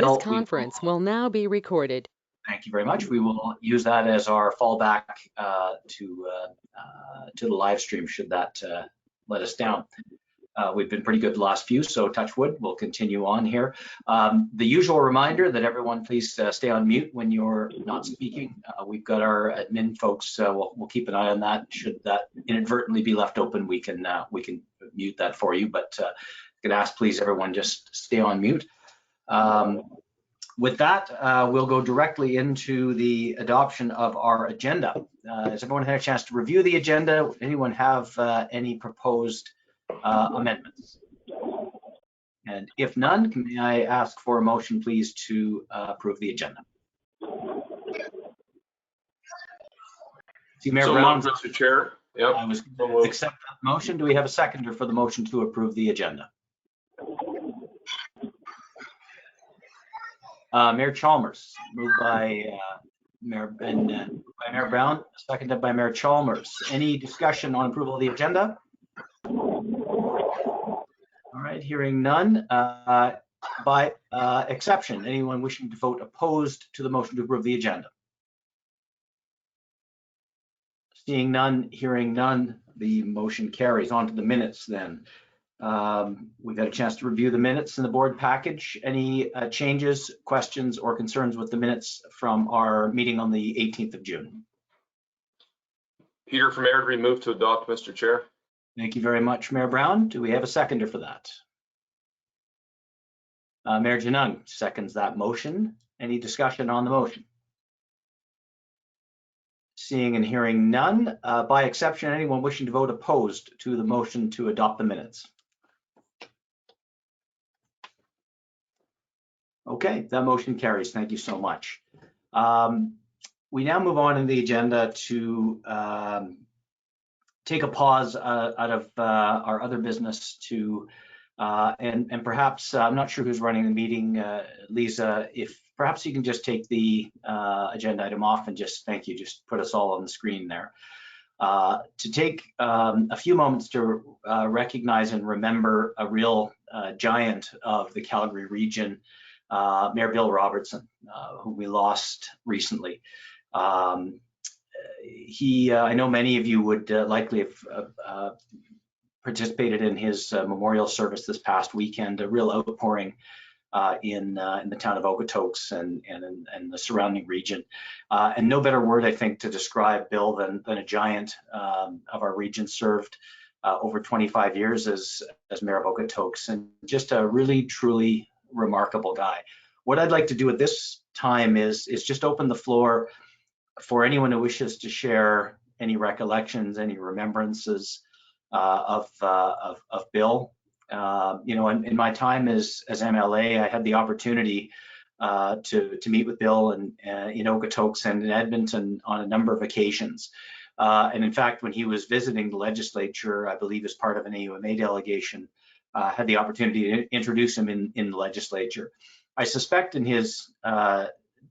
This conference will now be recorded. Thank you very much. We will use that as our fallback to the live stream should that let us down. We've been pretty good the last few, so touch wood, we'll continue on here. The usual reminder that everyone please stay on mute when you're not speaking. We've got our admin folks, we'll keep an eye on that. Should that inadvertently be left open, we can mute that for you, but I'm gonna ask please everyone just stay on mute. With that, we'll go directly into the adoption of our agenda. Has everyone had a chance to review the agenda? Anyone have any proposed amendments? And if none, may I ask for a motion, please, to approve the agenda? See, Mayor Brown, Mr. Chair. Yep. I was going to accept that motion. Do we have a seconder for the motion to approve the agenda? Mayor Chalmers, moved by Mayor Brown, seconded by Mayor Chalmers. Any discussion on approval of the agenda? All right, hearing none. By exception, anyone wishing to vote opposed to the motion to approve the agenda? Seeing none, hearing none, the motion carries. On to the minutes then. We've had a chance to review the minutes in the board package. Any changes, questions, or concerns with the minutes from our meeting on the 18th of June? Peter from Airdrie, move to adopt, Mr. Chair. Thank you very much, Mayor Brown. Do we have a seconder for that? Mayor Janung seconds that motion. Any discussion on the motion? Seeing and hearing none. By exception, anyone wishing to vote opposed to the motion to adopt the minutes? Okay, that motion carries. Thank you so much. We now move on in the agenda to take a pause out of our other business to, and perhaps, I'm not sure who's running the meeting, Lisa, if perhaps you can just take the agenda item off and just, thank you, just put us all on the screen there. To take a few moments to recognize and remember a real giant of the Calgary region, Mayor Bill Robertson, who we lost recently. I know many of you would likely have participated in his memorial service this past weekend, a real outpouring in the town of Okotoks and the surrounding region. And no better word, I think, to describe Bill than a giant of our region. Served over 25 years as mayor of Okotoks, and just a really, truly remarkable guy. What I'd like to do at this time is just open the floor for anyone who wishes to share any recollections, any remembrances of Bill. You know, in my time as MLA, I had the opportunity to meet with Bill in Okotoks and in Edmonton on a number of occasions. And in fact, when he was visiting the legislature, I believe as part of an AUMA delegation, had the opportunity to introduce him in the legislature. I suspect in his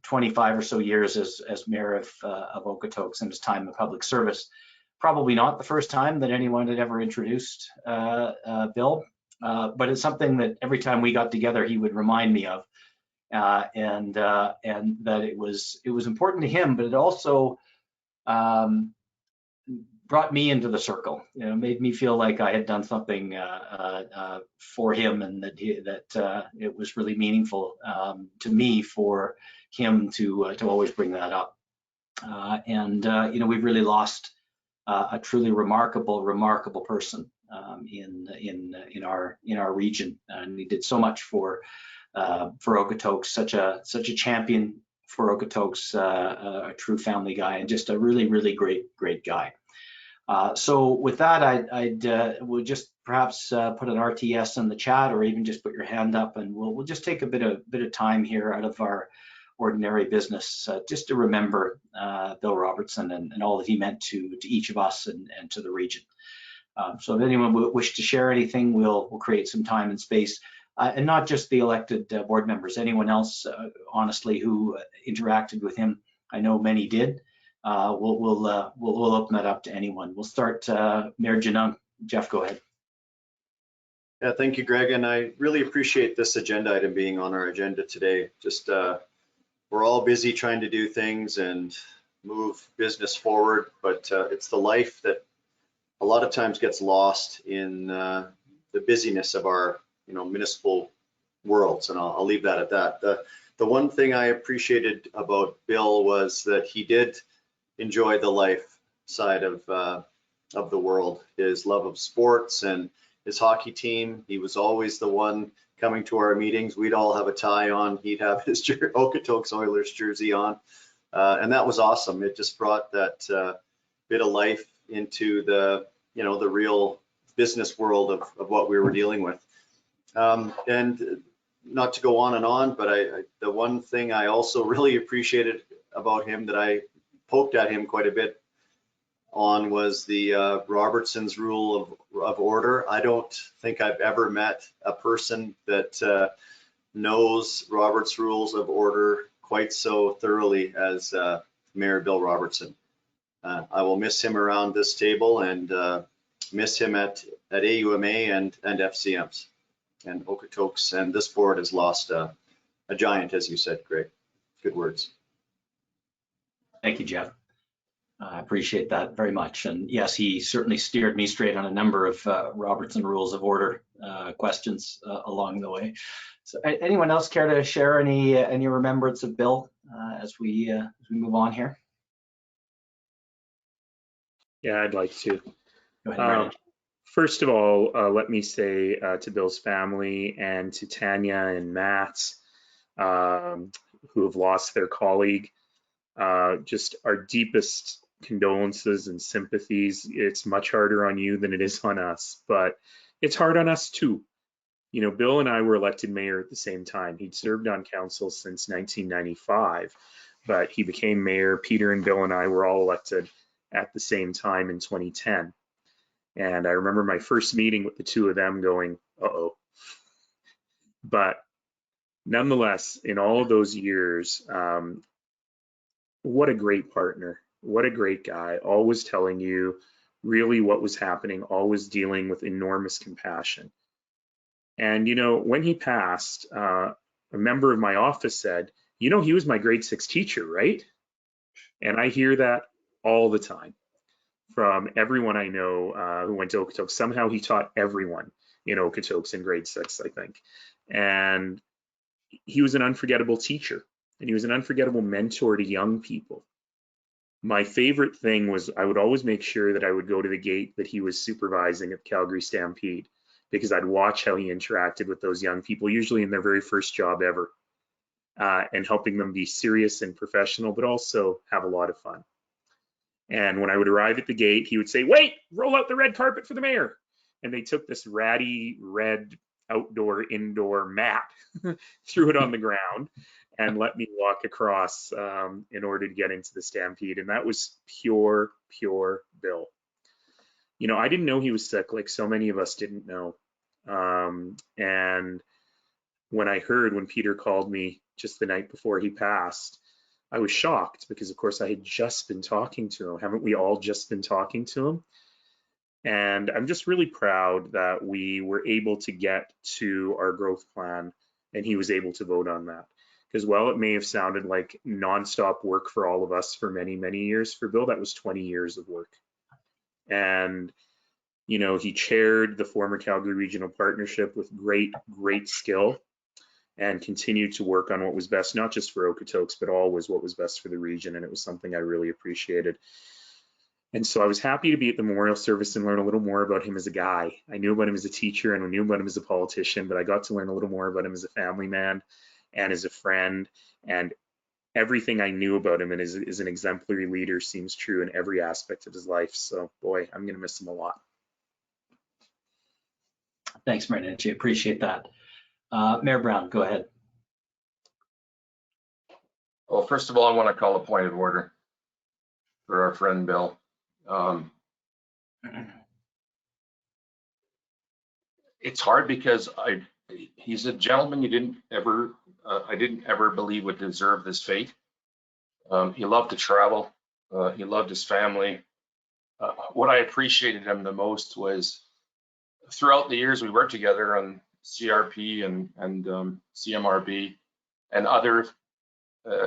25 or so years as mayor of Okotoks and his time in public service, probably not the first time that anyone had ever introduced Bill, but it's something that every time we got together, he would remind me of, and that it was important to him, but it also brought me into the circle. You know, made me feel like I had done something for him, and that it was really meaningful to me for him to always bring that up. You know, we've really lost a truly remarkable person in our region, and he did so much for Okotoks, such a champion for Okotoks, a true family guy, and just a really great guy. So with that, I'd we'll just perhaps put an RTS in the chat, or even just put your hand up, and we'll just take a bit of time here out of our ordinary business just to remember Bill Robertson and all that he meant to each of us and to the region. So if anyone would wish to share anything, we'll create some time and space, and not just the elected board members, anyone else, honestly, who interacted with him. I know many did. We'll open that up to anyone. We'll start, Mayor Janung. Jeff, go ahead. Yeah, thank you, Greg. And I really appreciate this agenda item being on our agenda today. Just we're all busy trying to do things and move business forward, but it's the life that a lot of times gets lost in the busyness of our, municipal worlds. And I'll leave that at that. The one thing I appreciated about Bill was that he did enjoy the life side of the world, his love of sports and his hockey team. He was always the one coming to our meetings. We'd all have a tie on. He'd have his Okotoks Oilers jersey on. And that was awesome. It just brought that bit of life into the, the real business world of what we were dealing with. And not to go on, but the one thing I also really appreciated about him that I poked at him quite a bit on was the Robertson's rule of order. I don't think I've ever met a person that knows Robert's rules of order quite so thoroughly as Mayor Bill Robertson. I will miss him around this table and miss him at AUMA and FCMs and Okotoks, and this board has lost a giant, as you said, Greg. Good words. Thank you, Jeff. I appreciate that very much. And yes, he certainly steered me straight on a number of Robertson Rules of Order questions along the way. So anyone else care to share any remembrance of Bill as we move on here? Yeah, I'd like to. Go ahead, Brandon. First of all, let me say to Bill's family and to Tanya and Matt, who have lost their colleague, just our deepest condolences and sympathies. It's much harder on you than it is on us, but it's hard on us too. Bill and I were elected mayor at the same time. He'd served on council since 1995, but he became mayor. Peter and Bill and I were all elected at the same time in 2010. And I remember my first meeting with the two of them going, uh-oh. But nonetheless, in all of those years, what a great partner. What a great guy, always telling you really what was happening, always dealing with enormous compassion. And, when he passed, a member of my office said, he was my grade 6 teacher, right? And I hear that all the time from everyone I know who went to Okotoks. Somehow he taught everyone in Okotoks in grade 6, I think. And he was an unforgettable teacher, and he was an unforgettable mentor to young people. My favorite thing was I would always make sure that I would go to the gate that he was supervising at Calgary Stampede, because I'd watch how he interacted with those young people, usually in their very first job ever, and helping them be serious and professional, but also have a lot of fun. And when I would arrive at the gate, he would say, "Wait, roll out the red carpet for the mayor." And they took this ratty red indoor mat, threw it on the ground, and let me walk across in order to get into the Stampede. And that was pure Bill. I didn't know he was sick, like so many of us didn't know. And when Peter called me just the night before he passed, I was shocked because, of course, I had just been talking to him. Haven't we all just been talking to him? And I'm just really proud that we were able to get to our growth plan and he was able to vote on that. Because while it may have sounded like nonstop work for all of us for many, many years, for Bill, that was 20 years of work. And, he chaired the former Calgary Regional Partnership with great skill and continued to work on what was best, not just for Okotoks, but always what was best for the region. And it was something I really appreciated. And so I was happy to be at the memorial service and learn a little more about him as a guy. I knew about him as a teacher and I knew about him as a politician, but I got to learn a little more about him as a family man and as a friend. And everything I knew about him and as an exemplary leader seems true in every aspect of his life. So boy, I'm going to miss him a lot. Thanks, Brandon. I appreciate that. Mayor Brown, go ahead. Well, first of all, I want to call a point of order for our friend Bill. It's hard because he's a gentleman I didn't ever believe would deserve this fate. He loved to travel. He loved his family. What I appreciated him the most was throughout the years we worked together on CRP and CMRB and other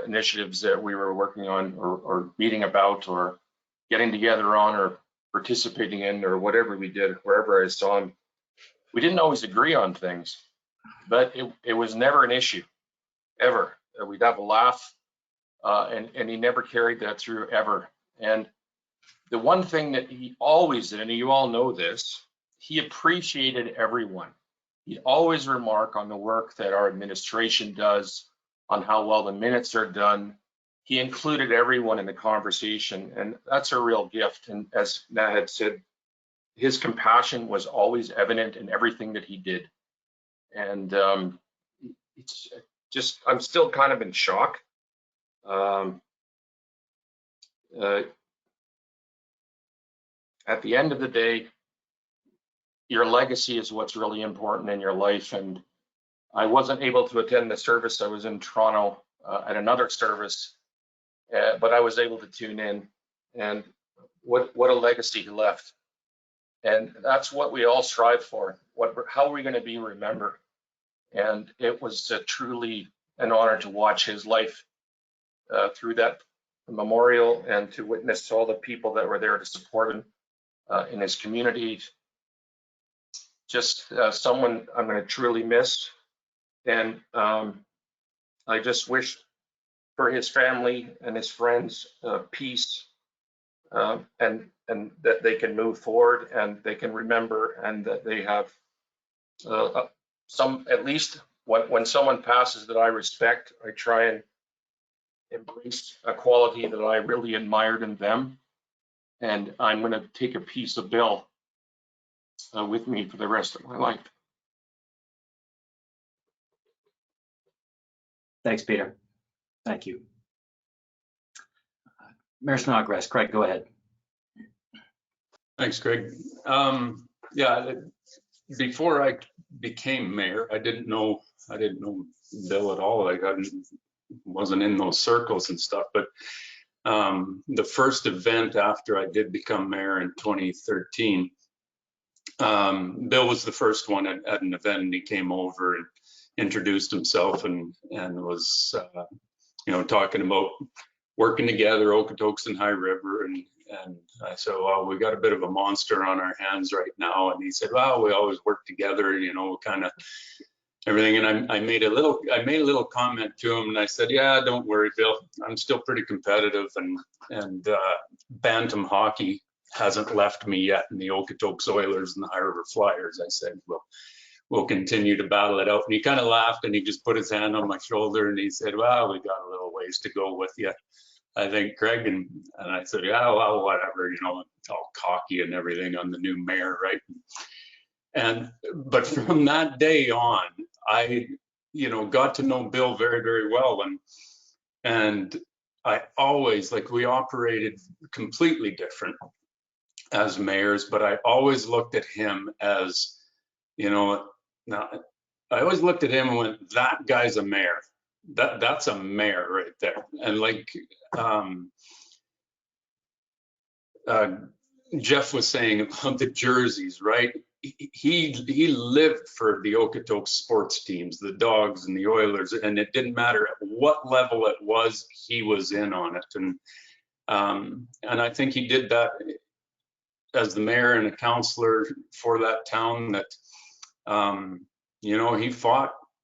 initiatives that we were working on or meeting about or getting together on or participating in or whatever we did, wherever I saw him, we didn't always agree on things, but it was never an issue, ever. We'd have a laugh, and he never carried that through, ever. And the one thing that he always did, and you all know this, he appreciated everyone. He'd always remark on the work that our administration does, on how well the minutes are done. He included everyone in the conversation, and that's a real gift. And as Nat had said, his compassion was always evident in everything that he did. And it's just, I'm still kind of in shock. At the end of the day, your legacy is what's really important in your life. And I wasn't able to attend the service. I was in Toronto at another service, but I was able to tune in. And what a legacy he left. And that's what we all strive for. How are we going to be remembered? And it was truly an honor to watch his life through that memorial and to witness all the people that were there to support him in his community. Just someone I'm going to truly miss. And I just wish for his family and his friends peace, and that they can move forward and they can remember, and that they have some, at least when someone passes that I respect, I try and embrace a quality that I really admired in them. And I'm going to take a piece of Bill with me for the rest of my life. Thanks, Peter. Thank you. Mayor Snodgrass, Craig, go ahead. Thanks, Greg. Yeah, before I became mayor, I didn't know Bill at all. I wasn't in those circles and stuff. But the first event after I did become mayor in 2013, Bill was the first one at an event, and he came over and introduced himself and was talking about working together, Okotoks and High River, and I said, well, we got a bit of a monster on our hands right now. And he said, well, we always work together, kind of everything. And I made a little comment to him, and I said, yeah, don't worry, Bill, I'm still pretty competitive, and bantam hockey hasn't left me yet in the Okotoks Oilers and the High River Flyers. I said, well, we'll continue to battle it out. And he kind of laughed, and he just put his hand on my shoulder, and he said, well, we got a little ways to go with you, I think, Craig. And I said, yeah, well, whatever, all cocky and everything on the new mayor, right? But from that day on, I, got to know Bill very, very well. And I always, we operated completely different as mayors, but I always looked at him as, now, I always looked at him and went, that guy's a mayor. That's a mayor right there. And Jeff was saying about the jerseys, right? He lived for the Okotoks sports teams, the Dogs and the Oilers, and it didn't matter at what level it was, he was in on it. And I think he did that as the mayor and a councillor for that town, that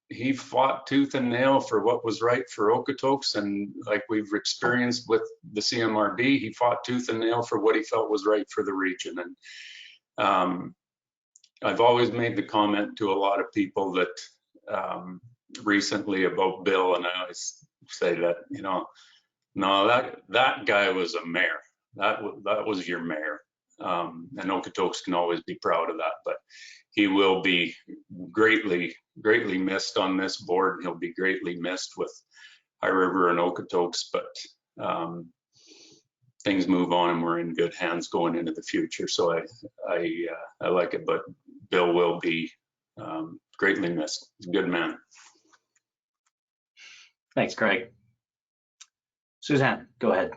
he fought tooth and nail for what was right for Okotoks, and like we've experienced with the CMRB, he fought tooth and nail for what he felt was right for the region. And I've always made the comment to a lot of people that recently about Bill, and I always say that, no, that guy was a mayor. That was your mayor. And Okotoks can always be proud of that, but he will be greatly missed on this board. He'll be greatly missed with High River and Okotoks, but things move on and we're in good hands going into the future. So I like it, but Bill will be greatly missed. He's a good man. Thanks, Craig. Suzanne, go ahead.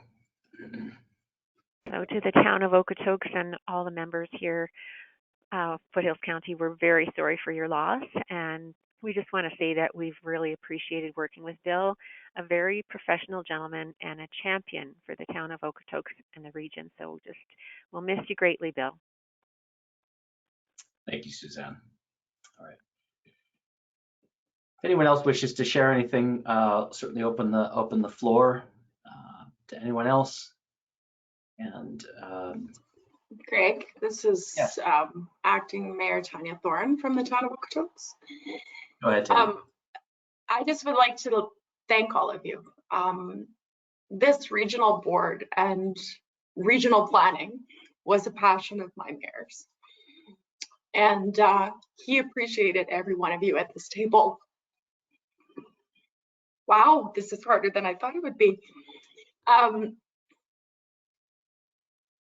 So to the town of Okotoks and all the members here, Foothills County, we're very sorry for your loss, and we just want to say that we've really appreciated working with Bill, a very professional gentleman and a champion for the town of Okotoks and the region. So we'll miss you greatly, Bill. Thank you, Suzanne. All right. If anyone else wishes to share anything, certainly open the floor to anyone else. And Greg, this is yes. Acting Mayor Tanya Thorne from the town of Okotoks. Go ahead, Tanya. I just would like to thank all of you. This regional board and regional planning was a passion of my mayor's. And he appreciated every one of you at this table. Wow, this is harder than I thought it would be.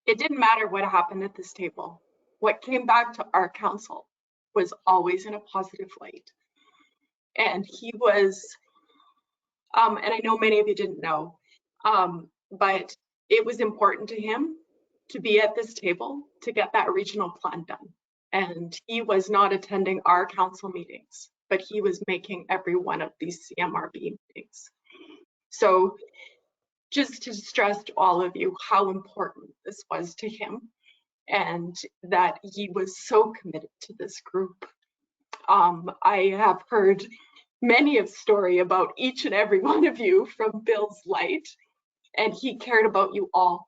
It didn't matter what happened at this table. What came back to our council was always in a positive light. And he was, and I know many of you didn't know, but it was important to him to be at this table to get that regional plan done. And he was not attending our council meetings, but he was making every one of these CMRB meetings. So just to stress to all of you how important this was to him and that he was so committed to this group. I have heard many of story about each and every one of you from Bill's light, and he cared about you all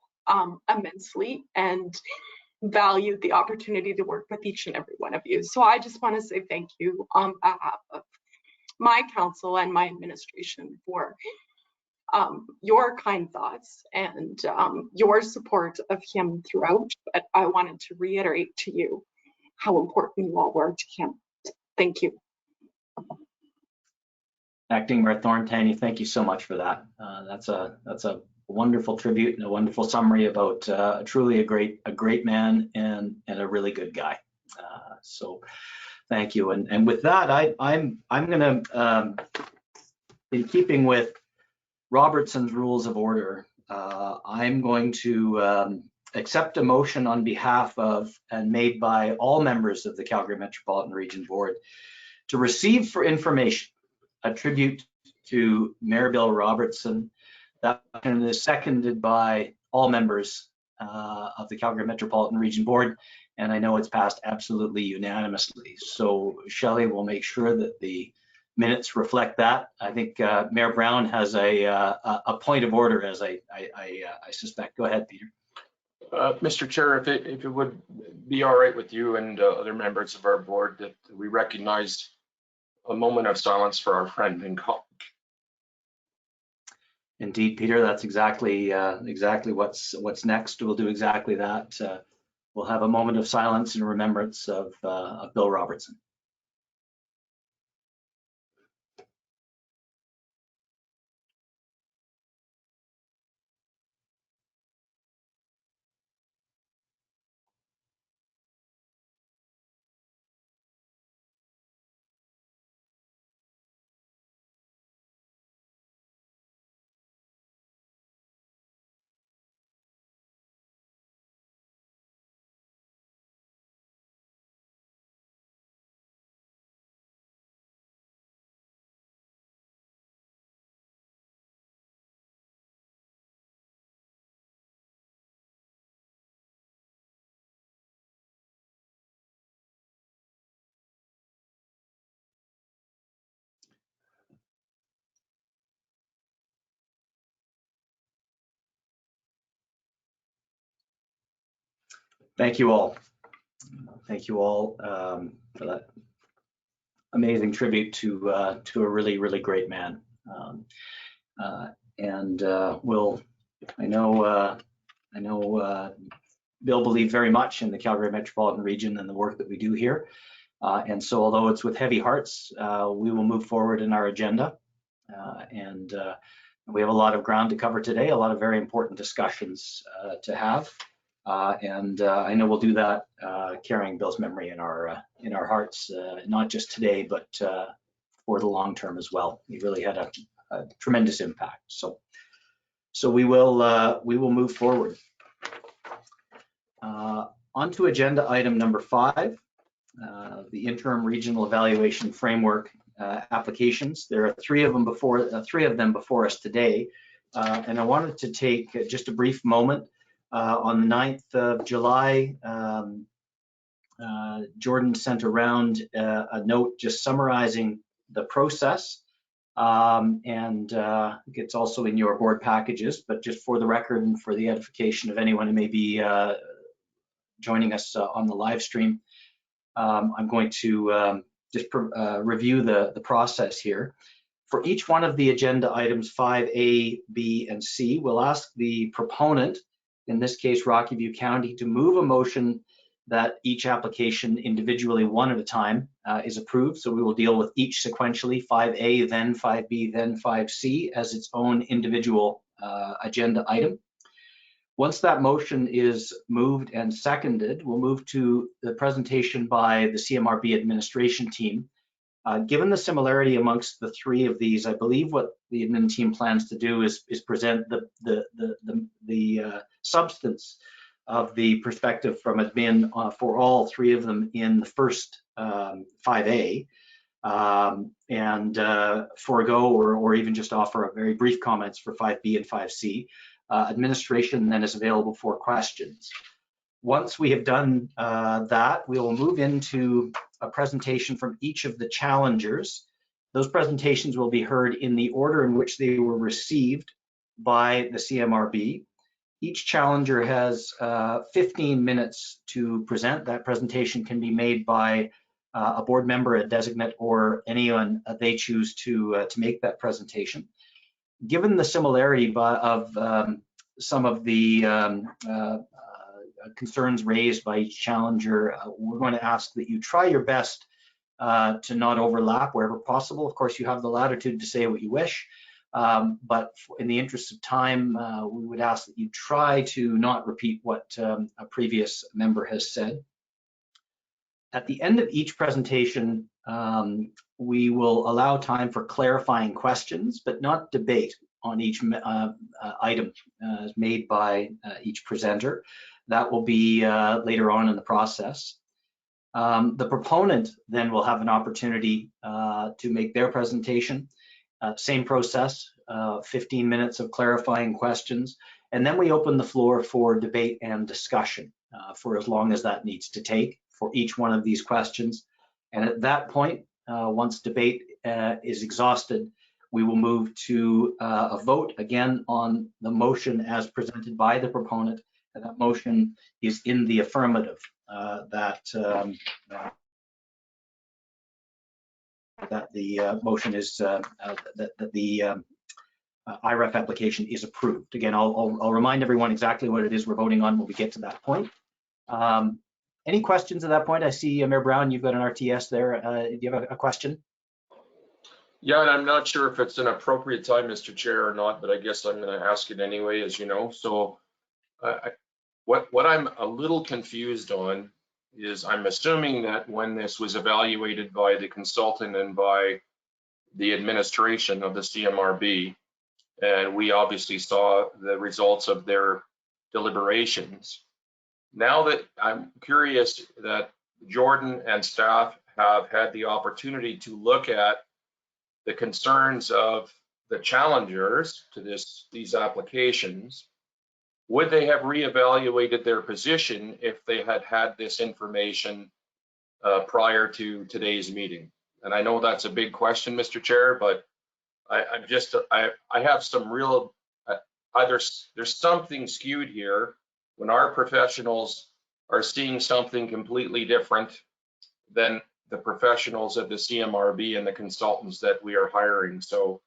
immensely and valued the opportunity to work with each and every one of you. So I just want to say thank you on behalf of my council and my administration for your kind thoughts and your support of him throughout. But I wanted to reiterate to you how important you all were to him. Thank you. Acting Mayor Thorne, Tanya, thank you so much for that. That's a wonderful tribute and a wonderful summary about truly a great man and a really good guy. So thank you. And with that, I'm gonna, in keeping with Robertson's Rules of Order, I'm going to accept a motion on behalf of and made by all members of the Calgary Metropolitan Region Board to receive for information a tribute to Mayor Bill Robertson. That motion is seconded by all members of the Calgary Metropolitan Region Board, and I know it's passed absolutely unanimously. So Shelley will make sure that the minutes reflect that. I think Mayor Brown has a point of order, as I suspect. Go ahead, Peter. Mr. Chair, if it would be all right with you and other members of our board, that we recognized a moment of silence for our friend and colleague. Indeed, Peter, that's exactly what's next. We'll do exactly that. We'll have a moment of silence in remembrance of Bill Robertson. Thank you all. Thank you all for that amazing tribute to a really, really great man. I know Bill believed very much in the Calgary Metropolitan Region and the work that we do here. And so although it's with heavy hearts, we will move forward in our agenda. We have a lot of ground to cover today, a lot of very important discussions to have. I know we'll do that carrying Bill's memory in our hearts, not just today, but for the long term as well. He really had a tremendous impact. So we will move forward. On to agenda item number 5, the interim regional evaluation framework applications. There are three of them before us today. And I wanted to take just a brief moment. On the 9th of July, Jordan sent around a note just summarizing the process. And it's also in your board packages, but just for the record and for the edification of anyone who may be joining us on the live stream, I'm going to just review the process here. For each one of the agenda items 5A, B, and C, we'll ask the proponent, in this case Rocky View County, to move a motion that each application individually, one at a time, is approved. So we will deal with each sequentially, 5A, then 5B, then 5C, as its own individual agenda item. Once that motion is moved and seconded, we'll move to the presentation by the CMRB administration team. Given the similarity amongst the three of these, I believe what the admin team plans to do is present the substance of the perspective from admin for all three of them in the first 5A, and forego or even just offer a very brief comments for 5B and 5C. Administration then is available for questions. Once we have done that, we will move into a presentation from each of the challengers. Those presentations will be heard in the order in which they were received by the CMRB. Each challenger has 15 minutes to present. That presentation can be made by a board member, a designate, or anyone they choose to make that presentation. Given the similarity of some of the concerns raised by each challenger, we're going to ask that you try your best to not overlap wherever possible. Of course, you have the latitude to say what you wish, but in the interest of time, we would ask that you try to not repeat what a previous member has said. At the end of each presentation, we will allow time for clarifying questions, but not debate on each item made by each presenter. That will be later on in the process. The proponent then will have an opportunity to make their presentation. Same process, 15 minutes of clarifying questions, and then we open the floor for debate and discussion for as long as that needs to take for each one of these questions. And at that point, once debate is exhausted, we will move to a vote again on the motion as presented by the proponent, and that motion is in the affirmative, that the motion is that the IREF application is approved. Again, I'll remind everyone exactly what it is we're voting on when we get to that point. Any questions at that point? I see Mayor Brown, you've got an RTS there. Do you have a question? Yeah, and I'm not sure if it's an appropriate time, Mr. Chair, or not, but I guess I'm going to ask it anyway, as you know. So what I'm a little confused on is I'm assuming that when this was evaluated by the consultant and by the administration of the CMRB, and we obviously saw the results of their deliberations. Now that I'm curious that Jordan and staff have had the opportunity to look at the concerns of the challengers to these applications, would they have reevaluated thetheir position if they had had this information prior to today's meeting? And I know that's a big question, Mr. Chair, but I have some real, either there's something skewed here when our professionals are seeing something completely different than the professionals at the CMRB and the consultants that we are hiring. So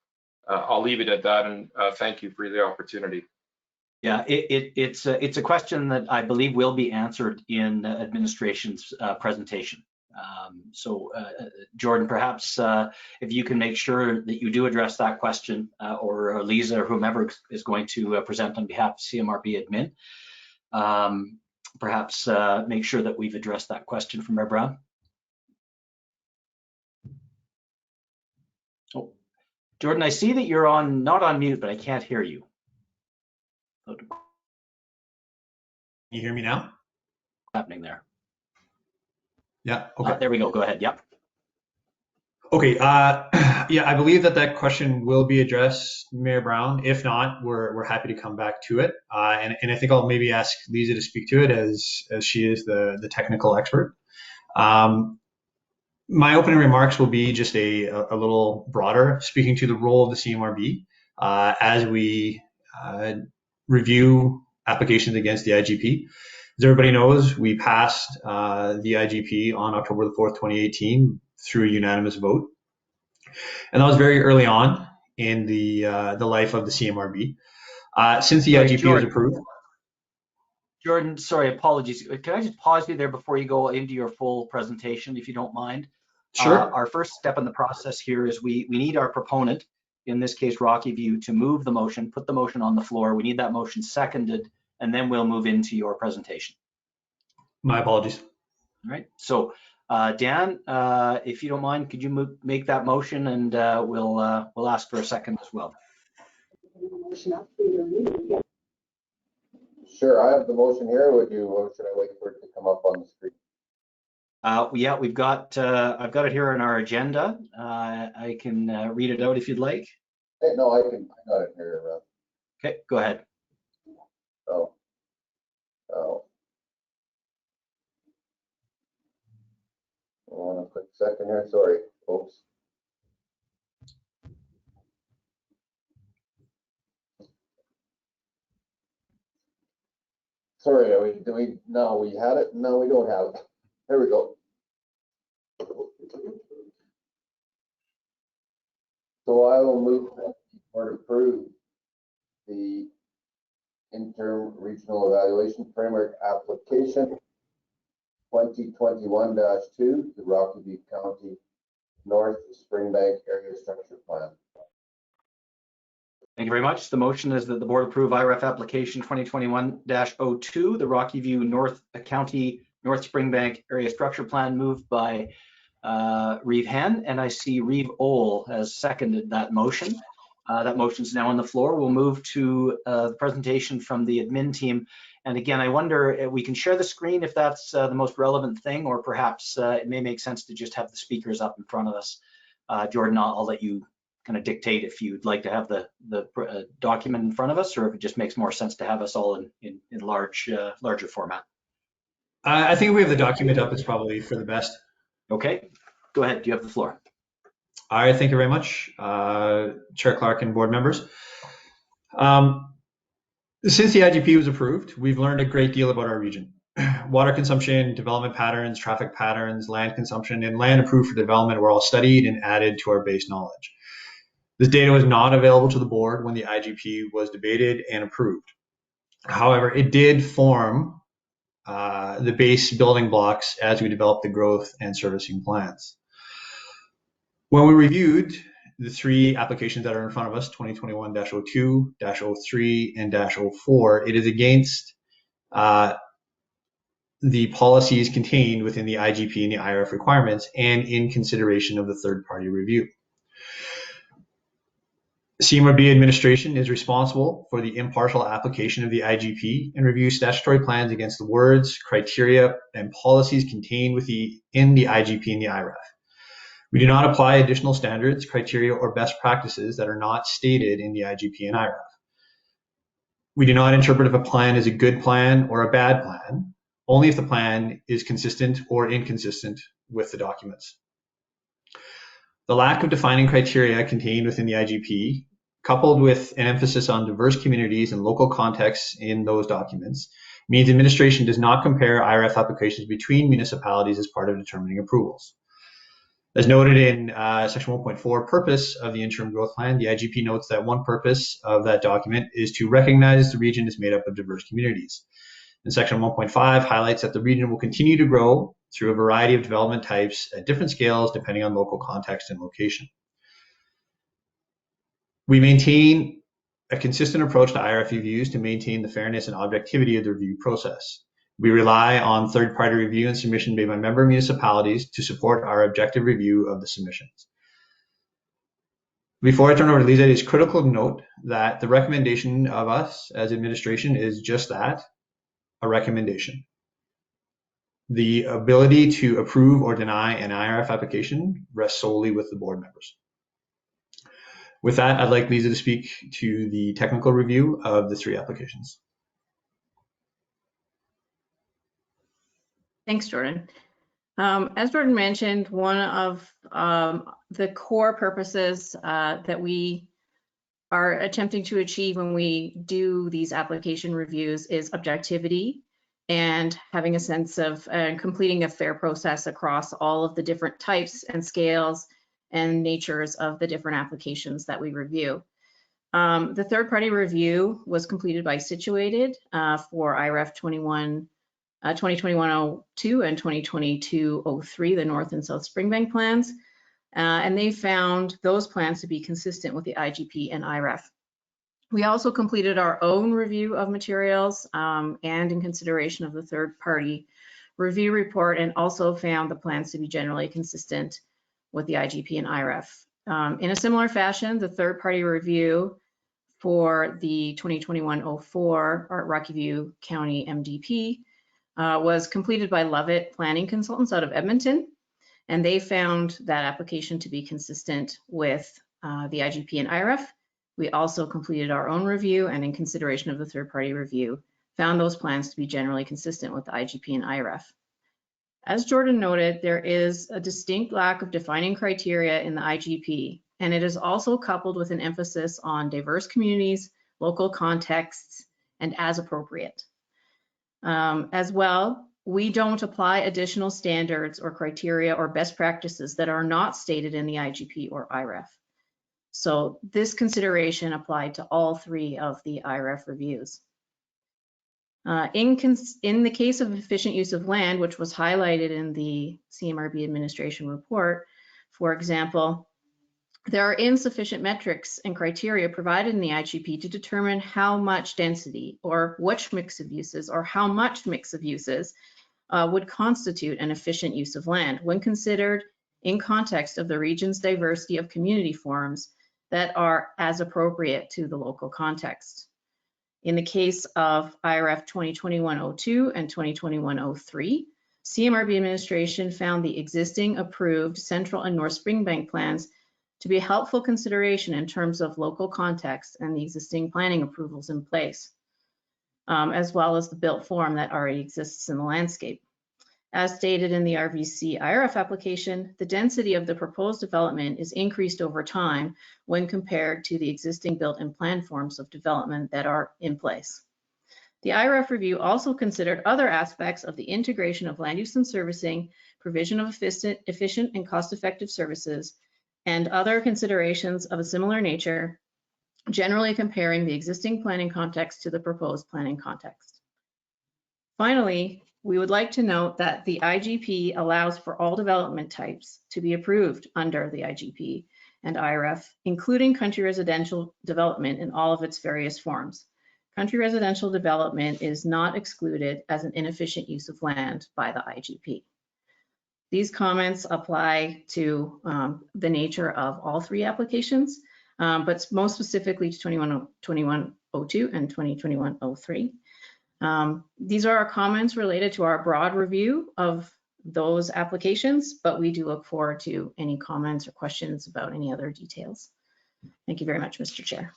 I'll leave it at that, and thank you for the opportunity. Yeah, it's a question that I believe will be answered in administration's presentation. So Jordan, perhaps if you can make sure that you do address that question, or Lisa or whomever is going to present on behalf of CMRB admin, perhaps make sure that we've addressed that question from Mayor Brown. Oh, Jordan, I see that you're not on mute, but I can't hear you. Can you hear me now? What's happening there? Yeah, okay. There we go. Go ahead. Yep. Okay, yeah, I believe that question will be addressed, Mayor Brown. If not, we're happy to come back to it. And I think I'll maybe ask Lisa to speak to it as she is the technical expert. My opening remarks will be just a little broader, speaking to the role of the CMRB as we review applications against the IGP. As everybody knows, we passed the IGP on October the 4th, 2018 through a unanimous vote. And that was very early on in the life of the CMRB. Since the IGP was approved. Jordan, sorry, apologies. Can I just pause you there before you go into your full presentation, if you don't mind? Sure. Our first step in the process here is we need our proponent, in this case Rocky View, to move the motion, put the motion on the floor. We need that motion seconded, and then we'll move into your presentation. My apologies. All right. So Dan, if you don't mind, could you make that motion, and we'll ask for a second as well. Sure, I have the motion here. Or should I wait for it to come up on the screen? Yeah, we've got. I've got it here in our agenda. I can read it out if you'd like. Hey, no, I got it here. Okay, go ahead. Oh. Hold on a quick second here. Sorry, folks. Sorry, no, we had it. No, we don't have it. There we go. So I will move or approve the interim regional evaluation framework application 2021-2, the Rocky View County North Springbank Area Structure Plan. Thank you very much. The motion is that the board approve IRF application 2021-02, the Rocky View North County North Springbank Area Structure Plan, moved by Reeve Hen, and I see Reeve Ohl has seconded that motion. That motion is now on the floor. We'll move to the presentation from the admin team. And again, I wonder if we can share the screen if that's the most relevant thing, or perhaps it may make sense to just have the speakers up in front of us. Jordan, I'll let you kind of dictate if you'd like to have the document in front of us, or if it just makes more sense to have us all in larger format. I think if we have the document up, it's probably for the best. Okay, go ahead. You have the floor. All right, thank you very much, Chair Clark and board members. Since the IGP was approved, we've learned a great deal about our region. Water consumption, development patterns, traffic patterns, land consumption, and land approved for development were all studied and added to our base knowledge. This data was not available to the board when the IGP was debated and approved. However, it did form the base building blocks as we developed the growth and servicing plans. When we reviewed the three applications that are in front of us, 2021-02, -03, and -04, it is against the policies contained within the IGP and the IRF requirements, and in consideration of the third-party review. CMRB administration is responsible for the impartial application of the IGP and reviews statutory plans against the words, criteria, and policies contained in the IGP and the IRF. We do not apply additional standards, criteria, or best practices that are not stated in the IGP and IRF. We do not interpret if a plan is a good plan or a bad plan, only if the plan is consistent or inconsistent with the documents. The lack of defining criteria contained within the IGP, coupled with an emphasis on diverse communities and local contexts in those documents, means administration does not compare IRF applications between municipalities as part of determining approvals. As noted in section 1.4 purpose of the interim growth plan, the IGP notes that one purpose of that document is to recognize the region is made up of diverse communities. And section 1.5 highlights that the region will continue to grow through a variety of development types at different scales depending on local context and location. We maintain a consistent approach to IRF reviews to maintain the fairness and objectivity of the review process. We rely on third-party review and submission made by member municipalities to support our objective review of the submissions. Before I turn over to Lisa, it is critical to note that the recommendation of us as administration is just that, a recommendation. The ability to approve or deny an IRF application rests solely with the board members. With that, I'd like Lisa to speak to the technical review of the 3 applications. Thanks, Jordan. As Jordan mentioned, one of the core purposes that we are attempting to achieve when we do these application reviews is objectivity and having a sense of completing a fair process across all of the different types and scales and natures of the different applications that we review. The third-party review was completed by Situated for IRF 2021-02 and 2022-03, the North and South Springbank plans, and they found those plans to be consistent with the IGP and IRF. We also completed our own review of materials and in consideration of the third-party review report, and also found the plans to be generally consistent with the IGP and IRF. In a similar fashion, the third-party review for the 2021-04 Rocky View County MDP was completed by Lovett Planning Consultants out of Edmonton, and they found that application to be consistent with the IGP and IRF. We also completed our own review, and in consideration of the third-party review, found those plans to be generally consistent with the IGP and IRF. As Jordan noted, there is a distinct lack of defining criteria in the IGP, and it is also coupled with an emphasis on diverse communities, local contexts, and as appropriate. As well, we don't apply additional standards or criteria or best practices that are not stated in the IGP or IRF. So this consideration applied to all 3 of the IRF reviews. In the case of efficient use of land, which was highlighted in the CMRB administration report, for example, there are insufficient metrics and criteria provided in the IGP to determine how much density or which mix of uses or how much mix of uses would constitute an efficient use of land when considered in context of the region's diversity of community forms that are as appropriate to the local context. In the case of IRF 2021-02 and 2021-03, CMRB administration found the existing approved Central and North Springbank plans to be a helpful consideration in terms of local context and the existing planning approvals in place, as well as the built form that already exists in the landscape. As stated in the RVC IRF application, the density of the proposed development is increased over time when compared to the existing built and planned forms of development that are in place. The IRF review also considered other aspects of the integration of land use and servicing, provision of efficient and cost-effective services, and other considerations of a similar nature, generally comparing the existing planning context to the proposed planning context. Finally, we would like to note that the IGP allows for all development types to be approved under the IGP and IRF, including country residential development in all of its various forms. Country residential development is not excluded as an inefficient use of land by the IGP. These comments apply to the nature of all 3 applications, but most specifically to 21-02 and 2021-03. These are our comments related to our broad review of those applications, but we do look forward to any comments or questions about any other details. Thank you very much, Mr. Chair.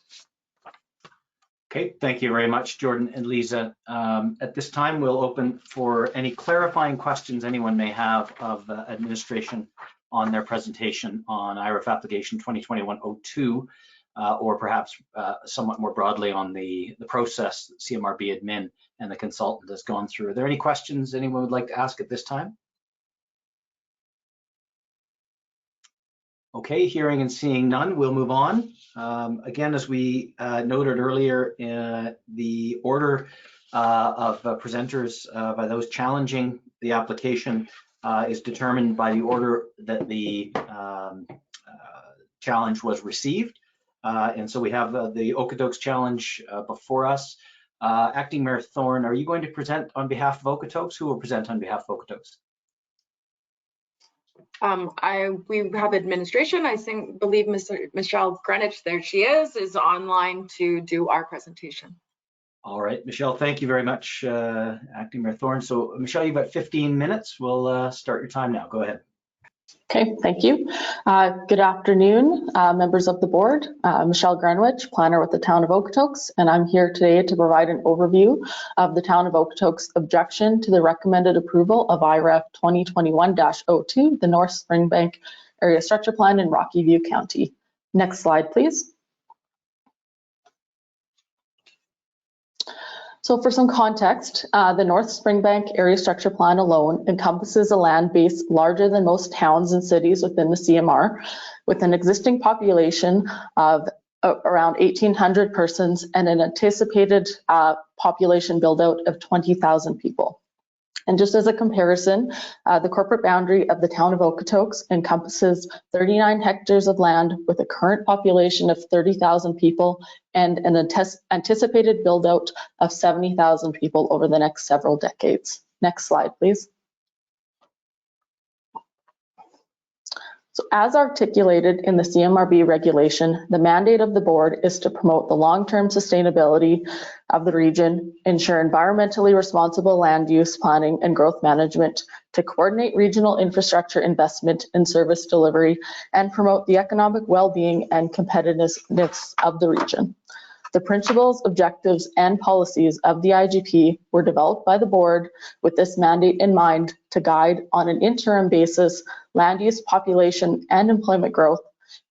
Okay, thank you very much, Jordan and Lisa. At this time, we'll open for any clarifying questions anyone may have of administration on their presentation on IRF application 2021-02, or perhaps somewhat more broadly on the process that CMRB admin and the consultant has gone through. Are there any questions anyone would like to ask at this time? Okay, hearing and seeing none, we'll move on. Again, as we noted earlier, the order of presenters by those challenging the application is determined by the order that the challenge was received. And so we have the Okotoks challenge before us. Acting Mayor Thorne, are you going to present on behalf of Okotoks? Who will present on behalf of Okotoks? We have administration. I believe Michelle Greenwich, there she is online to do our presentation. All right, Michelle, thank you very much, Acting Mayor Thorne. So Michelle, you've got 15 minutes. We'll start your time now. Go ahead. Okay, thank you. Good afternoon, members of the board. Michelle Greenwich, planner with the town of Okotoks, and I'm here today to provide an overview of the town of Okotoks' objection to the recommended approval of IREF 2021-02, the North Springbank Area Structure Plan in Rocky View County. Next slide, please. So for some context, the North Springbank Area Structure Plan alone encompasses a land base larger than most towns and cities within the CMR, with an existing population of around 1,800 persons and an anticipated population build-out of 20,000 people. And just as a comparison, the corporate boundary of the town of Okotoks encompasses 39 hectares of land with a current population of 30,000 people and an anticipated build out of 70,000 people over the next several decades. Next slide, please. So as articulated in the CMRB regulation, the mandate of the board is to promote the long-term sustainability of the region, ensure environmentally responsible land use planning and growth management, to coordinate regional infrastructure investment and service delivery, and promote the economic well-being and competitiveness of the region. The principles, objectives, and policies of the IGP were developed by the board with this mandate in mind to guide on an interim basis land use, population, and employment growth,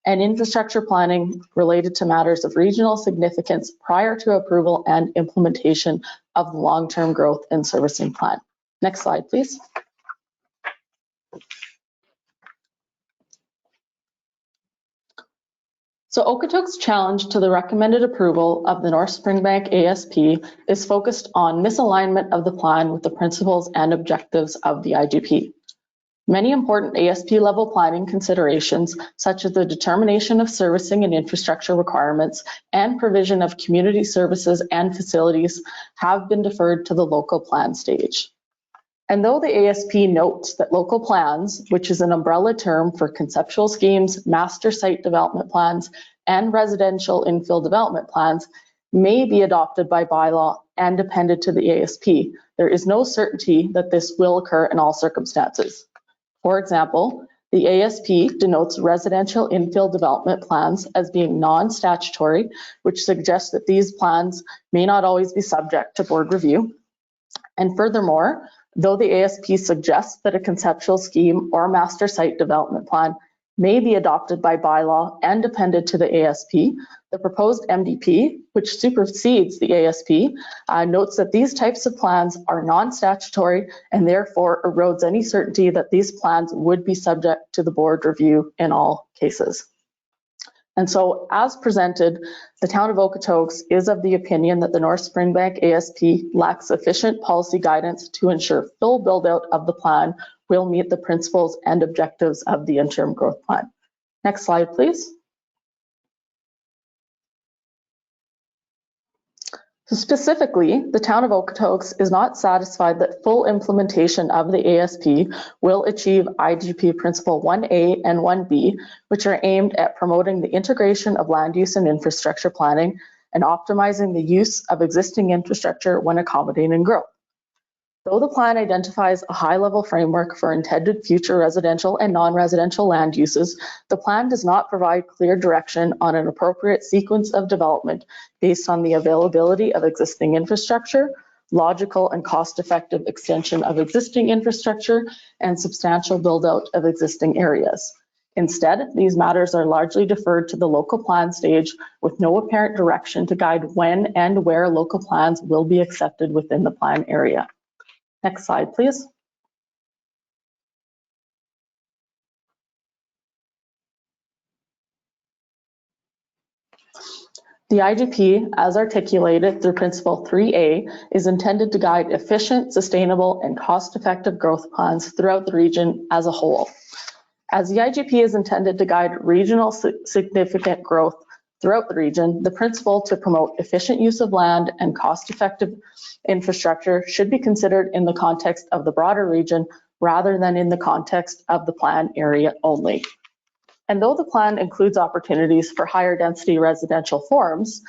and infrastructure planning related to matters of regional significance prior to approval and implementation of the long-term growth and servicing plan. Next slide, please. So Okotoks' challenge to the recommended approval of the North Springbank ASP is focused on misalignment of the plan with the principles and objectives of the IGP. Many important ASP level planning considerations, such as the determination of servicing and infrastructure requirements and provision of community services and facilities, have been deferred to the local plan stage. And though the ASP notes that local plans, which is an umbrella term for conceptual schemes, master site development plans, and residential infill development plans, may be adopted by bylaw and appended to the ASP, there is no certainty that this will occur in all circumstances. For example, the ASP denotes residential infill development plans as being non-statutory, which suggests that these plans may not always be subject to board review. And furthermore, though the ASP suggests that a conceptual scheme or master site development plan may be adopted by bylaw and appended to the ASP, the proposed MDP, which supersedes the ASP, notes that these types of plans are non-statutory and therefore erodes any certainty that these plans would be subject to the board review in all cases. And so as presented, the town of Okotoks is of the opinion that the North Springbank ASP lacks sufficient policy guidance to ensure full build out of the plan will meet the principles and objectives of the interim growth plan. Next slide, please. So specifically, the town of Okotoks is not satisfied that full implementation of the ASP will achieve IGP Principle 1A and 1B, which are aimed at promoting the integration of land use and infrastructure planning and optimizing the use of existing infrastructure when accommodating growth. Though the plan identifies a high-level framework for intended future residential and non-residential land uses, the plan does not provide clear direction on an appropriate sequence of development based on the availability of existing infrastructure, logical and cost-effective extension of existing infrastructure, and substantial build-out of existing areas. Instead, these matters are largely deferred to the local plan stage with no apparent direction to guide when and where local plans will be accepted within the plan area. Next slide, please. The IGP, as articulated through Principle 3A, is intended to guide efficient, sustainable, and cost-effective growth plans throughout the region as a whole. As the IGP is intended to guide regional significant growth throughout the region, the principle to promote efficient use of land and cost-effective infrastructure should be considered in the context of the broader region rather than in the context of the plan area only. And though the plan includes opportunities for higher density residential forms,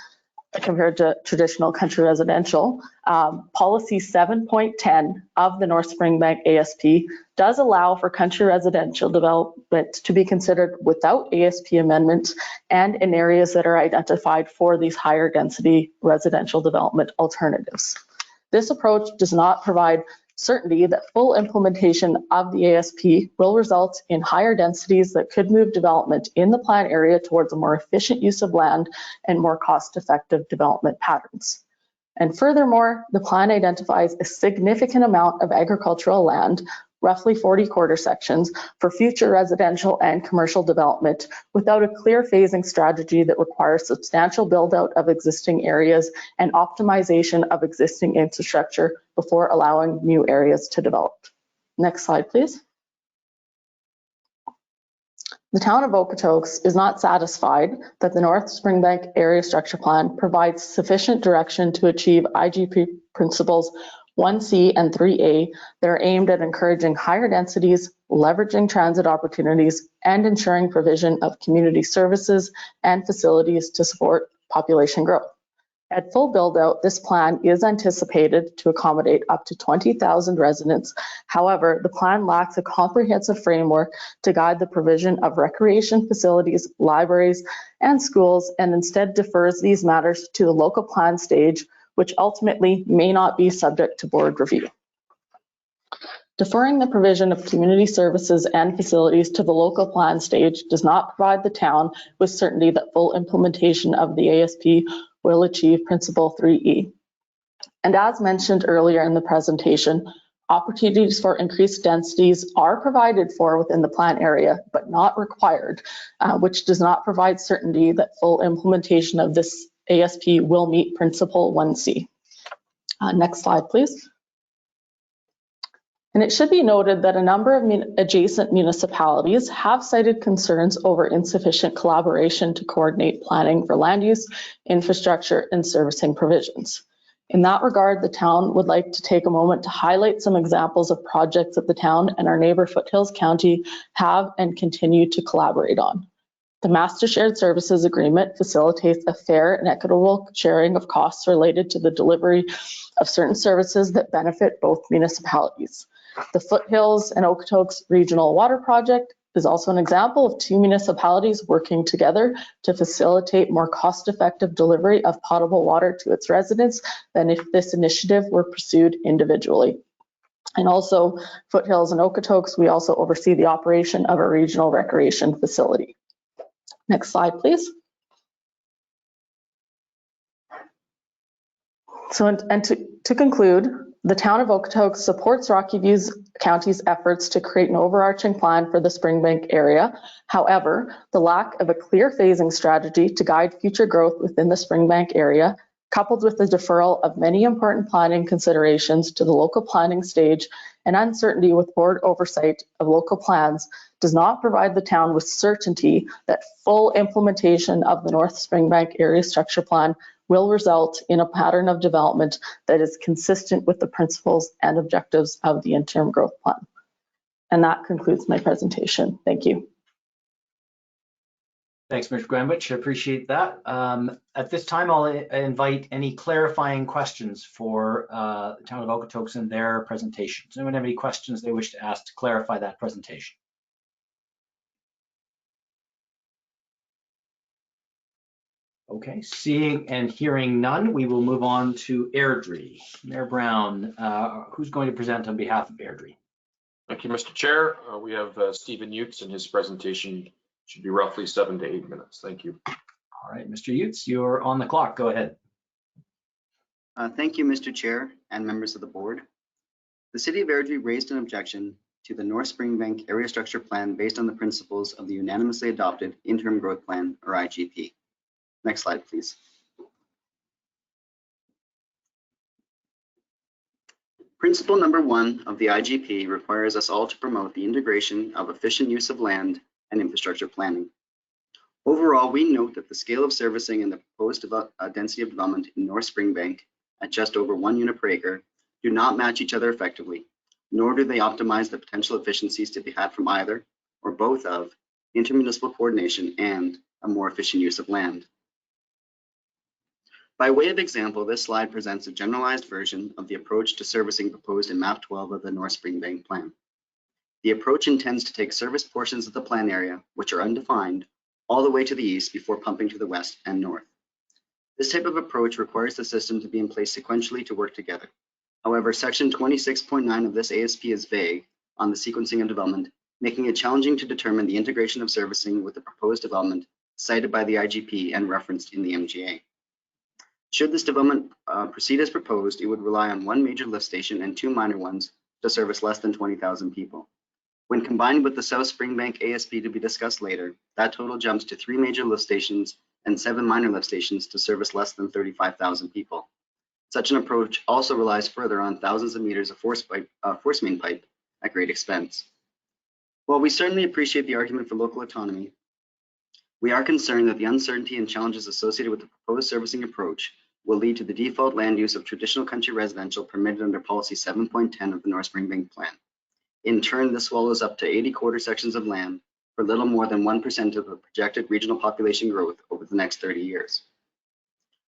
compared to traditional country residential. Policy 7.10 of the North Springbank ASP does allow for country residential development to be considered without ASP amendments and in areas that are identified for these higher density residential development alternatives. This approach does not provide certainty that full implementation of the ASP will result in higher densities that could move development in the plan area towards a more efficient use of land and more cost-effective development patterns. And furthermore, the plan identifies a significant amount of agricultural land, roughly 40 quarter sections, for future residential and commercial development without a clear phasing strategy that requires substantial build out of existing areas and optimization of existing infrastructure before allowing new areas to develop. Next slide, please. The town of Okotoks is not satisfied that the North Springbank Area Structure Plan provides sufficient direction to achieve IGP principles 1C and 3A that are aimed at encouraging higher densities, leveraging transit opportunities, and ensuring provision of community services and facilities to support population growth. At full build-out, this plan is anticipated to accommodate up to 20,000 residents. However, the plan lacks a comprehensive framework to guide the provision of recreation facilities, libraries, and schools, and instead defers these matters to the local plan stage, which ultimately may not be subject to board review. Deferring the provision of community services and facilities to the local plan stage does not provide the town with certainty that full implementation of the ASP will achieve Principle 3E. And as mentioned earlier in the presentation, opportunities for increased densities are provided for within the plan area, but not required, which does not provide certainty that full implementation of this ASP will meet Principle 1C. Next slide, please. And it should be noted that a number of adjacent municipalities have cited concerns over insufficient collaboration to coordinate planning for land use, infrastructure, and servicing provisions. In that regard, the town would like to take a moment to highlight some examples of projects that the town and our neighbor Foothills County have and continue to collaborate on. The Master Shared Services Agreement facilitates a fair and equitable sharing of costs related to the delivery of certain services that benefit both municipalities. The Foothills and Okotoks Regional Water Project is also an example of two municipalities working together to facilitate more cost-effective delivery of potable water to its residents than if this initiative were pursued individually. And also, Foothills and Okotoks, we also oversee the operation of a regional recreation facility. Next slide, please. So, and to conclude, the town of Okotoks supports Rocky View County's efforts to create an overarching plan for the Springbank area. However, the lack of a clear phasing strategy to guide future growth within the Springbank area, coupled with the deferral of many important planning considerations to the local planning stage and uncertainty with board oversight of local plans, does not provide the town with certainty that full implementation of the North Springbank Area Structure Plan will result in a pattern of development that is consistent with the principles and objectives of the interim growth plan. And that concludes my presentation. Thank you. Thanks, Ms. Grambich. I appreciate that. At this time, I'll invite any clarifying questions for the town of Okotoks in their presentation. Does anyone have any questions they wish to ask to clarify that presentation? Okay, seeing and hearing none, we will move on to Airdrie. Mayor Brown, who's going to present on behalf of Airdrie? Thank you, Mr. Chair. We have Stephen Utes, and his presentation should be roughly 7 to 8 minutes. Thank you. All right, Mr. Utes, you're on the clock. Go ahead. Thank you, Mr. Chair and members of the board. The City of Airdrie raised an objection to the North Springbank Area Structure Plan based on the principles of the unanimously adopted Interim Growth Plan, or IGP. Next slide, please. Principle number 1 of the IGP requires us all to promote the integration of efficient use of land and infrastructure planning. Overall, we note that the scale of servicing and the proposed density of development in North Springbank at just over 1 unit per acre do not match each other effectively, nor do they optimize the potential efficiencies to be had from either or both of intermunicipal coordination and a more efficient use of land. By way of example, this slide presents a generalized version of the approach to servicing proposed in map 12 of the North Springbank plan. The approach intends to take service portions of the plan area, which are undefined, all the way to the east before pumping to the west and north. This type of approach requires the system to be in place sequentially to work together. However, section 26.9 of this ASP is vague on the sequencing of development, making it challenging to determine the integration of servicing with the proposed development cited by the IGP and referenced in the MGA. Should this development proceed as proposed, it would rely on one major lift station and two minor ones to service less than 20,000 people. When combined with the South Springbank ASP to be discussed later, that total jumps to 3 major lift stations and 7 minor lift stations to service less than 35,000 people. Such an approach also relies further on thousands of meters of force main pipe at great expense. While we certainly appreciate the argument for local autonomy, we are concerned that the uncertainty and challenges associated with the proposed servicing approach will lead to the default land use of traditional country residential permitted under policy 7.10 of the North Springbank plan. In turn, this swallows up to 80 quarter sections of land for little more than 1% of the projected regional population growth over the next 30 years.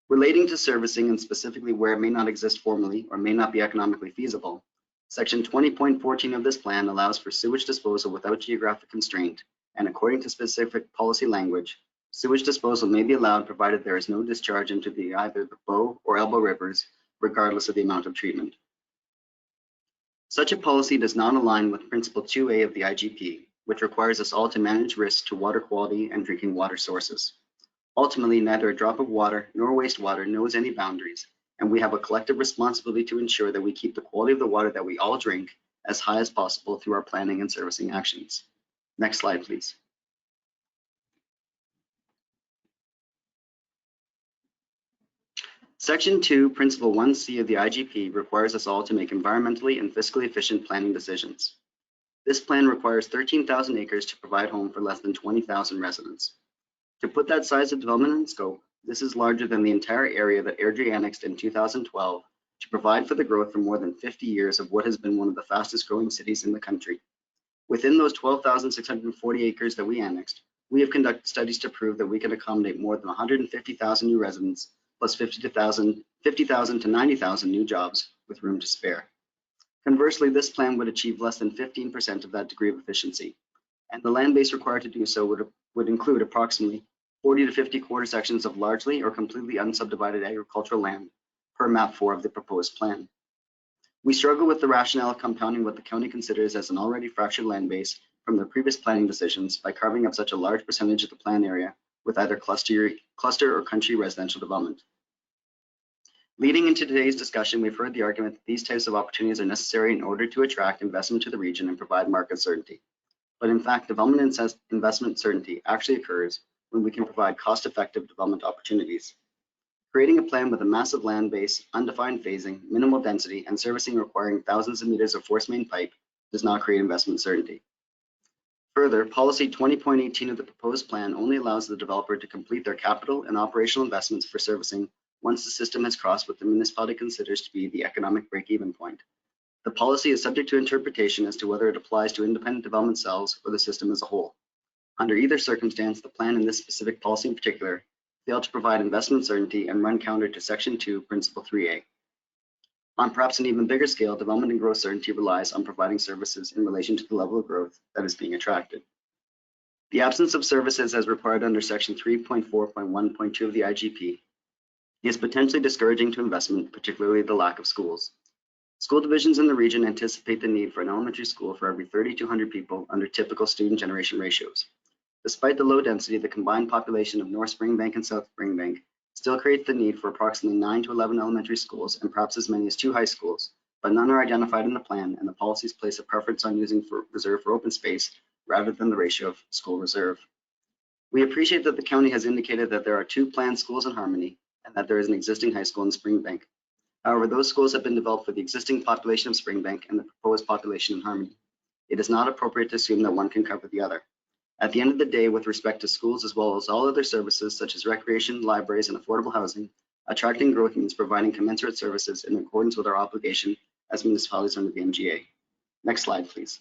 Relating to servicing, and specifically where it may not exist formally or may not be economically feasible, section 20.14 of this plan allows for sewage disposal without geographic constraint, and according to specific policy language, sewage disposal may be allowed provided there is no discharge into either the Bow or Elbow rivers, regardless of the amount of treatment. Such a policy does not align with Principle 2A of the IGP, which requires us all to manage risks to water quality and drinking water sources. Ultimately, neither a drop of water nor wastewater knows any boundaries, and we have a collective responsibility to ensure that we keep the quality of the water that we all drink as high as possible through our planning and servicing actions. Next slide, please. Section 2, Principle 1C of the IGP requires us all to make environmentally and fiscally efficient planning decisions. This plan requires 13,000 acres to provide home for less than 20,000 residents. To put that size of development in scope, this is larger than the entire area that Airdrie annexed in 2012 to provide for the growth for more than 50 years of what has been one of the fastest growing cities in the country. Within those 12,640 acres that we annexed, we have conducted studies to prove that we can accommodate more than 150,000 new residents plus 50,000 to 90,000 new jobs with room to spare. Conversely, this plan would achieve less than 15% of that degree of efficiency, and the land base required to do so would include approximately 40 to 50 quarter sections of largely or completely unsubdivided agricultural land per map 4 of the proposed plan. We struggle with the rationale of compounding what the county considers as an already fractured land base from their previous planning decisions by carving up such a large percentage of the plan area with either cluster or country residential development. Leading into today's discussion, we've heard the argument that these types of opportunities are necessary in order to attract investment to the region and provide market certainty. But in fact, development and investment certainty actually occurs when we can provide cost-effective development opportunities. Creating a plan with a massive land base, undefined phasing, minimal density, and servicing requiring thousands of meters of force main pipe does not create investment certainty. Further, policy 20.18 of the proposed plan only allows the developer to complete their capital and operational investments for servicing once the system has crossed what the municipality considers to be the economic break-even point. The policy is subject to interpretation as to whether it applies to independent development cells or the system as a whole. Under either circumstance, the plan in this specific policy in particular failed to provide investment certainty and run counter to Section 2, Principle 3A. On perhaps an even bigger scale, development and growth certainty relies on providing services in relation to the level of growth that is being attracted. The absence of services as required under Section 3.4.1.2 of the IGP is potentially discouraging to investment, particularly the lack of schools. School divisions in the region anticipate the need for an elementary school for every 3,200 people under typical student generation ratios. Despite the low density, the combined population of North Springbank and South Springbank still creates the need for approximately 9 to 11 elementary schools and perhaps as many as 2 high schools, but none are identified in the plan, and the policies place a preference on using reserve for open space rather than the ratio of school reserve. We appreciate that the county has indicated that there are 2 planned schools in Harmony and that there is an existing high school in Springbank. However, those schools have been developed for the existing population of Springbank and the proposed population in Harmony. It is not appropriate to assume that one can cover the other. At the end of the day, with respect to schools as well as all other services such as recreation, libraries, and affordable housing, attracting growth means providing commensurate services in accordance with our obligation as municipalities under the MGA. Next slide, please.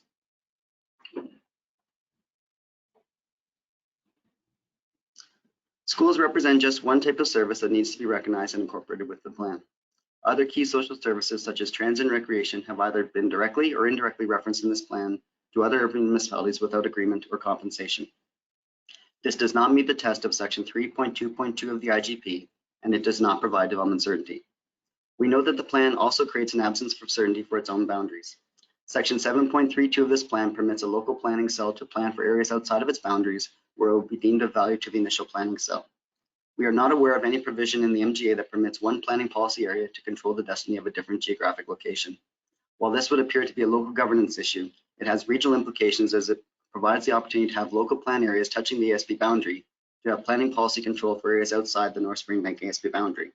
Schools represent just one type of service that needs to be recognized and incorporated with the plan. Other key social services such as transit and recreation have either been directly or indirectly referenced in this plan to other urban municipalities without agreement or compensation. This does not meet the test of section 3.2.2 of the IGP, and it does not provide development certainty. We know that the plan also creates an absence of certainty for its own boundaries. Section 7.32 of this plan permits a local planning cell to plan for areas outside of its boundaries where it will be deemed of value to the initial planning cell. We are not aware of any provision in the MGA that permits one planning policy area to control the destiny of a different geographic location. While this would appear to be a local governance issue, it has regional implications as it provides the opportunity to have local plan areas touching the ASB boundary to have planning policy control for areas outside the North Springbank ASB boundary.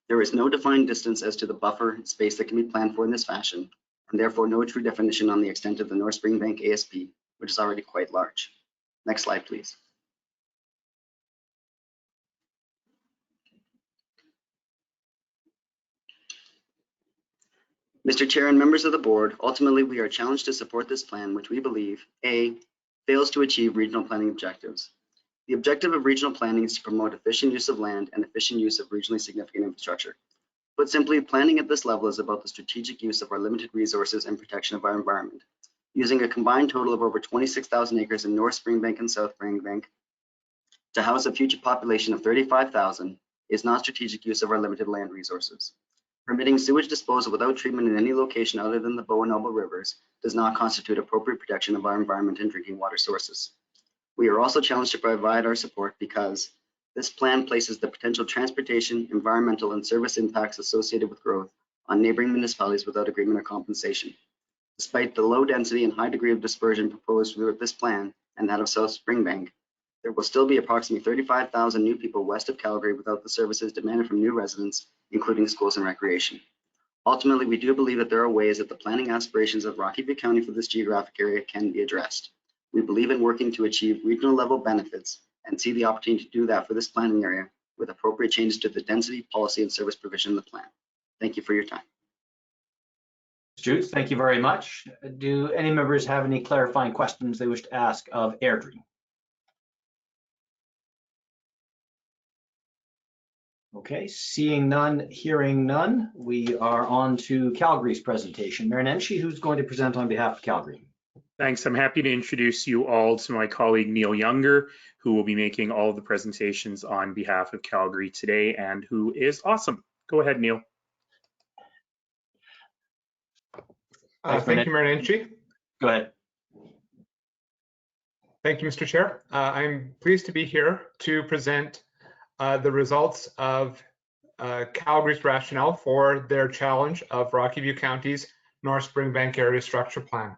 There is no defined distance as to the buffer space that can be planned for in this fashion, and therefore no true definition on the extent of the North Springbank ASB, which is already quite large. Next slide, please. Mr. Chair and members of the board, ultimately we are challenged to support this plan, which we believe, A, fails to achieve regional planning objectives. The objective of regional planning is to promote efficient use of land and efficient use of regionally significant infrastructure. Put simply, planning at this level is about the strategic use of our limited resources and protection of our environment. Using a combined total of over 26,000 acres in North Springbank and South Springbank to house a future population of 35,000 is not strategic use of our limited land resources. Permitting sewage disposal without treatment in any location other than the Bow and Elbow rivers does not constitute appropriate protection of our environment and drinking water sources. We are also challenged to provide our support because this plan places the potential transportation, environmental, and service impacts associated with growth on neighboring municipalities without agreement or compensation. Despite the low density and high degree of dispersion proposed with this plan and that of South Springbank, there will still be approximately 35,000 new people west of Calgary without the services demanded from new residents, including schools and recreation. Ultimately, we do believe that there are ways that the planning aspirations of Rocky View County for this geographic area can be addressed. We believe in working to achieve regional level benefits and see the opportunity to do that for this planning area with appropriate changes to the density, policy, and service provision in the plan. Thank you for your time. Jude, thank you very much. Do any members have any clarifying questions they wish to ask of Airdrie? Okay, seeing none, hearing none, we are on to Calgary's presentation. Mayor Nenshi, who's going to present on behalf of Calgary? Thanks. I'm happy to introduce you all to my colleague Neil Younger, who will be making all of the presentations on behalf of Calgary today and who is awesome. Go ahead, Neil. Thank you, Mayor Nenshi. Go ahead. Thank you, Mr. Chair. I'm pleased to be here to present the results of Calgary's rationale for their challenge of Rocky View County's North Springbank Area Structure Plan.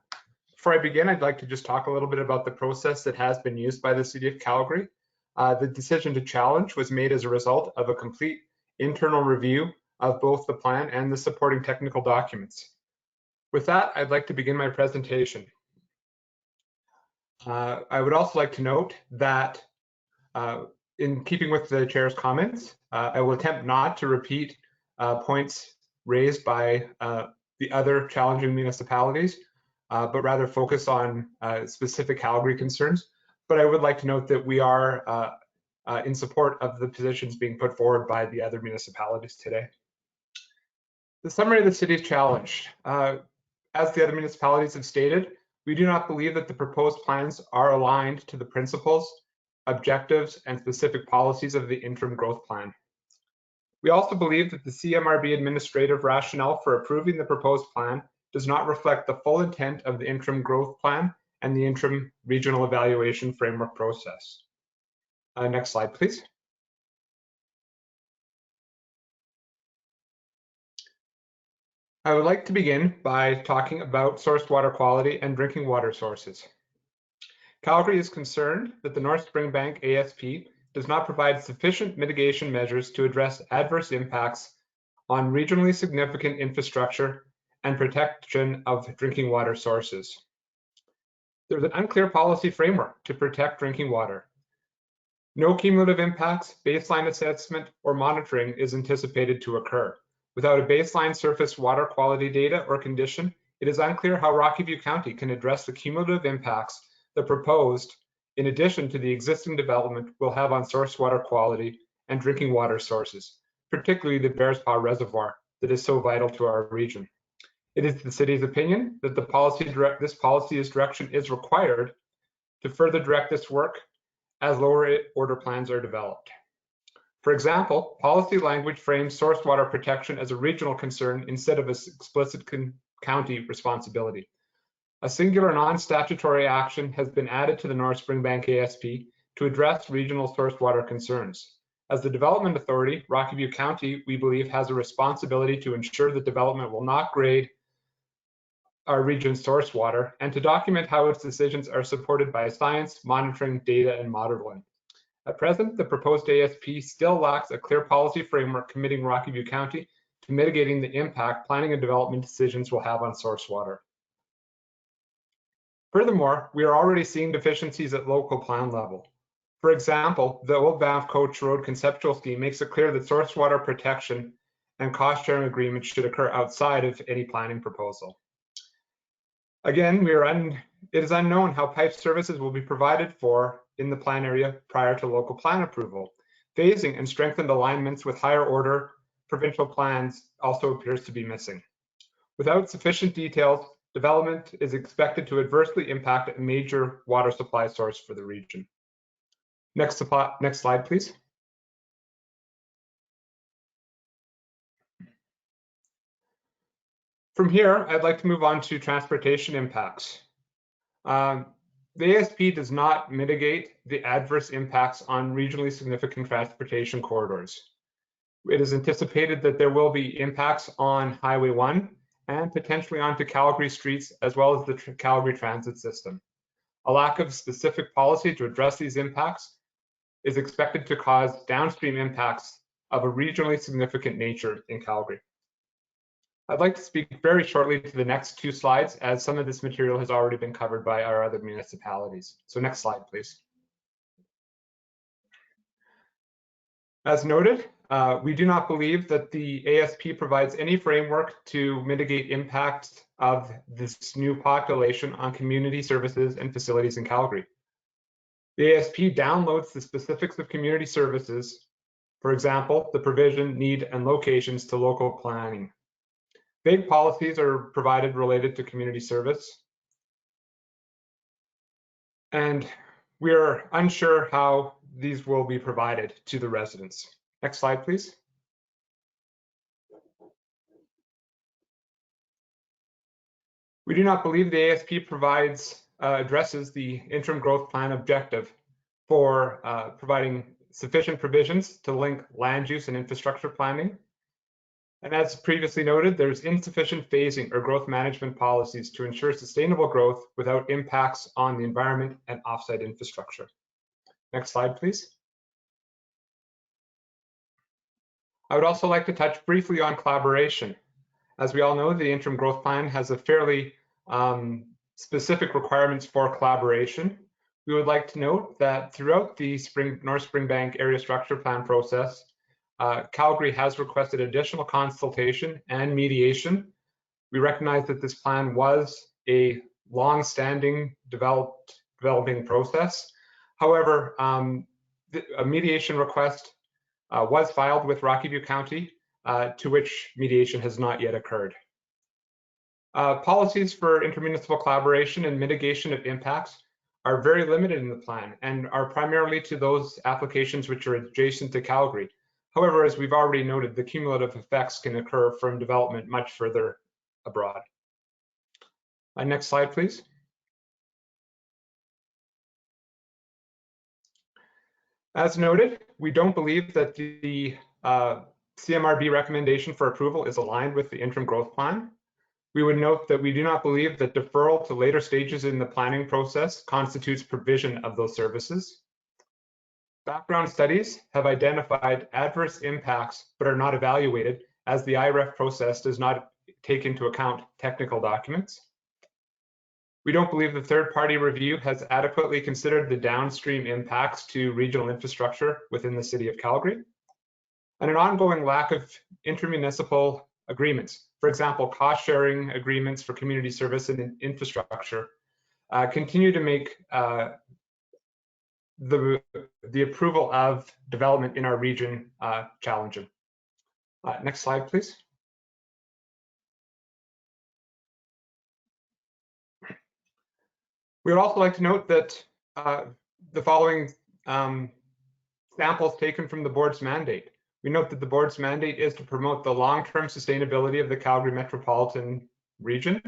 Before I begin, I'd like to just talk a little bit about the process that has been used by the City of Calgary. The decision to challenge was made as a result of a complete internal review of both the plan and the supporting technical documents. With that, I'd like to begin my presentation. I would also like to note that in keeping with the chair's comments, I will attempt not to repeat points raised by the other challenging municipalities, but rather focus on specific Calgary concerns. But I would like to note that we are in support of the positions being put forward by the other municipalities today. The summary of the city's challenge. As the other municipalities have stated, we do not believe that the proposed plans are aligned to the principles, objectives, and specific policies of the interim growth plan. We also believe that the CMRB administrative rationale for approving the proposed plan does not reflect the full intent of the interim growth plan and the interim regional evaluation framework process. Next slide, please. I would like to begin by talking about sourced water quality and drinking water sources. Calgary is concerned that the North Springbank ASP does not provide sufficient mitigation measures to address adverse impacts on regionally significant infrastructure and protection of drinking water sources. There's an unclear policy framework to protect drinking water. No cumulative impacts, baseline assessment, or monitoring is anticipated to occur. Without a baseline surface water quality data or condition, it is unclear how Rocky View County can address the cumulative impacts the proposed in addition to the existing development will have on source water quality and drinking water sources, particularly the Bears Paw Reservoir that is so vital to our region. It is the city's opinion that this policy's direction is required to further direct this work as lower order plans are developed. For example, policy language frames source water protection as a regional concern instead of an explicit county responsibility. A singular non-statutory action has been added to the North Springbank ASP to address regional source water concerns. As the development authority, Rocky View County, we believe, has a responsibility to ensure that development will not grade our region's source water and to document how its decisions are supported by science, monitoring, data, and modeling. At present, the proposed ASP still lacks a clear policy framework committing Rocky View County to mitigating the impact planning and development decisions will have on source water. Furthermore, we are already seeing deficiencies at local plan level. For example, the Old Banff Coach Road conceptual scheme makes it clear that source water protection and cost sharing agreements should occur outside of any planning proposal. Again, it is unknown how pipe services will be provided for in the plan area prior to local plan approval. Phasing and strengthened alignments with higher order provincial plans also appears to be missing. Without sufficient details, development is expected to adversely impact a major water supply source for the region. Next slide, please. From here, I'd like to move on to transportation impacts. The ASP does not mitigate the adverse impacts on regionally significant transportation corridors. It is anticipated that there will be impacts on Highway 1 and potentially onto Calgary streets, as well as the Calgary transit system. A lack of specific policy to address these impacts is expected to cause downstream impacts of a regionally significant nature in Calgary. I'd like to speak very shortly to the next two slides, as some of this material has already been covered by our other municipalities. So next slide, please. As noted, we do not believe that the ASP provides any framework to mitigate impacts of this new population on community services and facilities in Calgary. The ASP downloads the specifics of community services, for example, the provision, need, and locations to local planning. Vague policies are provided related to community service, and we are unsure how these will be provided to the residents. Next slide, please. We do not believe the ASP addresses the interim growth plan objective for providing sufficient provisions to link land use and infrastructure planning. And as previously noted, there's insufficient phasing or growth management policies to ensure sustainable growth without impacts on the environment and offsite infrastructure. Next slide, please. I would also like to touch briefly on collaboration. As we all know, the interim growth plan has a fairly specific requirements for collaboration. We would like to note that throughout the North Springbank area structure plan process, Calgary has requested additional consultation and mediation. We recognize that this plan was a long-standing developing process. However, a mediation request was filed with Rocky View County, to which mediation has not yet occurred. Policies for intermunicipal collaboration and mitigation of impacts are very limited in the plan and are primarily to those applications which are adjacent to Calgary. However, as we've already noted, the cumulative effects can occur from development much further abroad. Next slide, please. As noted, we don't believe that the CMRB recommendation for approval is aligned with the interim growth plan. We would note that we do not believe that deferral to later stages in the planning process constitutes provision of those services. Background studies have identified adverse impacts but are not evaluated, as the IREF process does not take into account technical documents. We don't believe the third-party review has adequately considered the downstream impacts to regional infrastructure within the city of Calgary, and an ongoing lack of intermunicipal agreements. For example, cost-sharing agreements for community service and infrastructure continue to make the approval of development in our region challenging. Next slide, please. We would also like to note that the following samples taken from the board's mandate. We note that the board's mandate is to promote the long-term sustainability of the Calgary metropolitan region,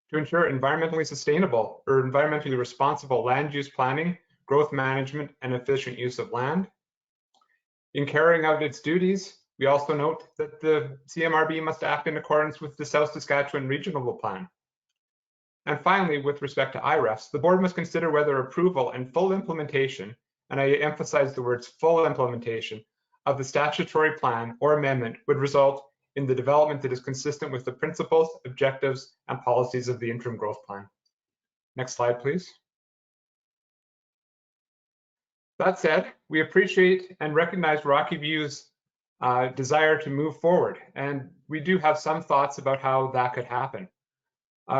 to ensure environmentally sustainable or environmentally responsible land use planning, growth management, and efficient use of land. In carrying out its duties, we also note that the CMRB must act in accordance with the South Saskatchewan Regional Plan. And finally, with respect to IREFs, the board must consider whether approval and full implementation, and I emphasize the words full implementation, of the statutory plan or amendment would result in the development that is consistent with the principles, objectives, and policies of the interim growth plan. Next slide, please. That said, we appreciate and recognize Rocky View's desire to move forward, and we do have some thoughts about how that could happen.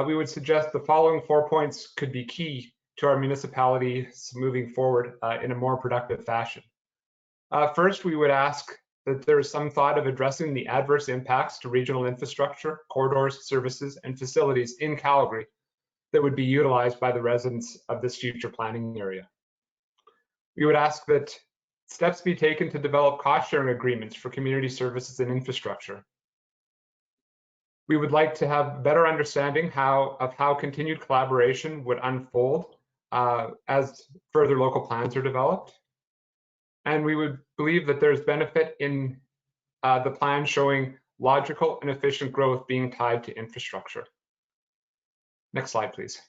We would suggest the following 4 points could be key to our municipalities moving forward in a more productive fashion. First, we would ask that there is some thought of addressing the adverse impacts to regional infrastructure, corridors, services, and facilities in Calgary that would be utilized by the residents of this future planning area. We would ask that steps be taken to develop cost-sharing agreements for community services and infrastructure. We would like to have better understanding of how continued collaboration would unfold as further local plans are developed. And we would believe that there's benefit in the plan showing logical and efficient growth being tied to infrastructure. Next slide, please.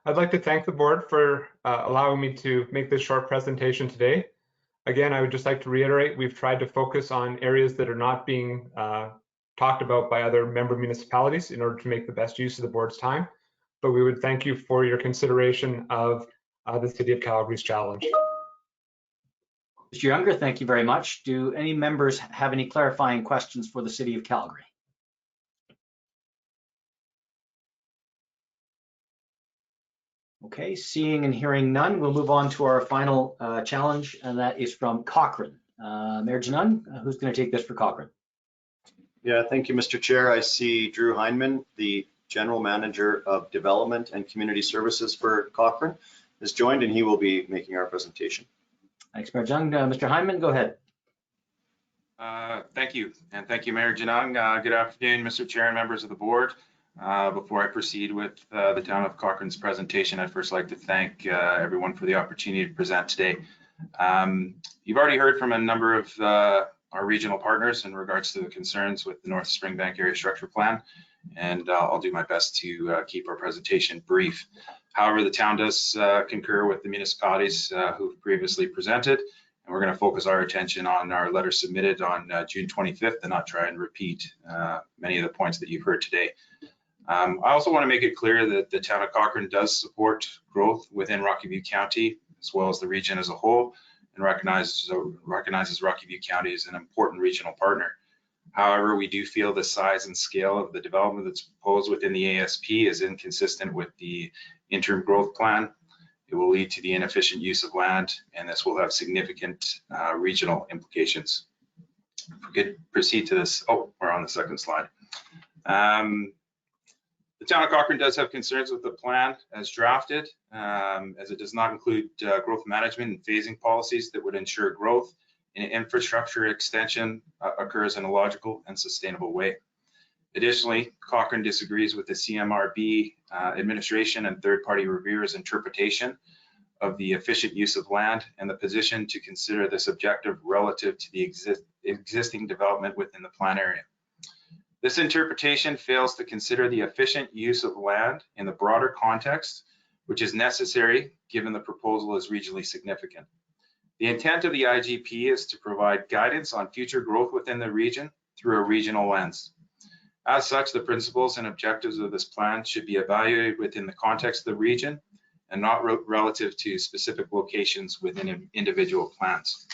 I'd like to thank the board for allowing me to make this short presentation today. Again, I would just like to reiterate, we've tried to focus on areas that are not being talked about by other member municipalities in order to make the best use of the board's time. But we would thank you for your consideration of the City of Calgary's challenge. Mr. Younger, thank you very much. Do any members have any clarifying questions for the City of Calgary? Okay, seeing and hearing none, we'll move on to our final challenge, and that is from Cochrane. Mayor Janun, who's going to take this for Cochrane? Yeah, thank you, Mr. Chair. I see Drew Heineman, the General Manager of Development and Community Services for Cochrane, has joined, and he will be making our presentation. Thanks, Mayor Janun. Mr. Heineman, go ahead. Thank you, and thank you, Mayor Janun. Good afternoon, Mr. Chair and members of the board. Before I proceed with the Town of Cochrane's presentation, I'd first like to thank everyone for the opportunity to present today. You've already heard from a number of our regional partners in regards to the concerns with the North Springbank Area Structure Plan, and I'll do my best to keep our presentation brief. However, the town does concur with the municipalities who've previously presented, and we're going to focus our attention on our letter submitted on June 25th and not try and repeat many of the points that you've heard today. I also want to make it clear that the town of Cochrane does support growth within Rocky View County, as well as the region as a whole, and recognizes Rocky View County as an important regional partner. However, we do feel the size and scale of the development that's proposed within the ASP is inconsistent with the interim growth plan. It will lead to the inefficient use of land, and this will have significant regional implications. If we could proceed to this, oh, we're on the second slide. The town of Cochrane does have concerns with the plan as drafted, as it does not include growth management and phasing policies that would ensure growth and infrastructure extension occurs in a logical and sustainable way. Additionally, Cochrane disagrees with the CMRB administration and third-party reviewers' interpretation of the efficient use of land and the position to consider this objective relative to the existing development within the plan area. This interpretation fails to consider the efficient use of land in the broader context, which is necessary given the proposal is regionally significant. The intent of the IGP is to provide guidance on future growth within the region through a regional lens. As such, the principles and objectives of this plan should be evaluated within the context of the region and not relative to specific locations within individual plans.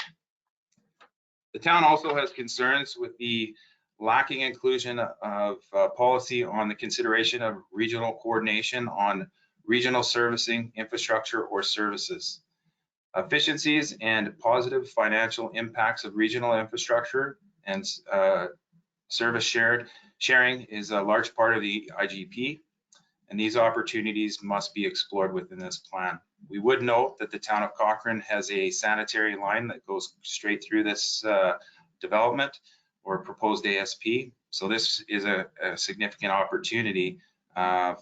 The town also has concerns with the lacking inclusion of policy on the consideration of regional coordination on regional servicing infrastructure or services. Efficiencies and positive financial impacts of regional infrastructure and service sharing is a large part of the IGP, and these opportunities must be explored within this plan. We would note that the town of Cochrane has a sanitary line that goes straight through this development or proposed ASP. So this is a significant opportunity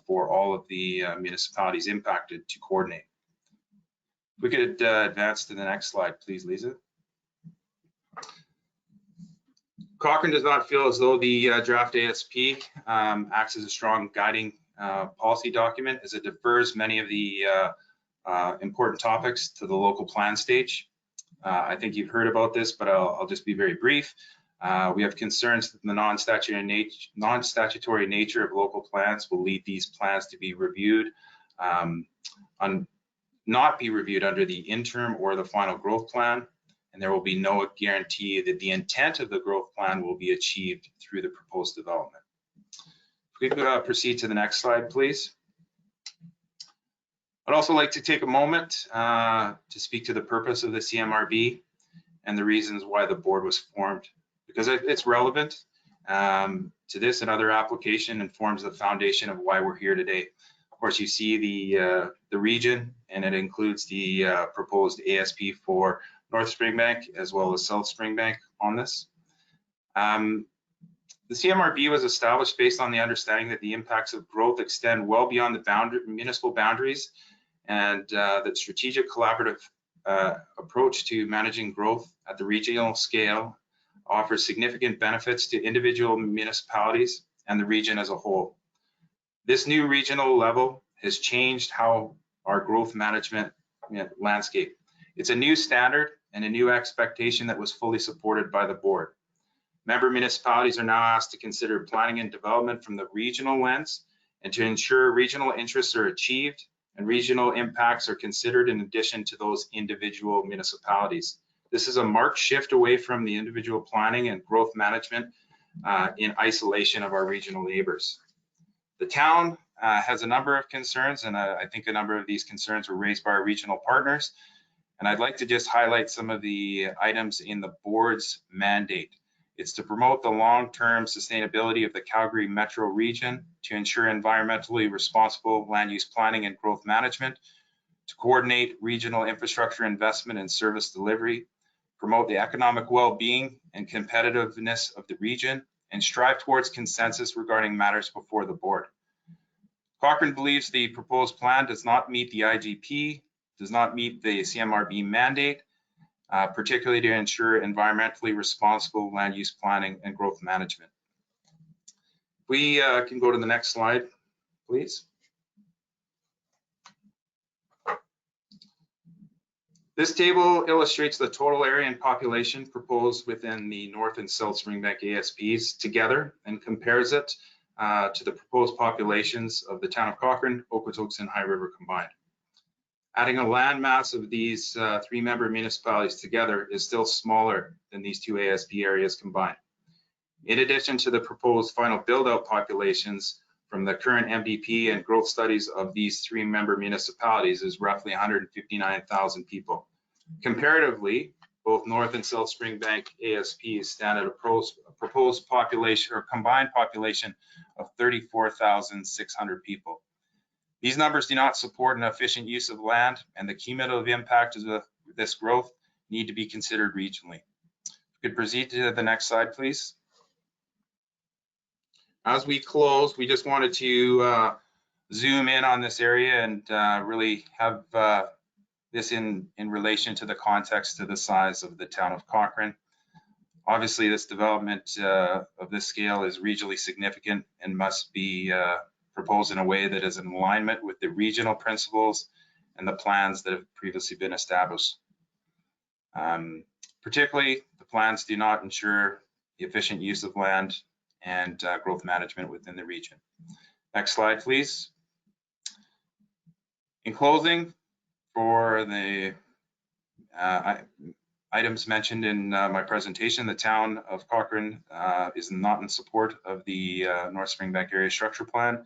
for all of the municipalities impacted to coordinate. If we could advance to the next slide, please, Lisa. Cochrane does not feel as though the draft ASP acts as a strong guiding policy document, as it defers many of the important topics to the local plan stage. I think you've heard about this, but I'll just be very brief. We have concerns that the non-statutory nature of local plans will lead these plans to be reviewed, not be reviewed under the interim or the final growth plan, and there will be no guarantee that the intent of the growth plan will be achieved through the proposed development. If we could proceed to the next slide, please. I'd also like to take a moment to speak to the purpose of the CMRB and the reasons why the board was formed, because it's relevant to this and other application and forms the foundation of why we're here today. Of course, you see the region, and it includes the proposed ASP for North Springbank as well as South Springbank on this. The CMRB was established based on the understanding that the impacts of growth extend well beyond the municipal boundaries, and that strategic collaborative approach to managing growth at the regional scale offers significant benefits to individual municipalities and the region as a whole. This new regional level has changed how our growth management landscape. It's a new standard and a new expectation that was fully supported by the board. Member municipalities are now asked to consider planning and development from the regional lens and to ensure regional interests are achieved and regional impacts are considered in addition to those individual municipalities. This is a marked shift away from the individual planning and growth management in isolation of our regional neighbors. The town has a number of concerns, and I think a number of these concerns were raised by our regional partners. And I'd like to just highlight some of the items in the board's mandate. It's to promote the long-term sustainability of the Calgary metro region, to ensure environmentally responsible land use planning and growth management, to coordinate regional infrastructure investment and service delivery, promote the economic well-being and competitiveness of the region, and strive towards consensus regarding matters before the board. Cochrane believes the proposed plan does not meet the IGP, does not meet the CMRB mandate, particularly to ensure environmentally responsible land use planning and growth management. We can go to the next slide, please. This table illustrates the total area and population proposed within the North and South Springbank ASPs together and compares it to the proposed populations of the town of Cochrane, Okotoks, and High River combined. Adding a land mass of these three-member municipalities together is still smaller than these two ASP areas combined. In addition to the proposed final build-out populations from the current MVP and growth studies of these three-member municipalities is roughly 159,000 people. Comparatively, both North and South Springbank ASPs stand at a proposed population or combined population of 34,600 people. These numbers do not support an efficient use of land, and the cumulative impact of this growth need to be considered regionally. If we could proceed to the next slide, please. As we close, we just wanted to zoom in on this area and really have this in relation to the context of the size of the town of Cochrane. Obviously, this development of this scale is regionally significant and must be proposed in a way that is in alignment with the regional principles and the plans that have previously been established. Particularly, the plans do not ensure the efficient use of land and growth management within the region. Next slide, please. In closing, for the items mentioned in my presentation, the town of Cochrane is not in support of the North Springbank Area Structure Plan,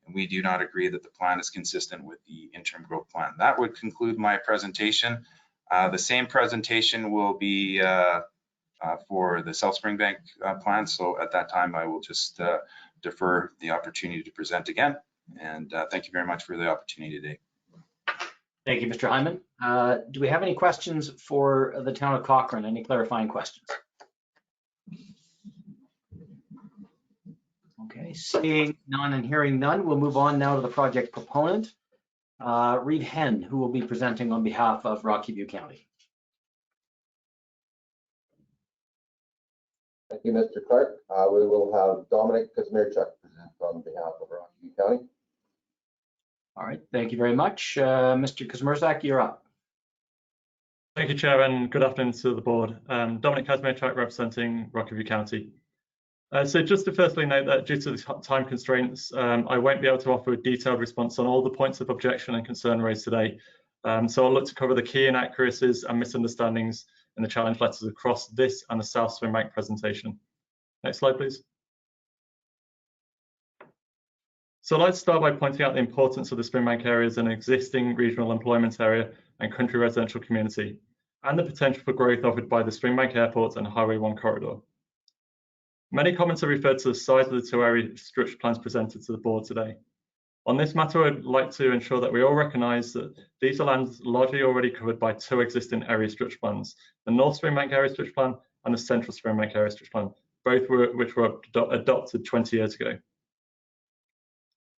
and we do not agree that the plan is consistent with the interim growth plan. That would conclude my presentation. The same presentation will be for the South Springbank plan, so at that time I will just defer the opportunity to present again. And thank you very much for the opportunity today. Thank you, Mr. Hyman. Do we have any questions for the town of Cochrane? Any clarifying questions? Okay, seeing none and hearing none, we'll move on now to the project proponent, Reed Henn, who will be presenting on behalf of Rocky View County. Thank you, Mr. Clark. We will have Dominic Kazmierczak present on behalf of Rocky View County. All right, thank you very much. Mr. Kazmierczak, you're up. Thank you, Chair, and good afternoon to the board. Dominic Kazmierczak representing Rocky View County. So just to firstly note that due to the time constraints, I won't be able to offer a detailed response on all the points of objection and concern raised today. So I'll look to cover the key inaccuracies and misunderstandings in the challenge letters across this and the South Springbank presentation. Next slide, please. So I'd like to start by pointing out the importance of the Springbank area as an existing regional employment area and country residential community, and the potential for growth offered by the Springbank Airport and Highway 1 corridor. Many comments have referred to the size of the two area structure plans presented to the board today. On this matter, I'd like to ensure that we all recognise that these are lands largely already covered by two existing area structure plans, the North Springbank Area Structure Plan and the Central Springbank Area Structure Plan, which were adopted 20 years ago.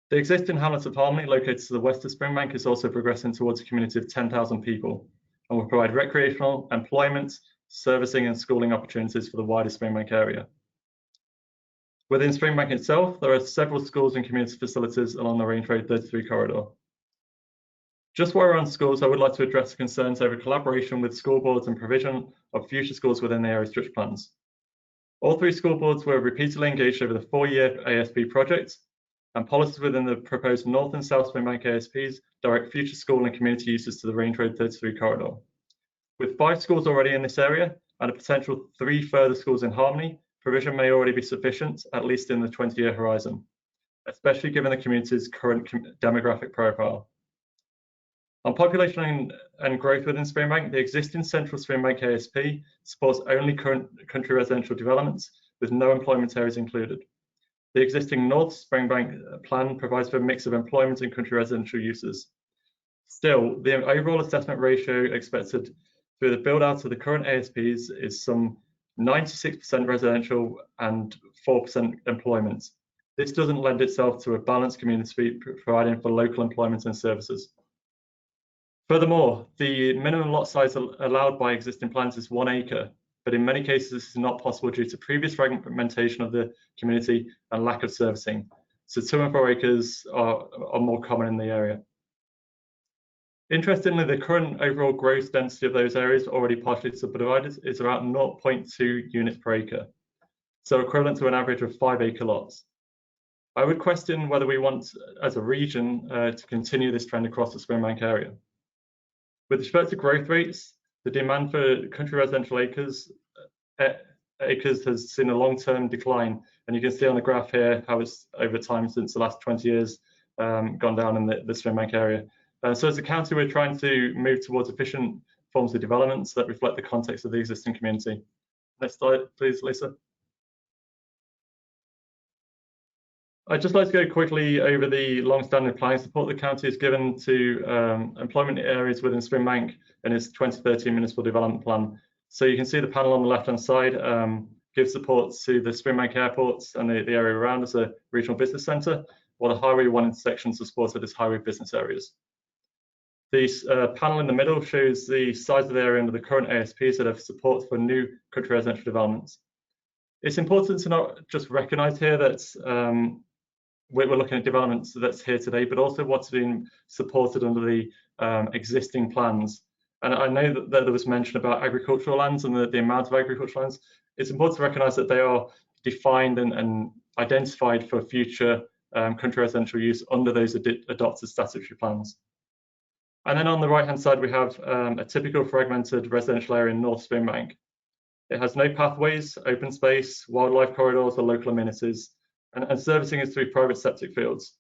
The existing hamlet of Harmony, located to the west of Springbank, is also progressing towards a community of 10,000 people and will provide recreational, employment, servicing and schooling opportunities for the wider Springbank area. Within Springbank itself, there are several schools and community facilities along the Range Road 33 corridor. Just while we're on schools, I would like to address concerns over collaboration with school boards and provision of future schools within the area structure plans. All three school boards were repeatedly engaged over the 4-year ASP project, and policies within the proposed North and South Springbank ASPs direct future school and community uses to the Range Road 33 corridor. With 5 schools already in this area and a potential 3 further schools in Harmony, provision may already be sufficient, at least in the 20-year horizon, especially given the community's current demographic profile. On population and growth within Springbank, the existing Central Springbank ASP supports only current country residential developments with no employment areas included. The existing North Springbank plan provides for a mix of employment and country residential uses. Still, the overall assessment ratio expected through the build out of the current ASPs is some 96% residential and 4% employment. This doesn't lend itself to a balanced community providing for local employment and services. Furthermore, the minimum lot size allowed by existing plans is 1 acre, but in many cases this is not possible due to previous fragmentation of the community and lack of servicing. So 2 and 4 acres are more common in the area. Interestingly, the current overall gross density of those areas already partially subdivided is about 0.2 units per acre, so equivalent to an average of 5-acre lots. I would question whether we want, as a region, to continue this trend across the Springbank area. With respect to growth rates, the demand for country residential acres has seen a long-term decline, and you can see on the graph here how it's over time since the last 20 years gone down in the Springbank area. So as a county, we're trying to move towards efficient forms of developments that reflect the context of the existing community. Next slide, please, Lisa. I'd just like to go quickly over the long-standing planning support the county has given to employment areas within Springbank in its 2013 municipal development plan. So you can see the panel on the left-hand side gives support to the Springbank Airport and the area around as a regional business centre, while the Highway 1 intersections are supported as highway business areas. The panel in the middle shows the size of the area under the current ASPs that have support for new country residential developments. It's important to not just recognise here that we're looking at developments that's here today, but also what's being supported under the existing plans. And I know that there was mention about agricultural lands and the amount of agricultural lands. It's important to recognise that they are defined and identified for future country residential use under those adopted statutory plans. And then on the right-hand side, we have a typical fragmented residential area in North Springbank. It has no pathways, open space, wildlife corridors, or local amenities, and servicing is through private septic fields.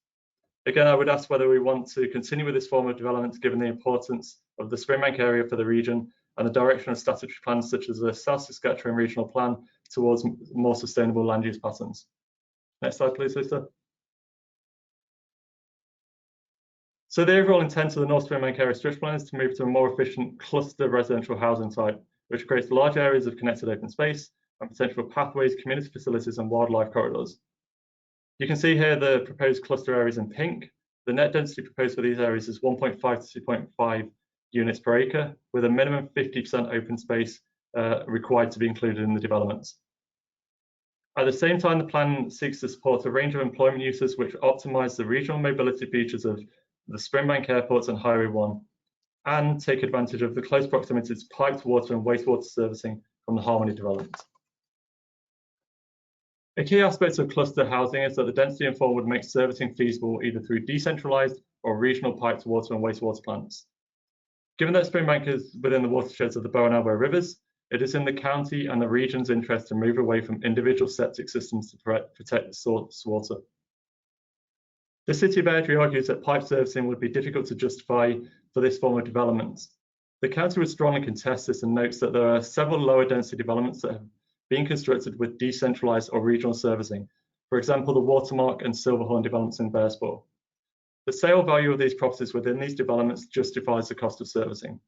Again, I would ask whether we want to continue with this form of development given the importance of the Springbank area for the region and the direction of statutory plans such as the South Saskatchewan Regional Plan towards more sustainable land use patterns. Next slide, please, Lisa. So the overall intent of the North Springbank Area Stretch Plan is to move to a more efficient cluster residential housing type, which creates large areas of connected open space and potential pathways, community facilities, and wildlife corridors. You can see here the proposed cluster areas in pink. The net density proposed for these areas is 1.5 to 2.5 units per acre, with a minimum 50% open space required to be included in the developments. At the same time, the plan seeks to support a range of employment uses which optimize the regional mobility features of the Springbank airports and Highway 1, and take advantage of the close proximity to piped water and wastewater servicing from the Harmony development. A key aspect of cluster housing is that the density and form would make servicing feasible either through decentralized or regional piped water and wastewater plants. Given that Springbank is within the watersheds of the Bow and Elbow rivers, it is in the county and the region's interest to move away from individual septic systems to protect the source water. The City of Airdrie argues that pipe servicing would be difficult to justify for this form of development. The county would strongly contest this and notes that there are several lower density developments that have been constructed with decentralized or regional servicing. For example, the Watermark and Silverhorn developments in Bearspaw. The sale value of these properties within these developments justifies the cost of servicing.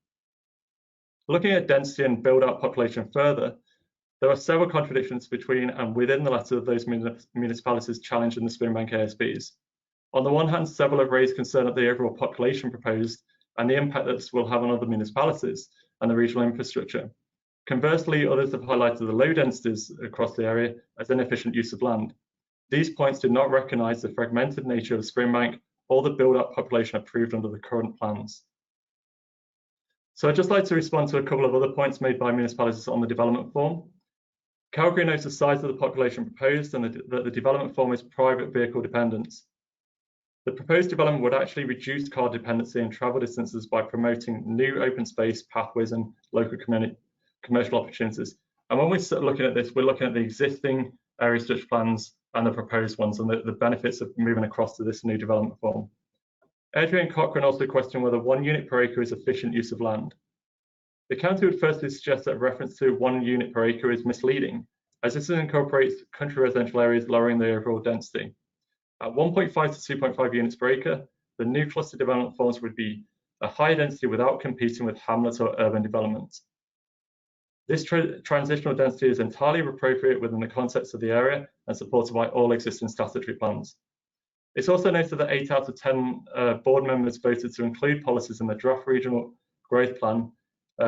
Looking at density and build-out population further, there are several contradictions between and within the latter of those municipalities challenging the Springbank ASBs. On the one hand, several have raised concern at the overall population proposed and the impact that this will have on other municipalities and the regional infrastructure. Conversely, others have highlighted the low densities across the area as inefficient use of land. These points did not recognise the fragmented nature of Springbank or the build-up population approved under the current plans. So I'd just like to respond to a couple of other points made by municipalities on the development form. Calgary notes the size of the population proposed and that the development form is private vehicle dependent. The proposed development would actually reduce car dependency and travel distances by promoting new open space, pathways, and local commercial opportunities. And when we're looking at this, we're looking at the existing area stretch plans and the proposed ones and the benefits of moving across to this new development form. Airdrie and Cochrane also question whether 1 unit per acre is efficient use of land. The county would firstly suggest that reference to 1 unit per acre is misleading, as this incorporates country residential areas lowering the overall density. At 1.5 to 2.5 units per acre, the new cluster development forms would be a high density without competing with hamlet or urban development. This transitional density is entirely appropriate within the context of the area and supported by all existing statutory plans. It's also noted that 8 out of 10 board members voted to include policies in the draft regional growth plan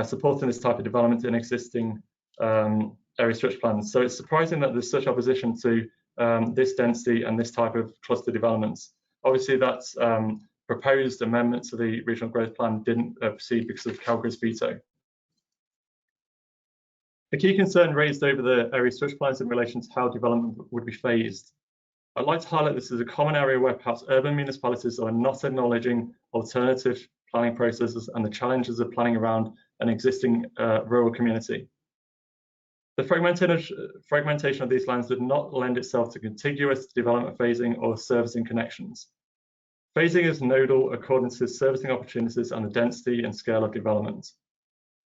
supporting this type of development in existing area stretch plans. So it's surprising that there's such opposition to this density and this type of cluster developments. Obviously, that's proposed amendment to the regional growth plan didn't proceed because of Calgary's veto. A key concern raised over the area stretch plans in relation to how development would be phased. I'd like to highlight this as a common area where perhaps urban municipalities are not acknowledging alternative planning processes and the challenges of planning around an existing rural community. The fragmentation of these lands did not lend itself to contiguous development phasing or servicing connections. Phasing is nodal according to servicing opportunities and the density and scale of development.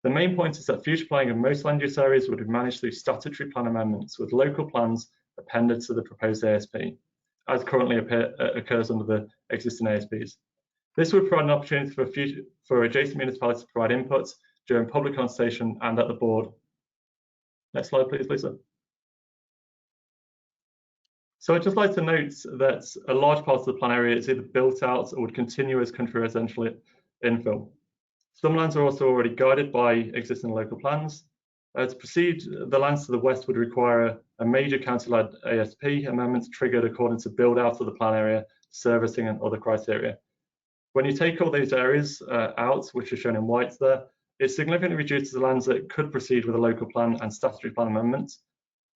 The main point is that future planning of most land use areas would be managed through statutory plan amendments with local plans appended to the proposed ASP, as currently occurs under the existing ASPs. This would provide an opportunity for adjacent municipalities to provide input during public consultation and at the board. Next slide, please, Lisa. So I'd just like to note that a large part of the plan area is either built out or would continue as country residential infill. Some lands are also already guided by existing local plans. To proceed, the lands to the west would require a major county-led ASP amendment triggered according to build out of the plan area, servicing and other criteria. When you take all these areas out, which are shown in white there, it significantly reduces the lands that could proceed with a local plan and statutory plan amendments.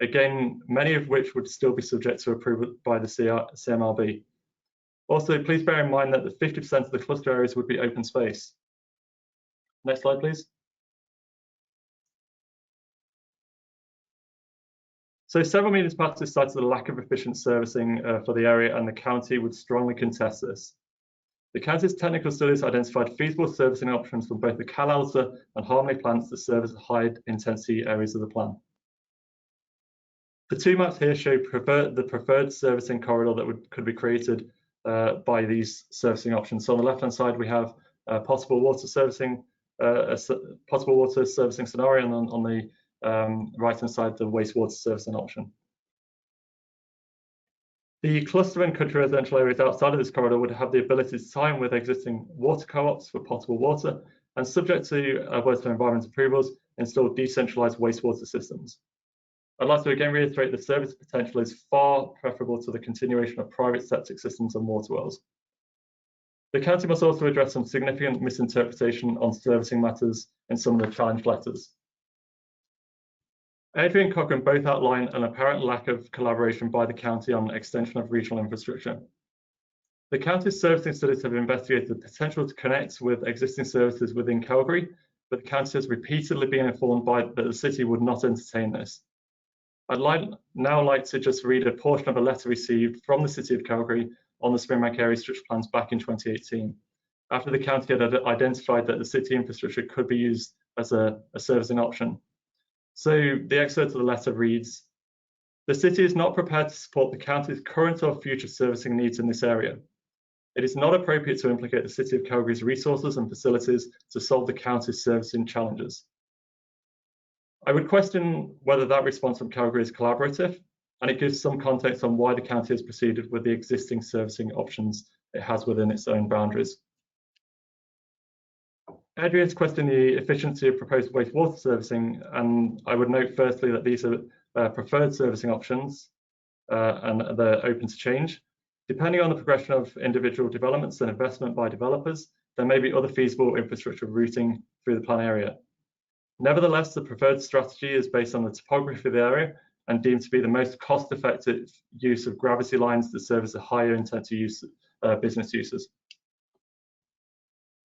Again, many of which would still be subject to approval by the CMRB. Also, please bear in mind that the 50% of the cluster areas would be open space. Next slide, please. So several municipalities cited the lack of efficient servicing for the area, and the county would strongly contest this. The county's technical studies identified feasible servicing options for both the Cal-Alza and Harmony plants that service high intensity areas of the plan. The two maps here show the preferred servicing corridor that could be created by these servicing options. So on the left-hand side, we have possible water servicing scenario, and on the right-hand side, the wastewater servicing option. The cluster and country residential areas outside of this corridor would have the ability to tie in with existing water co-ops for potable water, and subject to Alberta Environment approvals, install decentralized wastewater systems. I'd like to again reiterate the service potential is far preferable to the continuation of private septic systems and water wells. The county must also address some significant misinterpretation on servicing matters in some of the challenge letters. Airdrie and Cochrane both outline an apparent lack of collaboration by the county on extension of regional infrastructure. The county's servicing studies have investigated the potential to connect with existing services within Calgary, but the county has repeatedly been informed that the city would not entertain this. I'd now like to just read a portion of a letter received from the City of Calgary on the Springbank area structure plans back in 2018, after the county had identified that the city infrastructure could be used as a servicing option. So the excerpt of the letter reads, "The city is not prepared to support the county's current or future servicing needs in this area. It is not appropriate to implicate the City of Calgary's resources and facilities to solve the county's servicing challenges." I would question whether that response from Calgary is collaborative, and it gives some context on why the county has proceeded with the existing servicing options it has within its own boundaries. Airdrie has questioned the efficiency of proposed wastewater servicing, and I would note firstly that these are preferred servicing options and they're open to change. Depending on the progression of individual developments and investment by developers, there may be other feasible infrastructure routing through the plan area. Nevertheless, the preferred strategy is based on the topography of the area and deemed to be the most cost-effective use of gravity lines that service a higher intensity business uses.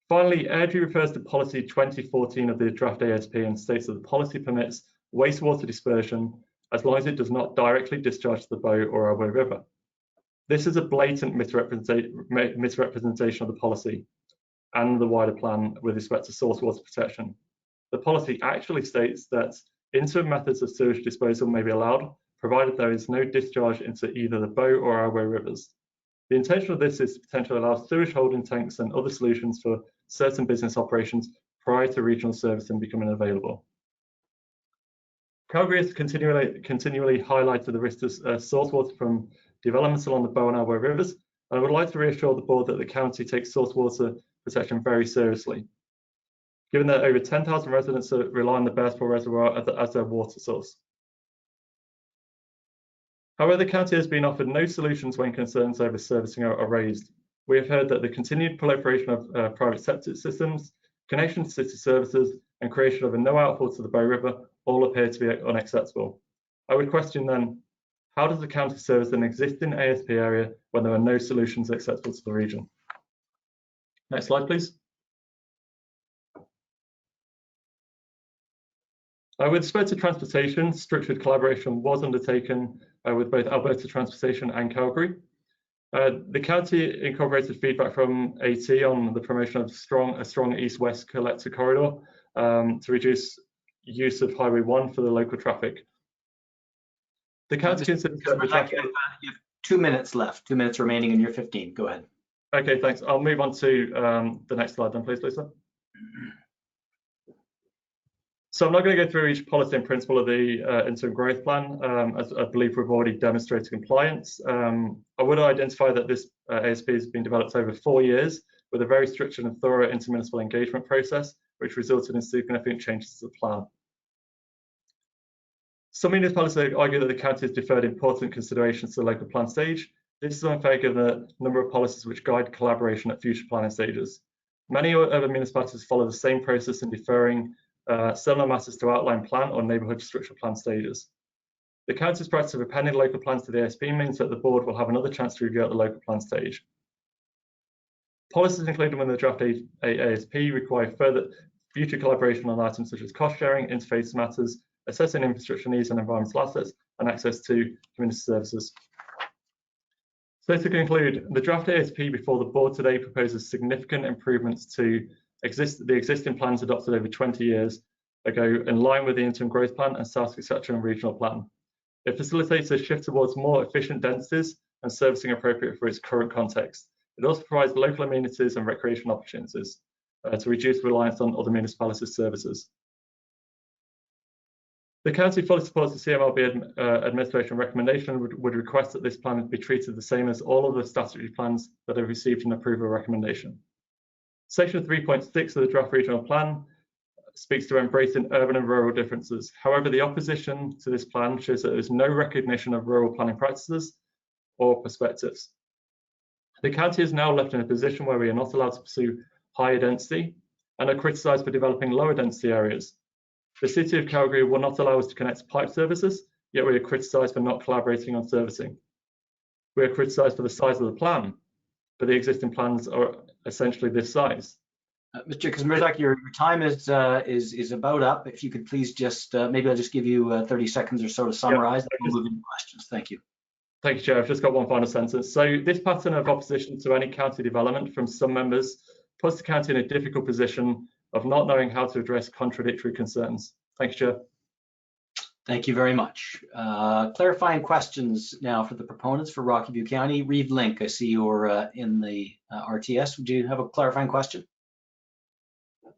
Finally, Airdrie refers to policy 2014 of the draft ASP and states that the policy permits wastewater dispersion as long as it does not directly discharge to the Bow or Elbow River. This is a blatant misrepresentation of the policy and the wider plan with respect to source water protection. The policy actually states that interim methods of sewage disposal may be allowed, provided there is no discharge into either the Bow or Elbow rivers. The intention of this is to potentially allow sewage holding tanks and other solutions for certain business operations prior to regional servicing becoming available. Calgary has continually highlighted the risk to source water from developments along the Bow and Elbow rivers, and I would like to reassure the board that the county takes source water protection very seriously, given that over 10,000 residents rely on the Bearspaw Reservoir as their water source. However, the county has been offered no solutions when concerns over servicing are raised. We have heard that the continued proliferation of private septic systems, connection to city services, and creation of a no outfall to the Bow River all appear to be unacceptable. I would question then, how does the county service an existing ASP area when there are no solutions acceptable to the region? Next slide, please. With respect to transportation, structured collaboration was undertaken with both Alberta Transportation and Calgary. The county incorporated feedback from AT on the promotion of a strong east-west collector corridor to reduce use of Highway 1 for the local traffic. The county considers that the traffic... You have 2 minutes left, 2 minutes remaining in your 15. Go ahead. Okay, thanks. I'll move on to the next slide then, please, Lisa. So I'm not going to go through each policy and principle of the interim growth plan, as I believe we've already demonstrated compliance. I would identify that this ASP has been developed over 4 years with a very structured and thorough intermunicipal engagement process, which resulted in significant changes to the plan. Some municipalities argue that the county has deferred important considerations to the local plan stage. This is unfair given the number of policies which guide collaboration at future planning stages. Many other municipalities follow the same process in deferring similar matters to outline plan or neighbourhood structural plan stages. The county's practice of appending local plans to the ASP means that the board will have another chance to review at the local plan stage. Policies included within the draft ASP require future collaboration on items such as cost sharing, interface matters, assessing infrastructure needs and environmental assets, and access to community services. So to conclude, the draft ASP before the board today proposes significant improvements to the existing plans adopted over 20 years ago in line with the interim growth plan and South Saskatchewan regional plan. It facilitates a shift towards more efficient densities and servicing appropriate for its current context. It also provides local amenities and recreation opportunities to reduce reliance on other municipalities' services. The County fully supports the CMRB administration recommendation would request that this plan be treated the same as all other statutory plans that have received an approval recommendation. Section 3.6 of the draft regional plan speaks to embracing urban and rural differences. However, the opposition to this plan shows that there is no recognition of rural planning practices or perspectives. The county is now left in a position where we are not allowed to pursue higher density and are criticised for developing lower density areas. The City of Calgary will not allow us to connect pipe services, yet we are criticised for not collaborating on servicing. We are criticised for the size of the plan, but the existing plans are essentially this size. Mr. Kazmierzak, your time is about up. If you could please just, maybe I'll just give you 30 seconds or so to summarize, and we'll move into questions. Thank you. Thank you, Chair. I've just got one final sentence. So this pattern of opposition to any county development from some members puts the county in a difficult position of not knowing how to address contradictory concerns. Thank you, Chair. Thank you very much. Clarifying questions now for the proponents for Rocky View County. Reeve Link, I see you're in the RTS. Would you have a clarifying question?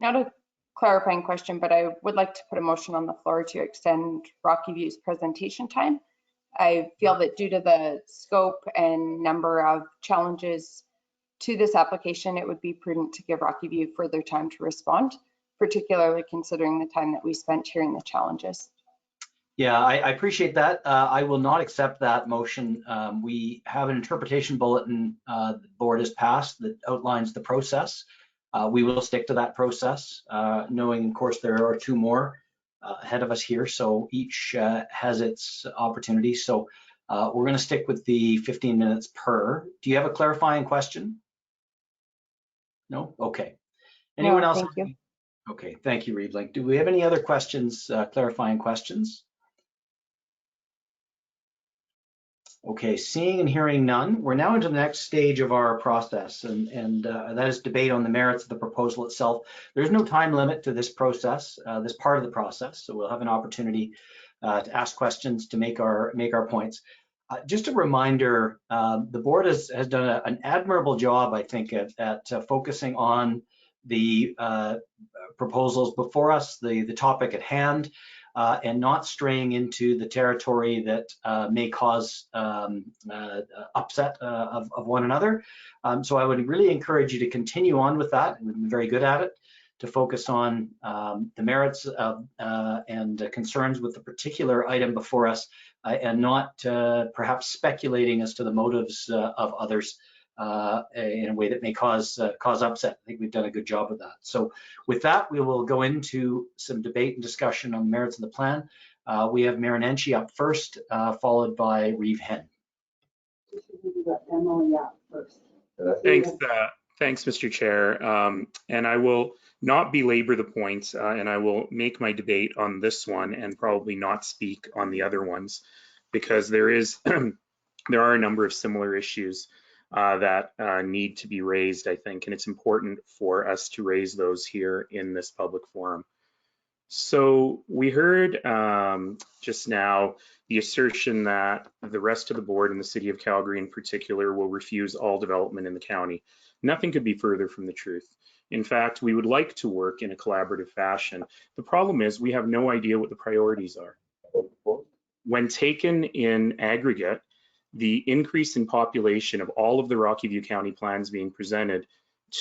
Not a clarifying question, but I would like to put a motion on the floor to extend Rocky View's presentation time. I feel that due to the scope and number of challenges to this application, it would be prudent to give Rocky View further time to respond, particularly considering the time that we spent hearing the challenges. Yeah, I appreciate that. I will not accept that motion. We have an interpretation bulletin the board has passed that outlines the process. We will stick to that process, knowing, of course, there are two more ahead of us here, so each has its opportunity. So we're going to stick with the 15 minutes per. Do you have a clarifying question? No? Okay. Anyone else? Thank you. Okay, thank you, Reeve Link. Do we have any other questions, clarifying questions? Okay, seeing and hearing none, we're now into the next stage of our process, and that is debate on the merits of the proposal itself. There's no time limit to this process, this part of the process, so we'll have an opportunity to ask questions, to make our points. Just a reminder, the board has done an admirable job, I think, at focusing on the proposals before us, the topic at hand, and not straying into the territory that may cause upset of one another. So I would really encourage you to continue on with that, and we've been very good at it, to focus on the merits of, and concerns with the particular item before us, and not perhaps speculating as to the motives of others in a way that may cause upset. I think we've done a good job of that. So with that, we will go into some debate and discussion on the merits of the plan. We have Mayor Nenshi up first, followed by Reeve Hen. Thanks, Mr. Chair. And I will not belabor the points, and I will make my debate on this one and probably not speak on the other ones, because there are a number of similar issues that need to be raised, I think, and it's important for us to raise those here in this public forum. So we heard just now the assertion that the rest of the board and the City of Calgary in particular will refuse all development in the county. Nothing could be further from the truth. In fact, we would like to work in a collaborative fashion. The problem is we have no idea what the priorities are. When taken in aggregate, the increase in population of all of the Rocky View County plans being presented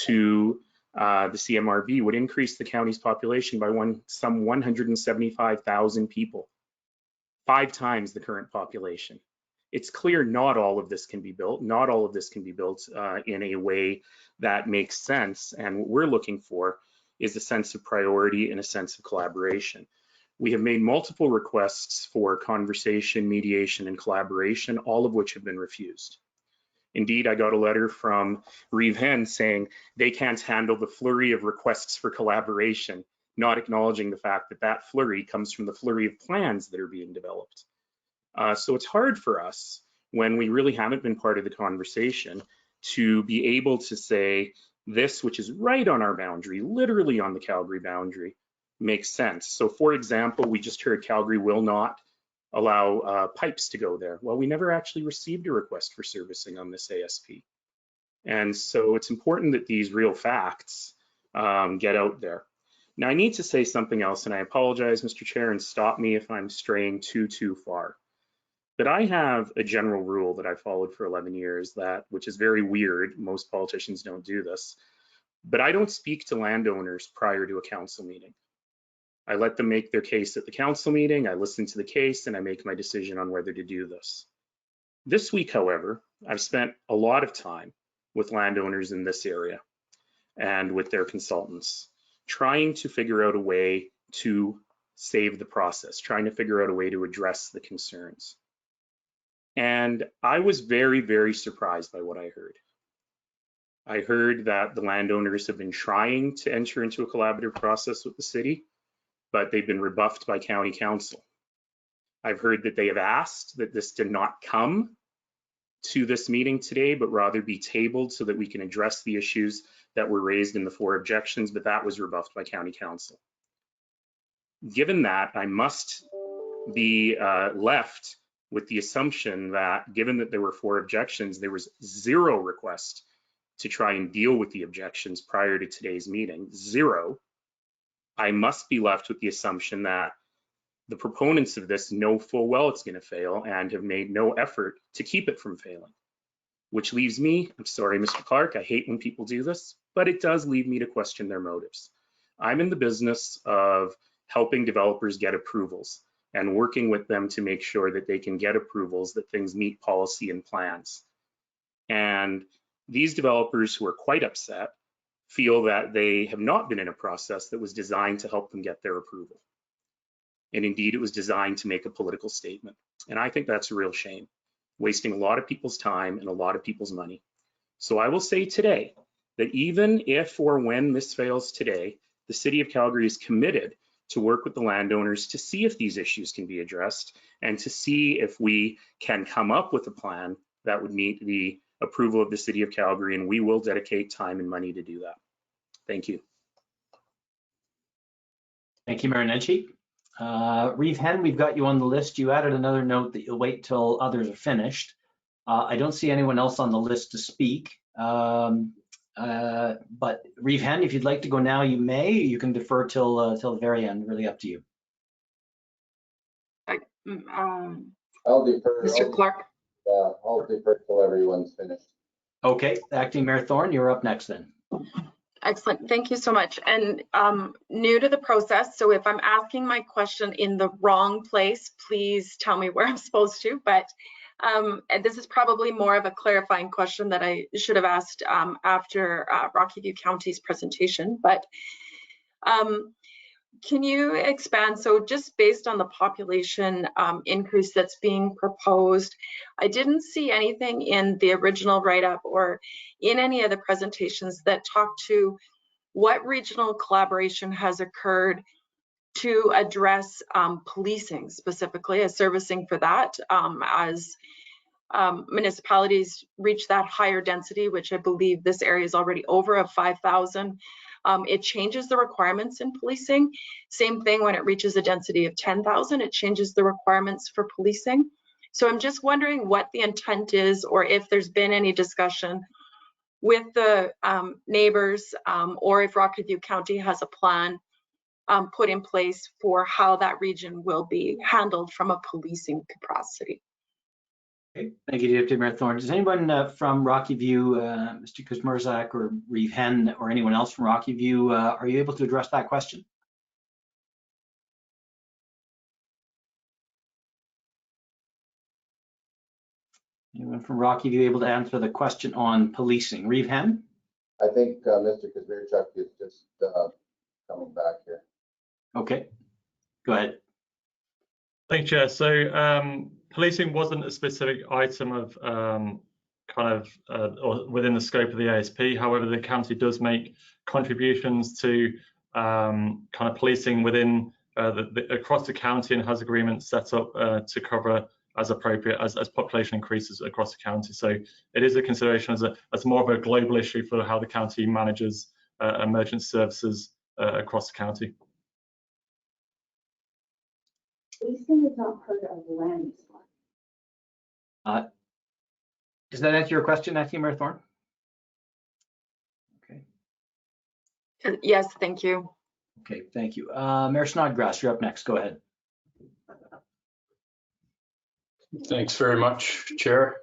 to the CMRB would increase the county's population by some 175,000 people, 5 times the current population. It's clear not all of this can be built. Not all of this can be built in a way that makes sense. And what we're looking for is a sense of priority and a sense of collaboration. We have made multiple requests for conversation, mediation, and collaboration, all of which have been refused. Indeed, I got a letter from Reeve Hen saying they can't handle the flurry of requests for collaboration not acknowledging the fact that that flurry comes from the flurry of plans that are being developed. So it's hard for us, when we really haven't been part of the conversation, to be able to say this, which is right on our boundary, literally on the Calgary boundary, makes sense. So for example, we just heard Calgary will not allow pipes to go there. Well, we never actually received a request for servicing on this ASP. And so it's important that these real facts get out there. Now I need to say something else, and I apologize, Mr. Chair, and stop me if I'm straying too far. But I have a general rule that I followed for 11 years, which is very weird. Most politicians don't do this, but I don't speak to landowners prior to a council meeting. I let them make their case at the council meeting, I listen to the case, and I make my decision on whether to do this. This week, however, I've spent a lot of time with landowners in this area and with their consultants, trying to figure out a way to save the process, trying to figure out a way to address the concerns. And I was very surprised by what I heard. I heard that the landowners have been trying to enter into a collaborative process with the city, but they've been rebuffed by county council. I've heard that they have asked that this did not come to this meeting today, but rather be tabled so that we can address the issues that were raised in the 4 objections, but that was rebuffed by county council. Given that, I must be left with the assumption that, given that there were 4 objections, there was 0 request to try and deal with the objections prior to today's meeting, 0. I must be left with the assumption that the proponents of this know full well it's going to fail and have made no effort to keep it from failing, which leaves me, I'm sorry, Mr. Clark, I hate when people do this, but it does leave me to question their motives. I'm in the business of helping developers get approvals and working with them to make sure that they can get approvals, that things meet policy and plans. And these developers who are quite upset feel that they have not been in a process that was designed to help them get their approval. And indeed, it was designed to make a political statement. And I think that's a real shame, wasting a lot of people's time and a lot of people's money. So I will say today that even if or when this fails today, the City of Calgary is committed to work with the landowners to see if these issues can be addressed and to see if we can come up with a plan that would meet the approval of the City of Calgary, and we will dedicate time and money to do that. Thank you. Thank you, Mayor Nenshi. Reeve Hen, we've got you on the list. You added another note that you'll wait till others are finished. I don't see anyone else on the list to speak. But Reeve Hen, if you'd like to go now, you may. You can defer till the very end. Really up to you. I'll defer. Mr. Clark. I'll defer till everyone's finished. Okay, Acting Mayor Thorne, you're up next then. Excellent, thank you so much. And new to the process, so if I'm asking my question in the wrong place, please tell me where I'm supposed to. But and this is probably more of a clarifying question that I should have asked after Rocky View County's presentation. But can you expand? So just based on the population increase that's being proposed, I didn't see anything in the original write-up or in any of the presentations that talk to what regional collaboration has occurred to address policing specifically, as servicing for that, as municipalities reach that higher density, which I believe this area is already over of 5,000. It changes the requirements in policing. Same thing when it reaches a density of 10,000, it changes the requirements for policing. So I'm just wondering what the intent is, or if there's been any discussion with the neighbors, or if Rocky View County has a plan put in place for how that region will be handled from a policing capacity. Okay, thank you, Deputy Mayor Thorne. Does anyone from Rocky View, Mr. Kuzmerzak or Reeve Hen, or anyone else from Rocky View, are you able to address that question? Anyone from Rocky View able to answer the question on policing? Reeve Hen? I think Mr. Kuzmerzak is just coming back here. Okay, go ahead. Thank you, Chair. So policing wasn't a specific item of or within the scope of the ASP. However, the county does make contributions to kind of policing within across the county, and has agreements set up to cover as appropriate as population increases across the county. So it is a consideration as more of a global issue for how the county manages emergency services across the county. Policing is not part of the land use law. Does that answer your question, Matthew Mayor Thorne? Okay. Yes, thank you. Okay, thank you. Mayor Snodgrass, you're up next. Go ahead. Thanks very much, Chair.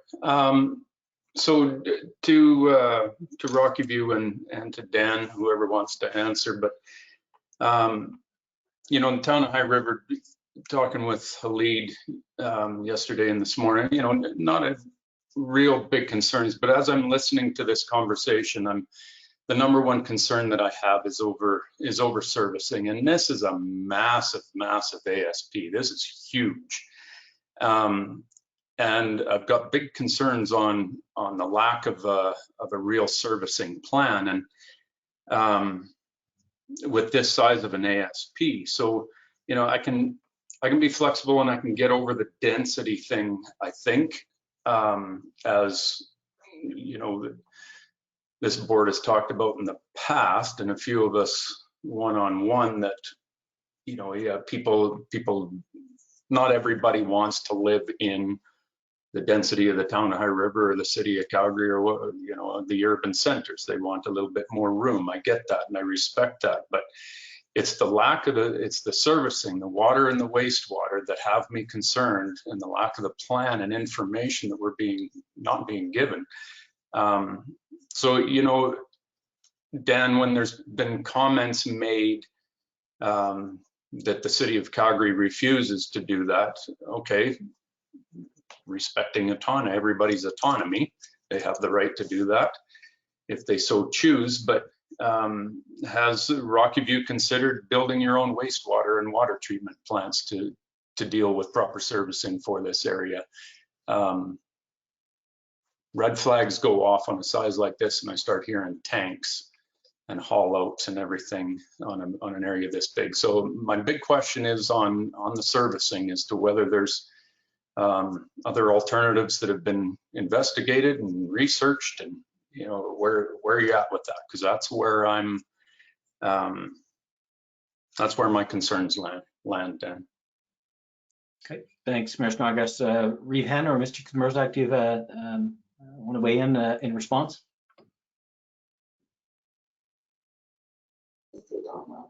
So to Rocky View and to Dan, whoever wants to answer, but you know, in the town of High River, talking with Halid yesterday and this morning, you know, not a real big concerns, but as I'm listening to this conversation, the number one concern that I have is over servicing, and this is a massive ASP. This is huge. And I've got big concerns on the lack of a real servicing plan, and with this size of an ASP. So, you know, I can be flexible and I can get over the density thing, I think, as you know, this board has talked about in the past, and a few of us one-on-one, that, you know, yeah, people, not everybody wants to live in the density of the town of High River or the city of Calgary, or, you know, the urban centers. They want a little bit more room. I get that and I respect that, but it's the lack of it's the servicing, the water and the wastewater, that have me concerned, and the lack of the plan and information that we're not being given. So, you know, Dan, when there's been comments made that the city of Calgary refuses to do that, okay, respecting autonomy, everybody's autonomy, they have the right to do that if they so choose, but has Rocky View considered building your own wastewater and water treatment plants to deal with proper servicing for this area? Red flags go off on a size like this, and I start hearing tanks and haul outs and everything on an area this big. So my big question is on the servicing, as to whether there's other alternatives that have been investigated and researched, and, you know, where are you at with that? Because that's where that's where my concerns land Dan. Okay, thanks, Mayor Snodgrass. Reeve Hen or Mr. Kazmerzak, do you have want to weigh in response?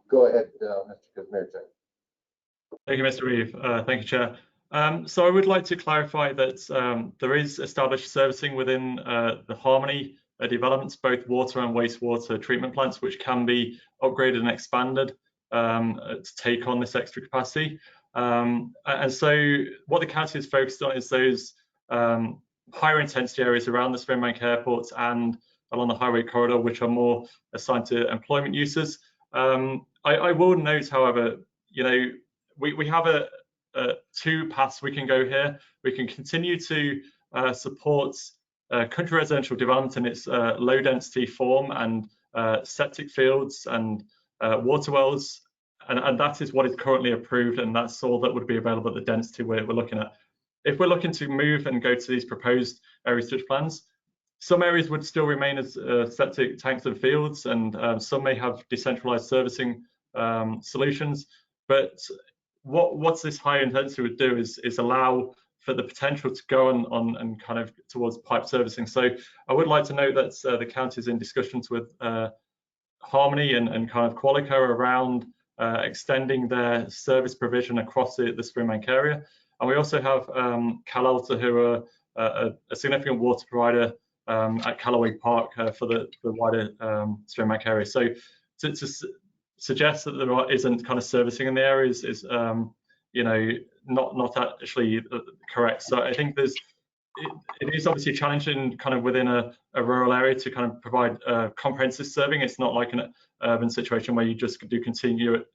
Go ahead, Mr. Kazmerzak. Thank you, Mr. Reeve. Thank you, Chair. So I would like to clarify that there is established servicing within the Harmony developments, both water and wastewater treatment plants, which can be upgraded and expanded to take on this extra capacity. And so what the county is focused on is those higher intensity areas around the Springbank airports and along the highway corridor, which are more assigned to employment uses. I will note, however, you know, we have two paths we can go here. We can continue to support country residential development in its low density form, and septic fields and water wells, and that is what is currently approved, and that's all that would be available at the density we're looking at. If we're looking to move and go to these proposed area switch plans, some areas would still remain as septic tanks and fields, and some may have decentralized servicing solutions. But what this high intensity would do is allow for the potential to go on and kind of towards pipe servicing. So I would like to note that the county is in discussions with Harmony and kind of Qualico around extending their service provision across the Springbank area. And we also have CalAlta, who are a significant water provider at Callaway Park for the wider Springbank area. So to suggest that there isn't kind of servicing in the area is you know, not actually correct. So I think it is obviously challenging kind of within a rural area to kind of provide comprehensive serving. It's not like an urban situation where you just do contiguous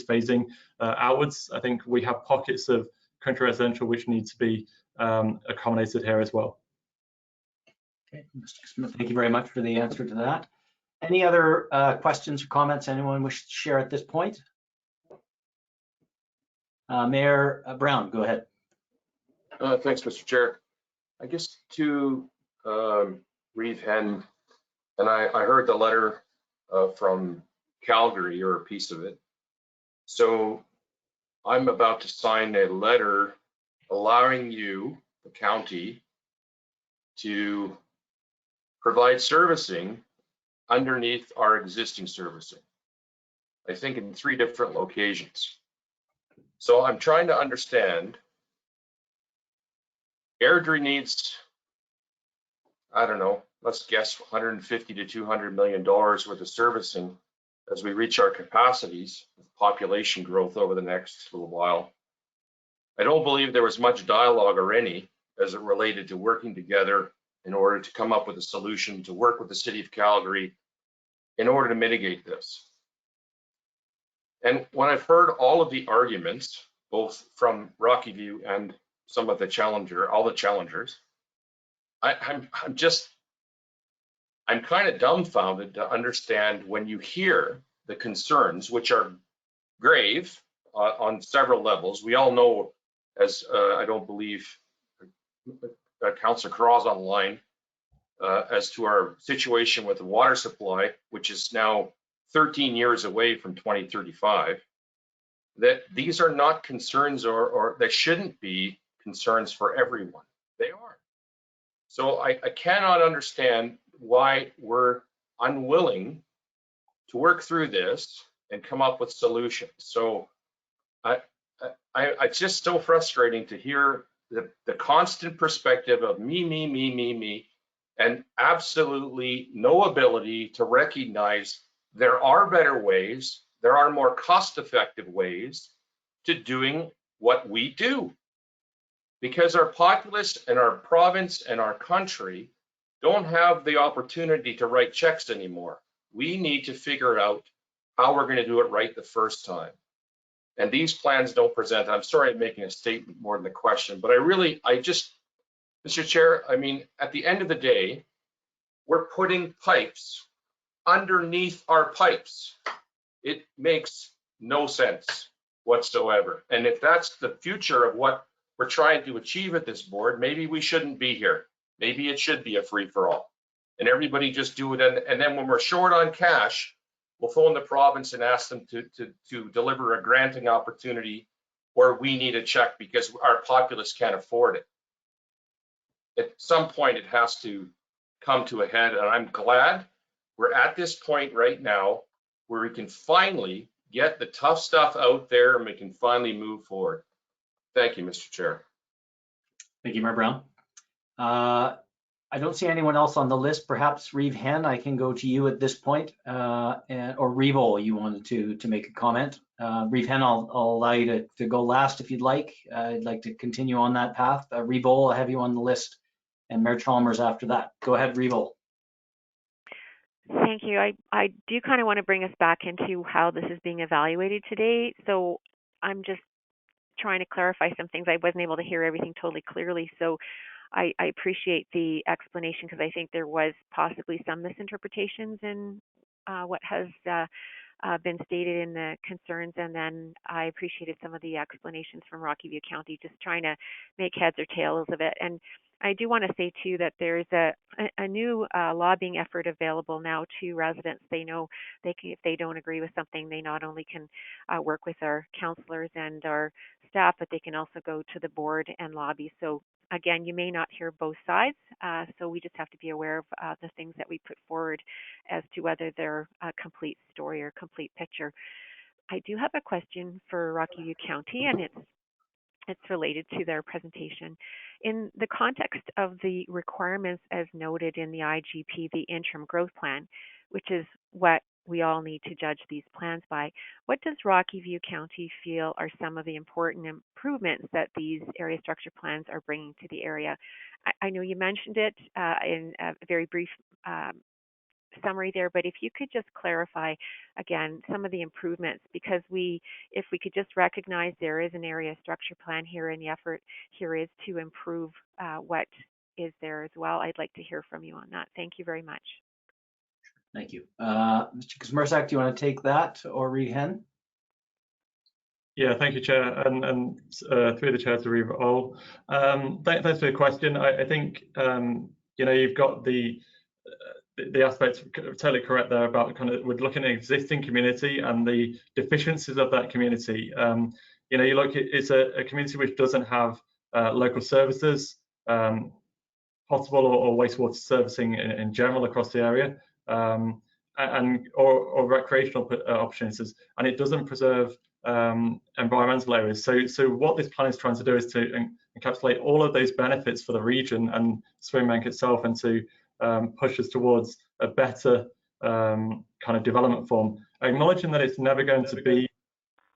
phasing outwards. I think we have pockets of country residential which need to be accommodated here as well. Okay, Mr. Smith, thank you very much for the answer to that. Any other questions or comments anyone wish to share at this point? Mayor Brown, go ahead. Thanks, Mr. Chair. I guess to Reeve Hen, and I heard the letter from Calgary, or a piece of it. So I'm about to sign a letter allowing you, the county, to provide servicing underneath our existing servicing. I think in 3 different locations. So I'm trying to understand, Airdrie needs, I don't know, let's guess 150 to 200 million dollars worth of servicing as we reach our capacities with population growth over the next little while. I don't believe there was much dialogue or any as it related to working together in order to come up with a solution to work with the City of Calgary in order to mitigate this. And when I've heard all of the arguments, both from Rocky View and some of the all the challengers, I'm kind of dumbfounded to understand when you hear the concerns, which are grave on several levels. We all know, as I don't believe Councillor Carraw's on the line, as to our situation with the water supply, which is now 13 years away from 2035, that these are not concerns, or they shouldn't be concerns for everyone. They are. So I cannot understand why we're unwilling to work through this and come up with solutions. So it's just so frustrating to hear the constant perspective of me, and absolutely no ability to recognize there are better ways, there are more cost-effective ways to doing what we do. Because our populace and our province and our country don't have the opportunity to write checks anymore. We need to figure out how we're going to do it right the first time. And these plans don't present. I'm sorry I'm making a statement more than a question, but Mr. Chair, I mean, at the end of the day, we're putting pipes underneath our pipes. It makes no sense whatsoever. And if that's the future of what we're trying to achieve at this board, maybe we shouldn't be here. Maybe it should be a free-for-all. And everybody just do it. And then when we're short on cash, we'll phone the province and ask them to deliver a granting opportunity, or we need a check because our populace can't afford it. At some point, it has to come to a head, and I'm glad we're at this point right now where we can finally get the tough stuff out there and we can finally move forward. Thank you, Mr. Chair. Thank you, Mayor Brown. I don't see anyone else on the list. Perhaps Reeve Hen, I can go to you at this point, or Revo, you wanted to make a comment. Reeve Hen, I'll allow you to go last if you'd like. I'd like to continue on that path. Revo, I'll have you on the list, and Mayor Chalmers after that. Go ahead, Revo. Thank you. I do kind of want to bring us back into how this is being evaluated today. So I'm just trying to clarify some things. I wasn't able to hear everything totally clearly. So I appreciate the explanation, because I think there was possibly some misinterpretations in what has been stated in the concerns. And then I appreciated some of the explanations from Rocky View County, just trying to make heads or tails of it. And I do want to say too that there's a new lobbying effort available now to residents. They know they can, if they don't agree with something, they not only can work with our councillors and our staff, but they can also go to the board and lobby. So again, you may not hear both sides, so we just have to be aware of the things that we put forward as to whether they're a complete story or complete picture. I do have a question for Rocky View County, and it's related to their presentation. In the context of the requirements as noted in the IGP, the interim growth plan, which is what we all need to judge these plans by, what does Rocky View County feel are some of the important improvements that these area structure plans are bringing to the area? I know you mentioned it in a very brief summary there, but if you could just clarify again some of the improvements, because if we could just recognize there is an area structure plan here and the effort here is to improve what is there as well, I'd like to hear from you on that. Thank you very much. Thank you. Mr. Kazmarsak, do you want to take that, or Rehen? Yeah, thank you, Chair, and through the Chair to Reva Ol. Thanks for your question. I think you've got the aspects totally correct there about kind of we're looking at existing community and the deficiencies of that community. You look, it's a community which doesn't have local services, potable or wastewater servicing in general across the area, or recreational opportunities, and it doesn't preserve environmental areas. So what this plan is trying to do is to encapsulate all of those benefits for the region and Springbank itself, and to push us towards a better kind of development form, acknowledging that it's never going to be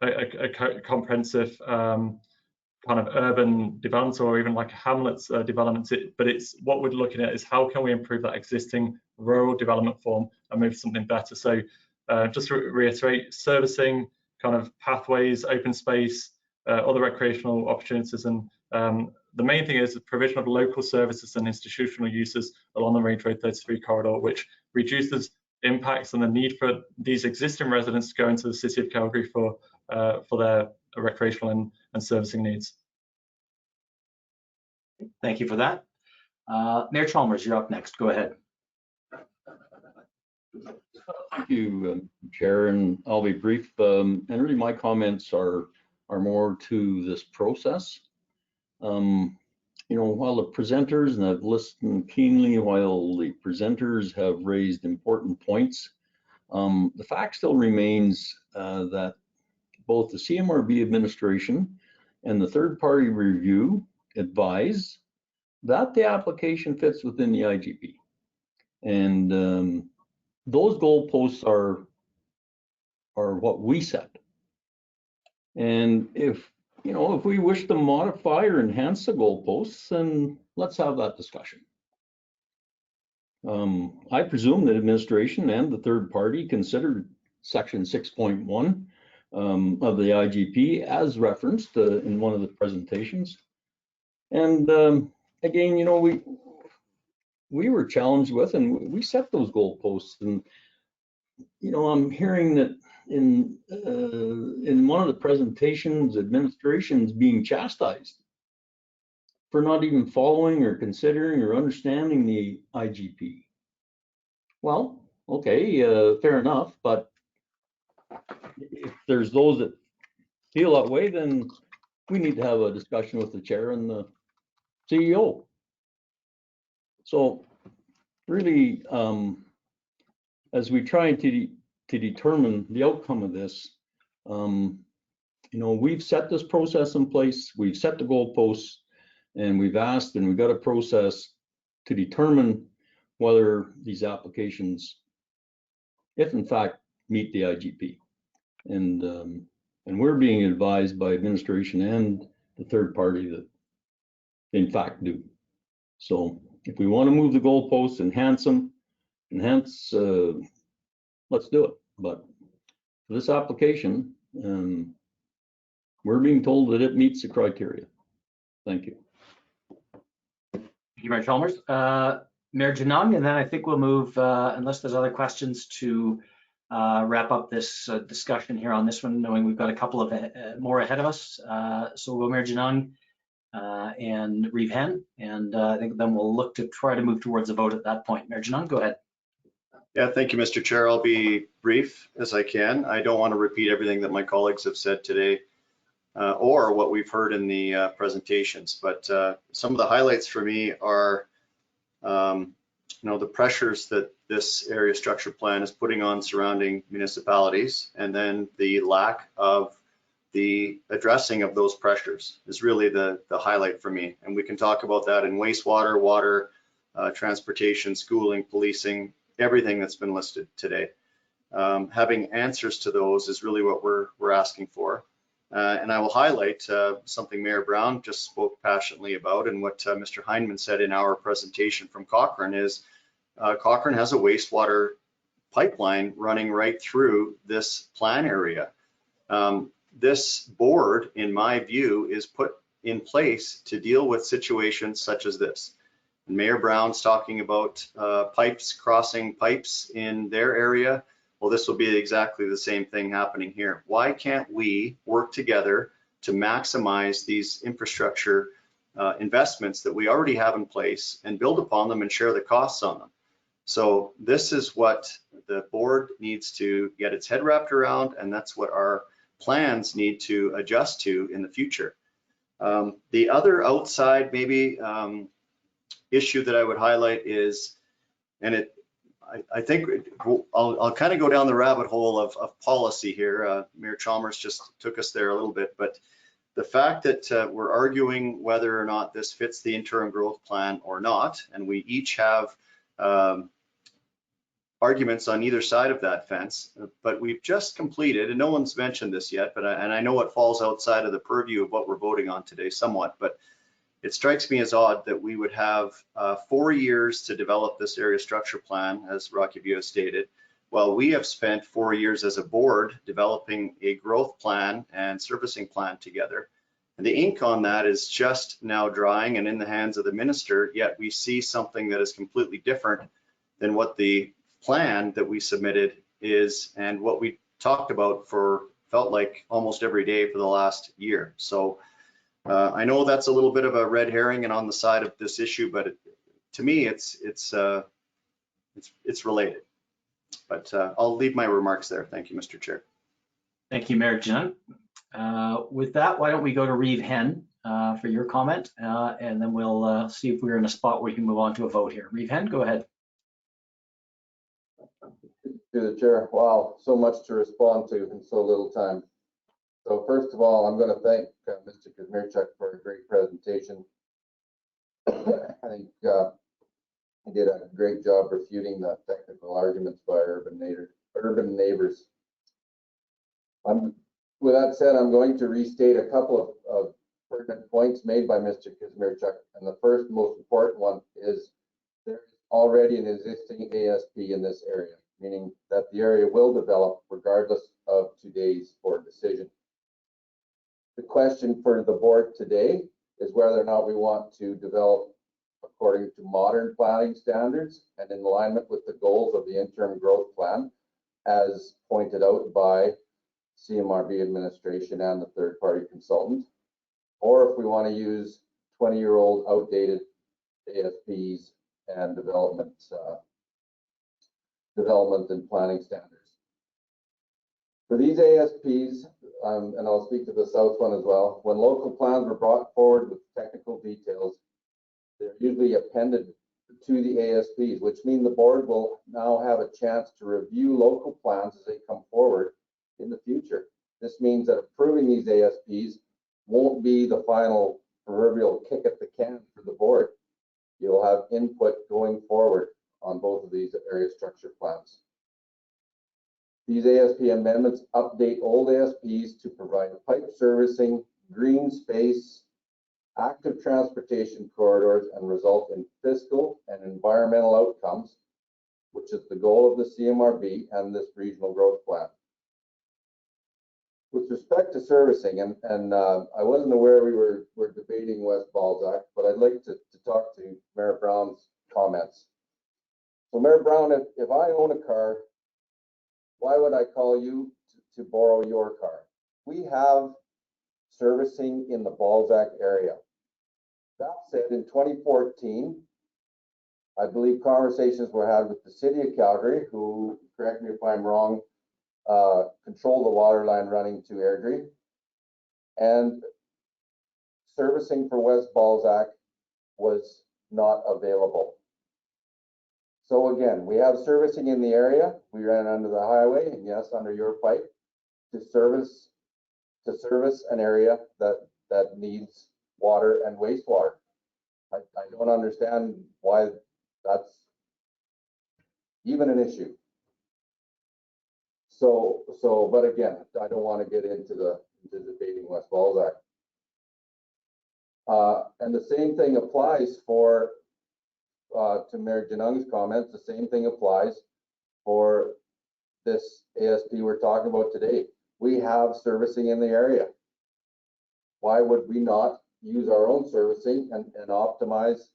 a comprehensive kind of urban development or even like a hamlets development, but it's what we're looking at is how can we improve that existing rural development form and move something better. So just to reiterate, servicing, kind of pathways, open space, other recreational opportunities, and the main thing is the provision of local services and institutional uses along the Range Road 33 corridor, which reduces impacts and the need for these existing residents to go into the city of Calgary for their recreational and servicing needs. Thank you for that. Mayor Chalmers, you're up next. Go ahead. Thank you, Chair, and I'll be brief. And really, my comments are more to this process. While the presenters, and I've listened keenly while the presenters have raised important points, the fact still remains that both the CMRB administration and the third-party review advise that the application fits within the IGP. And those goalposts are what we set. And if we wish to modify or enhance the goalposts, then let's have that discussion. I presume that administration and the third party considered section 6.1 of the IGP as referenced in one of the presentations. And again, we were challenged with, and we set those goalposts. And I'm hearing that in one of the presentations, administration's being chastised for not even following or considering or understanding the IGP. Well, okay, fair enough, but if there's those that feel that way, then we need to have a discussion with the chair and the CEO. So really, as we try to determine the outcome of this, we've set this process in place, we've set the goalposts, and we've asked, and we've got a process to determine whether these applications, if in fact, meet the IGP. And we're being advised by administration and the third party that in fact do. So if we want to move the goalposts, enhance them, let's do it. But for this application, we're being told that it meets the criteria. Thank you. Thank you, Mayor Chalmers. Mayor Janung, and then I think we'll move, unless there's other questions, to wrap up this discussion here on this one, knowing we've got a couple of more ahead of us. So we'll go Mayor Janung and Rehen, and I think then we'll look to try to move towards a vote at that point. Mayor Janung, go ahead. Yeah, thank you, Mr. Chair. I'll be brief as I can. I don't want to repeat everything that my colleagues have said today or what we've heard in the presentations, but some of the highlights for me are the pressures that this area structure plan is putting on surrounding municipalities, and then the lack of the addressing of those pressures is really the highlight for me. And we can talk about that in wastewater, water, transportation, schooling, policing, everything that's been listed today. Having answers to those is really what we're asking for. And I will highlight something Mayor Brown just spoke passionately about, and what Mr. Heineman said in our presentation from Cochrane is Cochrane has a wastewater pipeline running right through this plan area. This board, in my view, is put in place to deal with situations such as this. Mayor Brown's talking about pipes, crossing pipes in their area. Well, this will be exactly the same thing happening here. Why can't we work together to maximize these infrastructure investments that we already have in place and build upon them and share the costs on them? So this is what the board needs to get its head wrapped around, and that's what our plans need to adjust to in the future. The other outside maybe issue that I would highlight is, and I think I'll kind of go down the rabbit hole of policy here. Mayor Chalmers just took us there a little bit, but the fact that we're arguing whether or not this fits the interim growth plan or not, and we each have arguments on either side of that fence, but we've just completed, and no one's mentioned this yet, but I know it falls outside of the purview of what we're voting on today somewhat, but it strikes me as odd that we would have 4 years to develop this area structure plan, as Rocky View has stated, while we have spent 4 years as a board developing a growth plan and servicing plan together. And the ink on that is just now drying and in the hands of the minister, yet we see something that is completely different than what the plan that we submitted is and what we talked about for felt like almost every day for the last year. So I know that's a little bit of a red herring and on the side of this issue, but to me, it's related. But I'll leave my remarks there. Thank you, Mr. Chair. Thank you, Mayor Jun. With that, why don't we go to Reeve Hen for your comment, and then we'll see if we're in a spot where we can move on to a vote here. Reeve Hen, go ahead. Through the chair. Wow, so much to respond to in so little time. So first of all, I'm going to thank Mr. Kazmierczak for a great presentation. I think he did a great job refuting the technical arguments by urban neighbors. With that said, I'm going to restate a couple of pertinent points made by Mr. Kazmierczak, and the first most important one is there's already an existing ASP in this area, meaning that the area will develop regardless of today's board decision. The question for the board today is whether or not we want to develop according to modern planning standards and in alignment with the goals of the interim growth plan, as pointed out by CMRB administration and the third-party consultant, or if we want to use 20-year-old outdated ASPs and development and planning standards. For these ASPs, and I'll speak to the south one as well, when local plans were brought forward with technical details, they're usually appended to the ASPs, which mean the board will now have a chance to review local plans as they come forward in the future. This means that approving these ASPs won't be the final proverbial kick at the can for the board. You'll have input going forward on both of these area structure plans. These ASP amendments update old ASPs to provide pipe servicing, green space, active transportation corridors, and result in fiscal and environmental outcomes, which is the goal of the CMRB and this regional growth plan. With respect to servicing, and I wasn't aware we were debating West Balzac, but I'd like to talk to Mayor Brown's comments. So Mayor Brown, if I own a car, why would I call you to borrow your car? We have servicing in the Balzac area. That said, in 2014, I believe conversations were had with the city of Calgary, who, correct me if I'm wrong, control the water line running to Airdrie, and servicing for West Balzac was not available. So again, we have servicing in the area. We ran under the highway, and yes, under your pipe, to service an area that needs water and wastewater. I don't understand why that's even an issue. So, but again, I don't want to get into debating West Balzac. And the same thing applies for, to Mayor Janung's comments, the same thing applies for this ASP we're talking about today. We have servicing in the area. Why would we not use our own servicing and optimize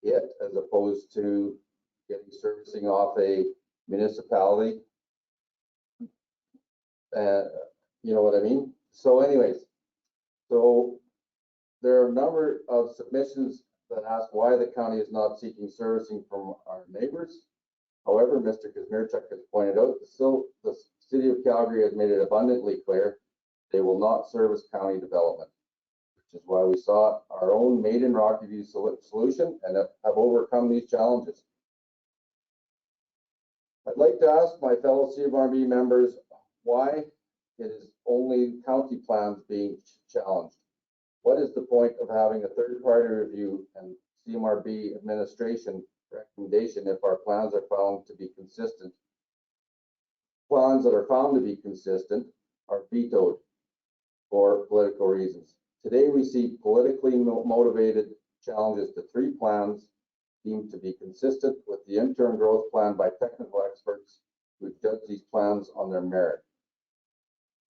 it as opposed to getting servicing off a municipality. You know what I mean? So anyways, so there are a number of submissions that ask why the county is not seeking servicing from our neighbors. However, Mr. Kazmierczuk has pointed out, the city of Calgary has made it abundantly clear they will not service county development, which is why we sought our own made in Rocky solution and have overcome these challenges. I'd like to ask my fellow CMRB members why it is only county plans being challenged. What is the point of having a third-party review and CMRB administration recommendation if our plans are found to be consistent? Plans that are found to be consistent are vetoed for political reasons. Today, we see politically motivated challenges to 3 plans deemed to be consistent with the interim growth plan by technical experts who judge these plans on their merit.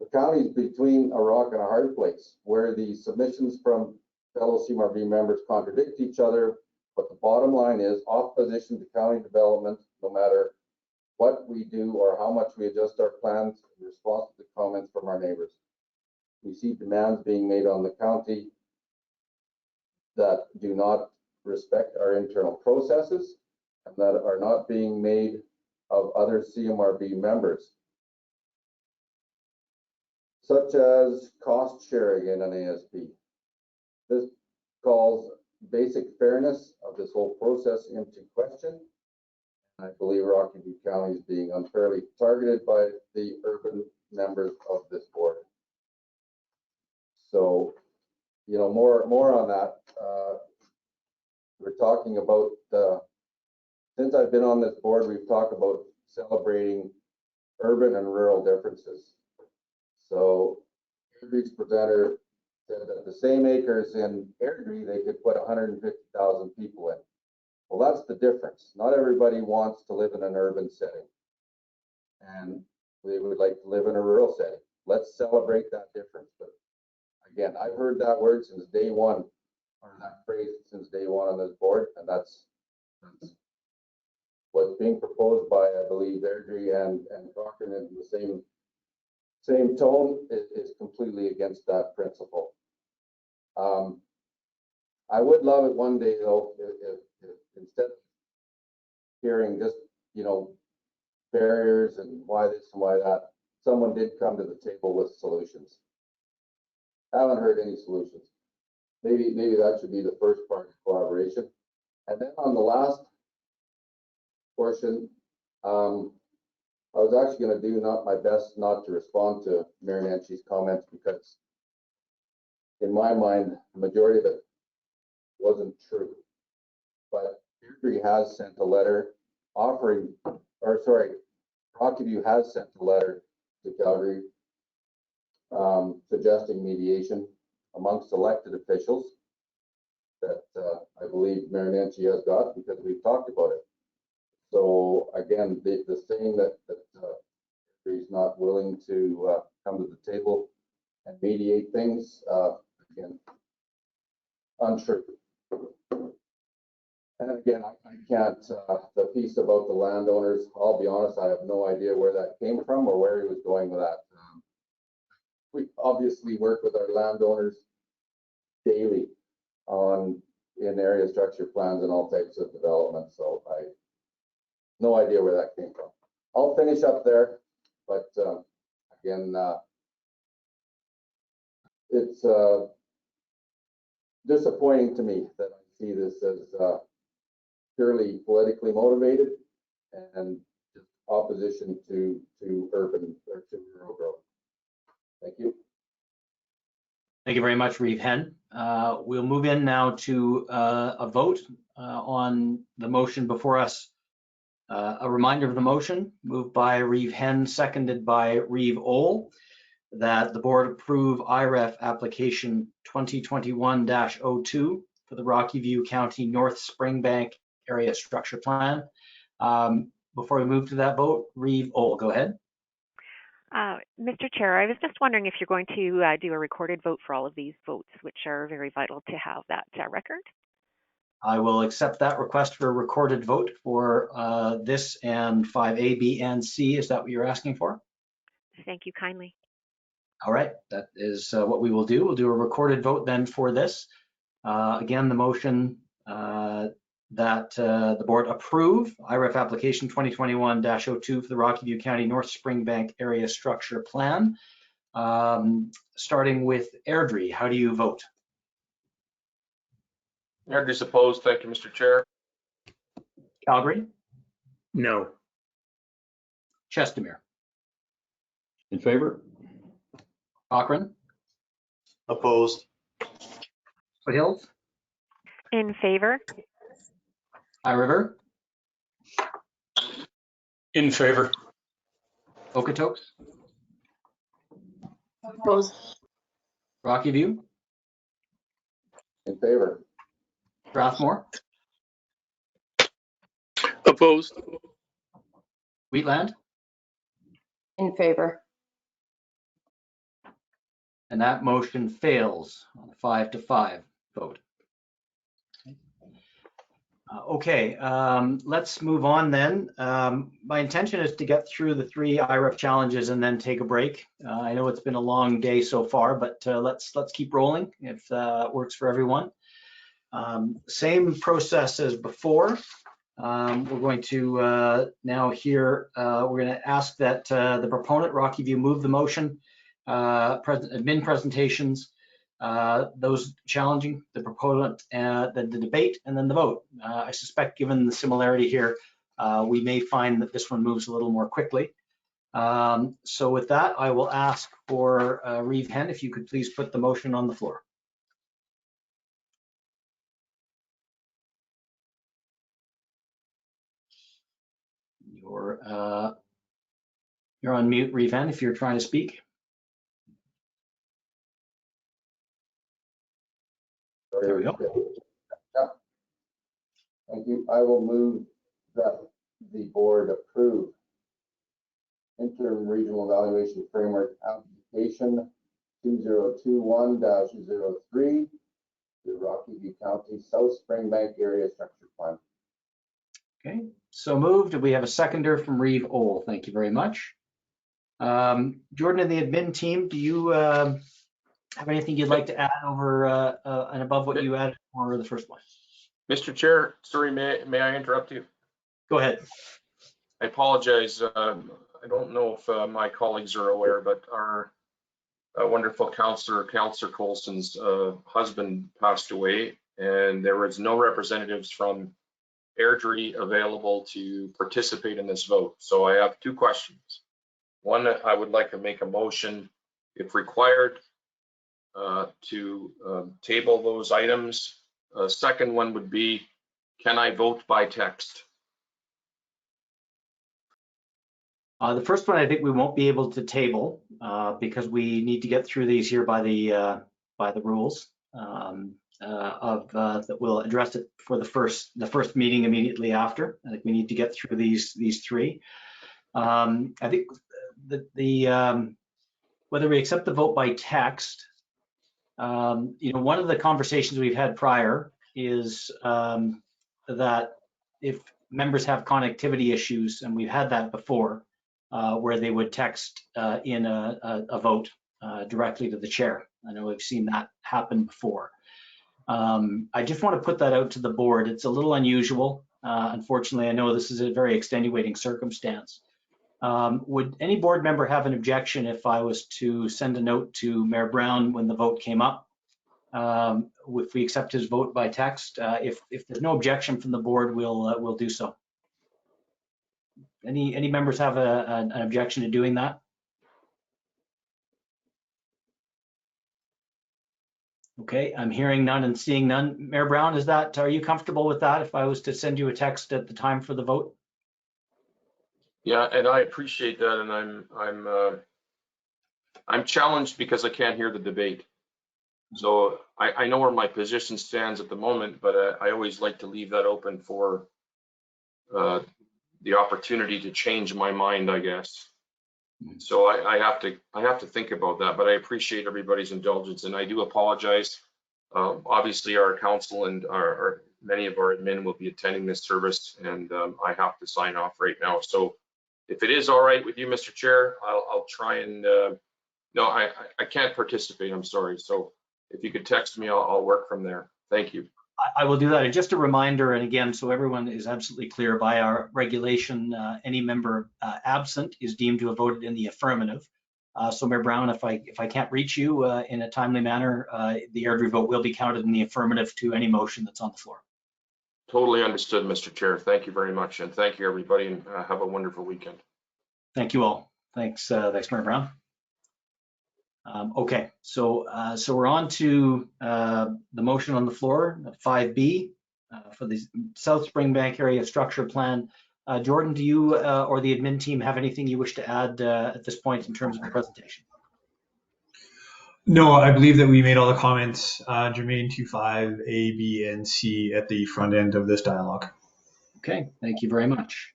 The county is between a rock and a hard place where the submissions from fellow CMRB members contradict each other, but the bottom line is opposition to county development, no matter what we do or how much we adjust our plans in response to the comments from our neighbors. We see demands being made on the county that do not respect our internal processes and that are not being made of other CMRB members, such as cost sharing in an ASP. This calls basic fairness of this whole process into question. I believe Rocky View County is being unfairly targeted by the urban members of this board. So, you know, more on that. We're talking about, since I've been on this board, we've talked about celebrating urban and rural differences. So Airdrie's presenter said that the same acres in Airdrie, they could put 150,000 people in. Well, that's the difference. Not everybody wants to live in an urban setting, and they would like to live in a rural setting. Let's celebrate that difference. But again, I've heard that word since day one, or that phrase since day one on this board, and that's what's being proposed by, I believe, Airdrie and Cochrane in the same tone is completely against that principle. I would love it one day though, if instead of hearing just, you know, barriers and why this and why that, someone did come to the table with solutions. I haven't heard any solutions. Maybe that should be the first part of collaboration. And then on the last portion, I was actually going to do my best not to respond to Mayor Nancy's comments, because in my mind, the majority of it wasn't true. But Airdrie has sent a letter offering, or sorry, Rockview has sent a letter to Calgary suggesting mediation amongst elected officials that I believe Mayor Nancy has got, because we've talked about it. So again, the saying that he's not willing to come to the table and mediate things, again, untrue. And again, I can't, the piece about the landowners, I'll be honest, I have no idea where that came from or where he was going with that. We obviously work with our landowners daily in area structure plans and all types of development, so I no idea where that came from. I'll finish up there, but again, it's disappointing to me that I see this as purely politically motivated and just opposition to urban or to rural growth. Thank you. Thank you very much, Reeve Hen. We'll move in now to a vote on the motion before us. A reminder of the motion, moved by Reeve Hen, seconded by Reeve Ohl, that the board approve IREF application 2021-02 for the Rocky View County North Springbank Area Structure Plan. Before we move to that vote, Reeve Ohl, go ahead. Mr. Chair, I was just wondering if you're going to do a recorded vote for all of these votes, which are very vital to have that record. I will accept that request for a recorded vote for this and 5A, B, and C. Is that what you're asking for? Thank you kindly. All right, that is what we will do. We'll do a recorded vote then for this. Again, the motion that the board approve IREF application 2021-02 for the Rocky View County North Springbank Area Structure Plan. Starting with Airdrie, how do you vote? Airdrie's opposed. Thank you, Mr. Chair. Calgary? No. Chestermere? In favor? Cochrane? Opposed. Foothills? In favor? High River? In favor. Okotoks? Opposed. Rocky View? In favor? Strathmore? Opposed. Wheatland? In favor. And that motion fails on a 5-5 vote. Okay, let's move on then. My intention is to get through the 3 IREF challenges and then take a break. I know it's been a long day so far, but let's keep rolling if it works for everyone. Same process as before. We're going to now hear, we're going to ask that the proponent, Rocky View, move the motion, admin presentations, those challenging, the proponent, the debate, and then the vote. I suspect given the similarity here, we may find that this one moves a little more quickly. So with that, I will ask for Reeve Hen, if you could please put the motion on the floor. You're on mute, Reeve Hen, if you're trying to speak. There we go. Yeah. Thank you. I will move that the board approve interim regional evaluation framework application 2021-03, the Rocky View County South Springbank Area Structure Plan. Okay, so moved. We have a seconder from Reeve Ohl. Thank you very much. Jordan and the admin team, do you have anything you'd like to add over and above what you added for the first one? Mr. Chair, sorry, may I interrupt you? Go ahead. I apologize. I don't know if my colleagues are aware, but our wonderful Councillor Coulson's husband passed away, and there was no representatives from Airdrie available to participate in this vote. So I have 2 questions. One, I would like to make a motion, if required, to table those items. Second one would be, can I vote by text? The first one, I think we won't be able to table because we need to get through these here by the rules that we'll address it for the first meeting immediately after. I think we need to get through these 3. I think the whether we accept the vote by text, one of the conversations we've had prior is that if members have connectivity issues, and we've had that before, where they would text in a vote directly to the chair. I know we've seen that happen before. I just want to put that out to the board. It's a little unusual. Unfortunately, I know this is a very extenuating circumstance. Would any board member have an objection if I was to send a note to Mayor Brown when the vote came up? If we accept his vote by text, if there's no objection from the board, we'll do so. Any members have an objection to doing that? Okay, I'm hearing none and seeing none. Mayor Brown, are you comfortable with that if I was to send you a text at the time for the vote? Yeah, and I appreciate that, and I'm challenged because I can't hear the debate. So I know where my position stands at the moment, but I always like to leave that open for the opportunity to change my mind, I guess. So I have to think about that, but I appreciate everybody's indulgence, and I do apologize. Obviously, our council and our many of our admin will be attending this service, and I have to sign off right now. So if it is all right with you, Mr. Chair, I'll try and, no, I can't participate, I'm sorry. So if you could text me, I'll work from there. Thank you. I will do that. And just a reminder, and again, so everyone is absolutely clear, by our regulation, any member absent is deemed to have voted in the affirmative. So Mayor Brown, if I can't reach you in a timely manner, the Airdrie vote will be counted in the affirmative to any motion that's on the floor. Totally understood, Mr. Chair. Thank you very much. And thank you, everybody, and have a wonderful weekend. Thank you all. Thanks, Mayor Brown. Okay, so we're on to the motion on the floor, 5B, for the South Springbank Area Structure Plan. Jordan, do you or the admin team have anything you wish to add at this point in terms of the presentation? No, I believe that we made all the comments germane to 5A, B, and C at the front end of this dialogue. Okay, thank you very much.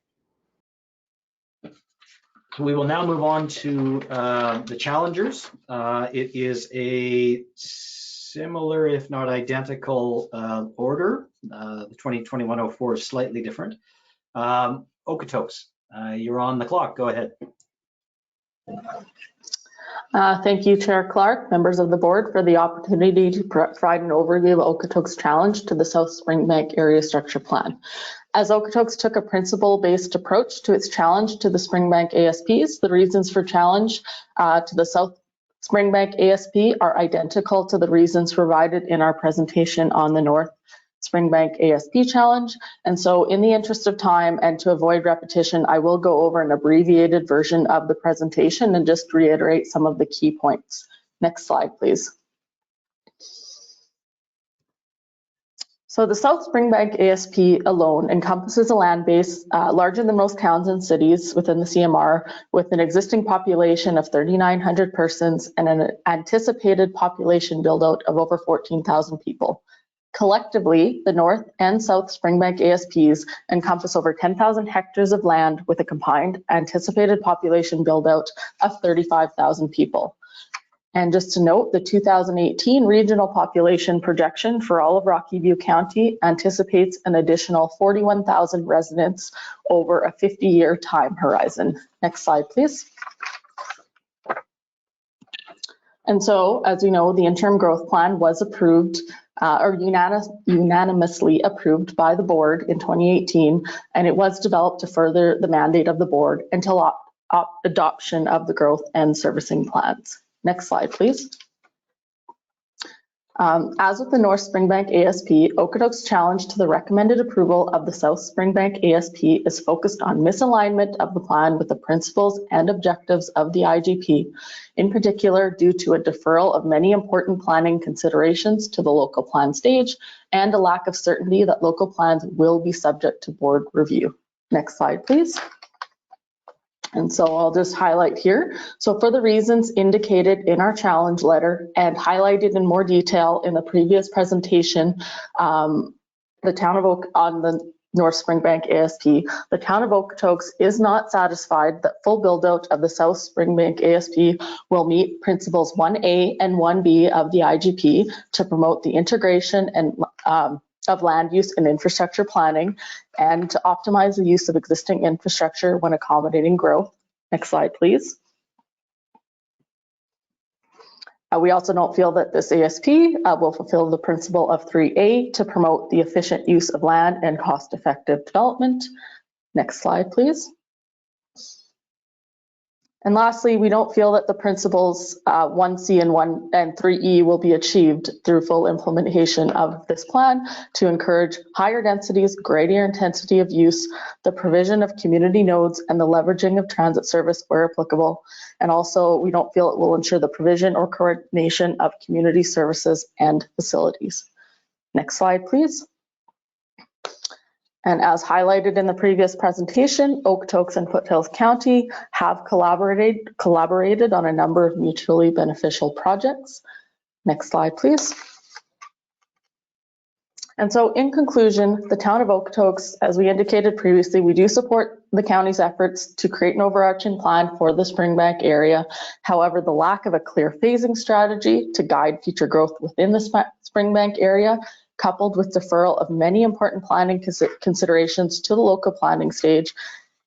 So we will now move on to the challengers. It is a similar, if not identical, order. The 2021-04 is slightly different. Okotoks, you're on the clock. Go ahead. Thank you, Chair Clark, members of the board, for the opportunity to provide an overview of Okotoks' challenge to the South Springbank Area Structure Plan. As Okotoks took a principle-based approach to its challenge to the Springbank ASPs, the reasons for challenge to the South Springbank ASP are identical to the reasons provided in our presentation on the North Springbank ASP challenge. And so in the interest of time and to avoid repetition, I will go over an abbreviated version of the presentation and just reiterate some of the key points. Next slide, please. So the South Springbank ASP alone encompasses a land base larger than most towns and cities within the CMR, with an existing population of 3,900 persons and an anticipated population build-out of over 14,000 people. Collectively, the North and South Springbank ASPs encompass over 10,000 hectares of land with a combined anticipated population build-out of 35,000 people. And just to note, the 2018 regional population projection for all of Rocky View County anticipates an additional 41,000 residents over a 50-year time horizon. Next slide, please. And so, as we know, the interim growth plan was approved or unanimously approved by the board in 2018, and it was developed to further the mandate of the board until adoption of the growth and servicing plans. Next slide, please. As with the North Springbank ASP, Okotoks' challenge to the recommended approval of the South Springbank ASP is focused on misalignment of the plan with the principles and objectives of the IGP, in particular due to a deferral of many important planning considerations to the local plan stage and a lack of certainty that local plans will be subject to board review. Next slide, please. And so I'll just highlight here. So for the reasons indicated in our challenge letter and highlighted in more detail in the previous presentation, the town of on the North Springbank ASP, the town of Okotoks is not satisfied that full build out of the South Springbank ASP will meet principles 1A and 1B of the IGP to promote the integration and of land use and infrastructure planning and to optimize the use of existing infrastructure when accommodating growth. Next slide, please. We also don't feel that this ASP will fulfill the principle of 3A to promote the efficient use of land and cost-effective development. Next slide, please. And lastly, we don't feel that the principles 1C and 3E will be achieved through full implementation of this plan to encourage higher densities, greater intensity of use, the provision of community nodes, and the leveraging of transit service where applicable. And also, we don't feel it will ensure the provision or coordination of community services and facilities. Next slide, please. And as highlighted in the previous presentation, Okotoks and Foothills County have collaborated on a number of mutually beneficial projects. Next slide, please. And so in conclusion, the town of Okotoks, as we indicated previously, we do support the county's efforts to create an overarching plan for the Springbank area. However, the lack of a clear phasing strategy to guide future growth within the Springbank area coupled with deferral of many important planning considerations to the local planning stage,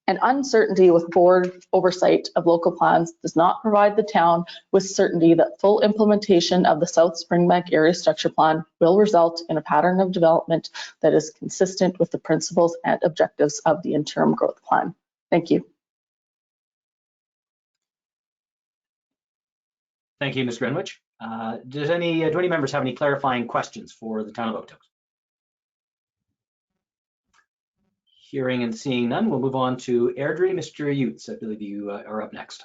and uncertainty with board oversight of local plans does not provide the town with certainty that full implementation of the South Springbank Area Structure Plan will result in a pattern of development that is consistent with the principles and objectives of the interim growth plan. Thank you. Thank you, Ms. Greenwich. Do any members have any clarifying questions for the town of Okotoks? Hearing and seeing none, we'll move on to Airdrie. Mr. Utes, I believe you are up next.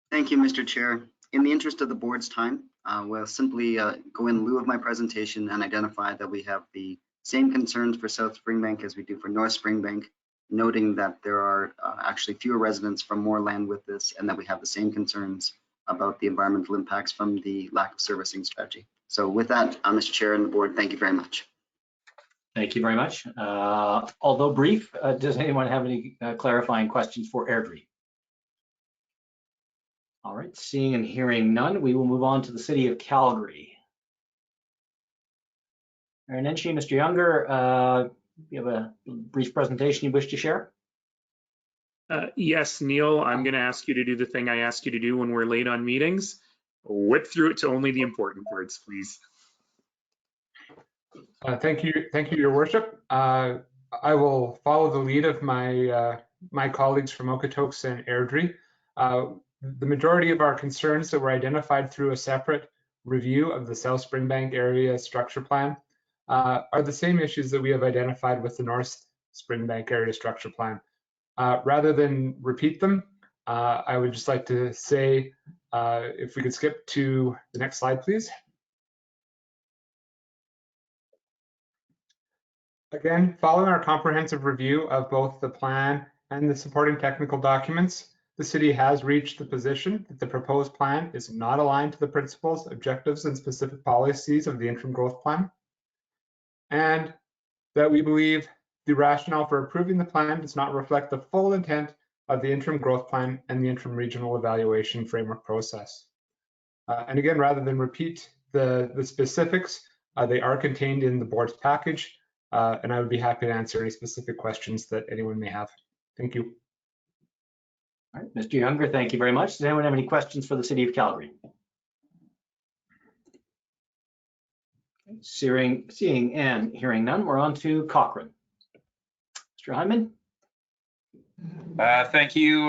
Thank you, Mr. Chair. In the interest of the board's time, we'll simply go in lieu of my presentation and identify that we have the same concerns for South Springbank as we do for North Springbank, noting that there are actually fewer residents from more land with this, and that we have the same concerns about the environmental impacts from the lack of servicing strategy. So with that, Mr. Chair and the board, thank you very much. Thank you very much. Although brief, does anyone have any clarifying questions for Airdrie? All right, seeing and hearing none, we will move on to the City of Calgary. Aaron Enshi, Mr. Younger, you have a brief presentation you wish to share? Yes, Neil, I'm going to ask you to do the thing I ask you to do when we're late on meetings. Whip through it to only the important parts, please. Thank you, Your Worship. I will follow the lead of my colleagues from Okotoks and Airdrie. The majority of our concerns that were identified through a separate review of the South Springbank Area Structure Plan are the same issues that we have identified with the North Springbank Area Structure Plan. Rather than repeat them, I would just like to say, if we could skip to the next slide, please. Again, following our comprehensive review of both the plan and the supporting technical documents, the city has reached the position that the proposed plan is not aligned to the principles, objectives, and specific policies of the interim growth plan, and that we believe the rationale for approving the plan does not reflect the full intent of the interim growth plan and the interim regional evaluation framework process. And again, rather than repeat the specifics, they are contained in the board's package, and I would be happy to answer any specific questions that anyone may have. Thank you. All right, Mr. Younger, thank you very much. Does anyone have any questions for the City of Calgary? Seeing and hearing none, we're on to Cochrane. Mr. Hyman. Thank you.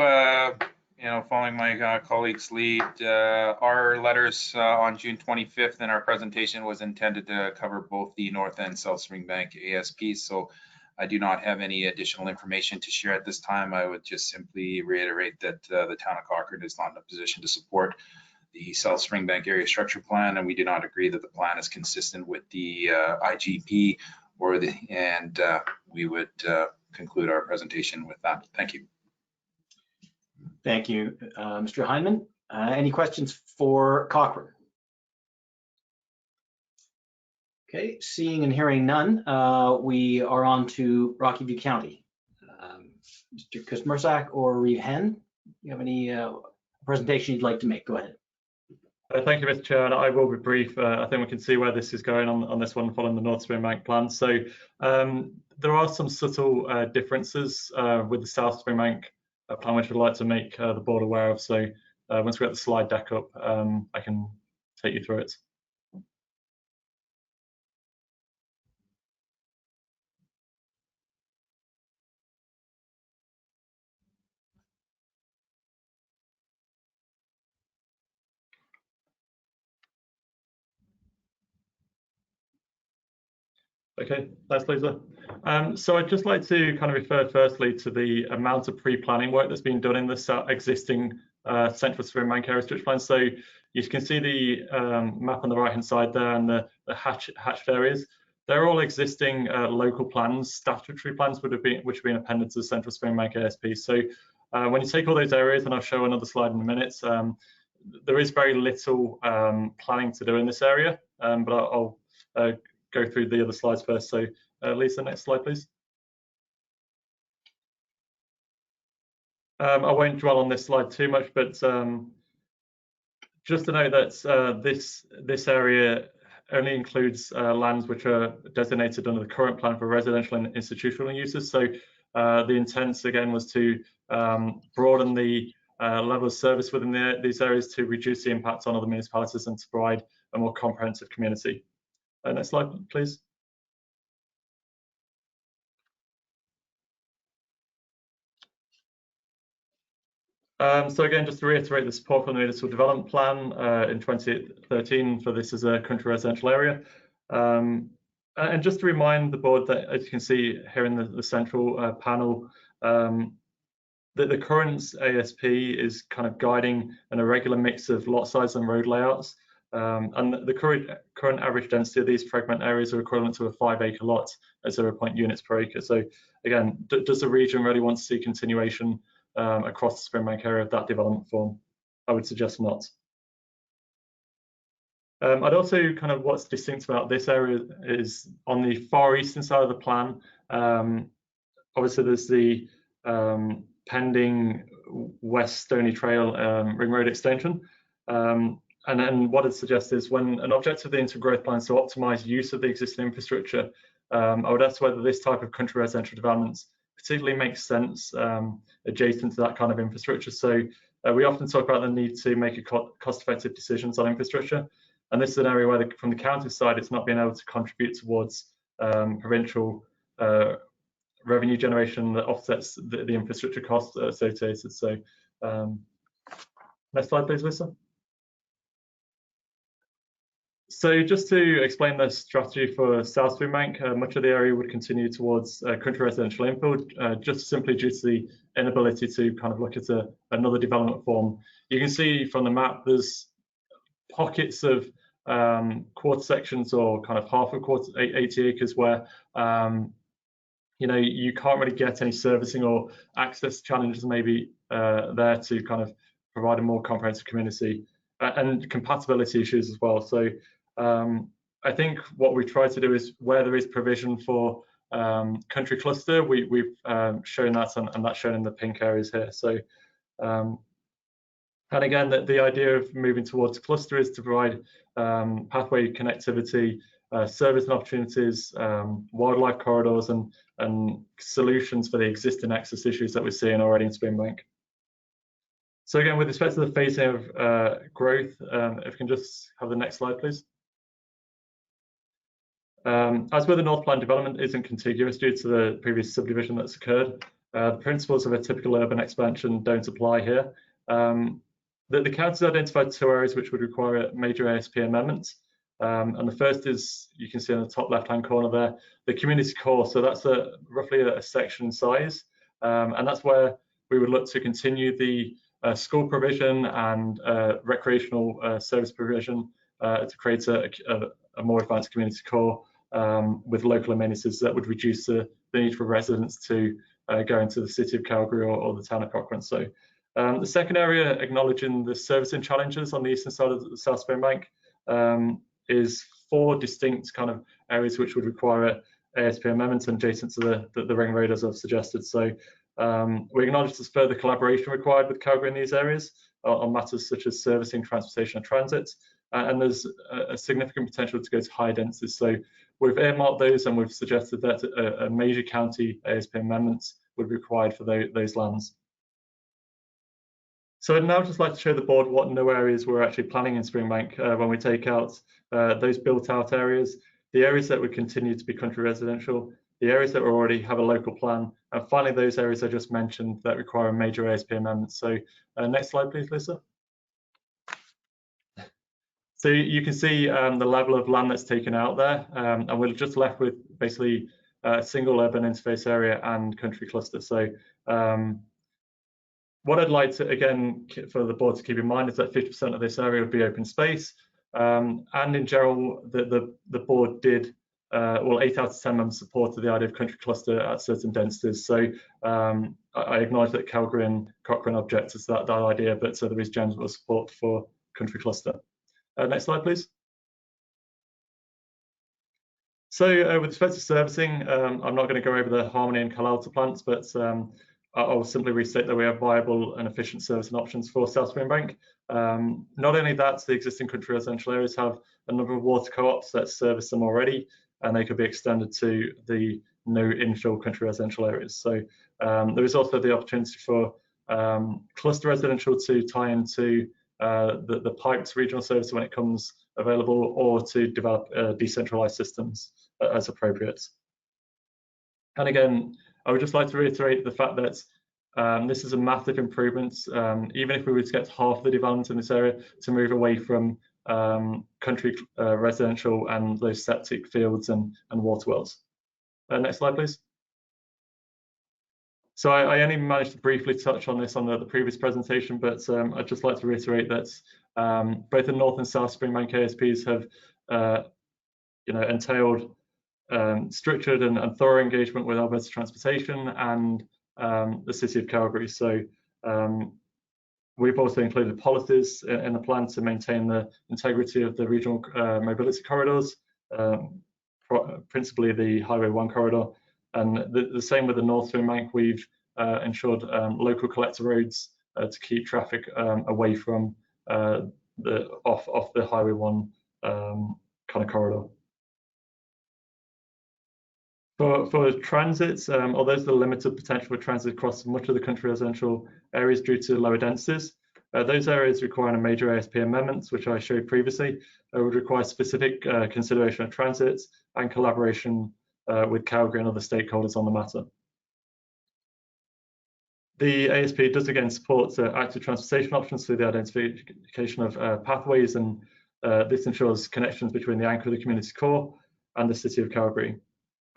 Following my colleague's lead, our letters on June 25th and our presentation was intended to cover both the North and South Springbank ASPs. So I do not have any additional information to share at this time. I would just simply reiterate that the town of Cochrane is not in a position to support the South Springbank Area Structure Plan, and we do not agree that the plan is consistent with the IGP and we would conclude our presentation with that. Thank you. Thank you, Mr. Hyman. Any questions for Cochrane? Okay, seeing and hearing none, we are on to Rocky View County. Mr. Kusmersak or Reeve Hen, you have any presentation you'd like to make? Go ahead. Thank you, Mr. Chair, and I will be brief. I think we can see where this is going on this one following the North Springbank plan. So there are some subtle differences with the South Springbank plan, which we'd like to make the board aware of. So once we get the slide deck up, I can take you through it. Okay, thanks, Lisa. So I'd just like to kind of refer firstly to the amount of pre-planning work that's been done in the existing Central Springbank Area Structure Plan. So you can see the map on the right-hand side there and the hatched areas. They're all existing local plans, statutory plans which have been appended to the Central Springbank ASP. So when you take all those areas, and I'll show another slide in a minute, there is very little planning to do in this area, but I'll go through the other slides first. So Lisa, next slide, please. I won't dwell on this slide too much, but just to note that this area only includes lands which are designated under the current plan for residential and institutional uses. So the intent again was to broaden the level of service within these areas to reduce the impact on other municipalities and to provide a more comprehensive community. Next slide, please. So again, just to reiterate the support for the municipal development plan in 2013 for this as a country residential area. And just to remind the board that, as you can see here in the central panel, that the current ASP is kind of guiding an irregular mix of lot size and road layouts. And the current average density of these fragment areas are equivalent to a 5-acre lot at 0 units per acre. So again, does the region really want to see continuation across the Springbank area of that development form? I would suggest not. I'd also kind of what's distinct about this area is on the far eastern side of the plan. Obviously, there's the pending West Stony Trail ring road extension. And then what I'd suggest is when an objective of the interim growth plan is to optimise use of the existing infrastructure, I would ask whether this type of country residential developments particularly makes sense adjacent to that kind of infrastructure. So we often talk about the need to make cost-effective decisions on infrastructure. And this is an area where, from the county side, it's not being able to contribute towards provincial revenue generation that offsets the infrastructure costs associated. So next slide, please, Lisa. So just to explain the strategy for South Springbank, much of the area would continue towards country residential infill, just simply due to the inability to kind of look at another development form. You can see from the map there's pockets of quarter sections or kind of half a quarter, 80 acres where you know, you can't really get any servicing or access challenges maybe there to kind of provide a more comprehensive community and compatibility issues as well. So I think what we try to do is where there is provision for country cluster, we've shown that, and that's shown in the pink areas here. So and again, the idea of moving towards cluster is to provide pathway connectivity, service and opportunities, wildlife corridors, and solutions for the existing access issues that we're seeing already in Springbank. So again, with respect to the phasing of growth, if we can just have the next slide, please. As with the North Plan development isn't contiguous due to the previous subdivision that's occurred, the principles of a typical urban expansion don't apply here. The council identified 2 areas which would require major ASP amendments. And the first is, you can see in the top left-hand corner there, the community core. So that's roughly a section size. And that's where we would look to continue the school provision and recreational service provision to create a more advanced community core with local amenities that would reduce the need for residents to go into the city of Calgary or the town of Cochrane. So the second area, acknowledging the servicing challenges on the eastern side of the South Springbank, is 4 distinct kind of areas which would require ASP amendments adjacent to the ring road, as I've suggested. So we acknowledge there's further collaboration required with Calgary in these areas on matters such as servicing, transportation and transit, and there's a significant potential to go to high densities. So we've earmarked those, and we've suggested that a major county ASP amendments would be required for those lands. So I'd now just like to show the board what no areas we're actually planning in Springbank when we take out those built out areas, the areas that would continue to be country residential, the areas that already have a local plan, and finally those areas I just mentioned that require a major ASP amendment. So next slide, please, Lisa. So you can see the level of land that's taken out there, and we're just left with basically a single urban interface area and country cluster. So what I'd like to, again, for the board to keep in mind is that 50% of this area would be open space. And in general, the board did, well, 8 out of 10 members supported the idea of country cluster at certain densities. So I acknowledge that Calgary and Cochrane objected to that idea, but there is general support for country cluster. Next slide, please. So with respect to servicing, I'm not going to go over the Harmony and Calalta plants, but I'll simply restate that we have viable and efficient service and options for South Springbank. Not only that, the existing country residential areas have a number of water co-ops that service them already, and they could be extended to the new infill country residential areas. So there is also the opportunity for cluster residential to tie into the piped regional service when it comes available, or to develop decentralized systems as appropriate. And again, I would just like to reiterate the fact that this is a massive improvement, even if we were to get half the development in this area, to move away from country residential and those septic fields and water wells. Next slide, please. So I only managed to briefly touch on this on the previous presentation, but I'd just like to reiterate that both the North and South Springbank ASPs have entailed structured and thorough engagement with Alberta Transportation and the City of Calgary. So we've also included policies in the plan to maintain the integrity of the regional mobility corridors, principally the Highway 1 corridor. And the same with the North Springbank. We've ensured local collector roads to keep traffic away from off the Highway 1 kind of corridor. For transit, although there's the limited potential for transit across much of the country residential areas due to lower densities, those areas requiring a major ASP amendments, which I showed previously, would require specific consideration of transit and collaboration with Calgary and other stakeholders on the matter. The ASP does again support active transportation options through the identification of pathways, and this ensures connections between the anchor of the community core and the City of Calgary.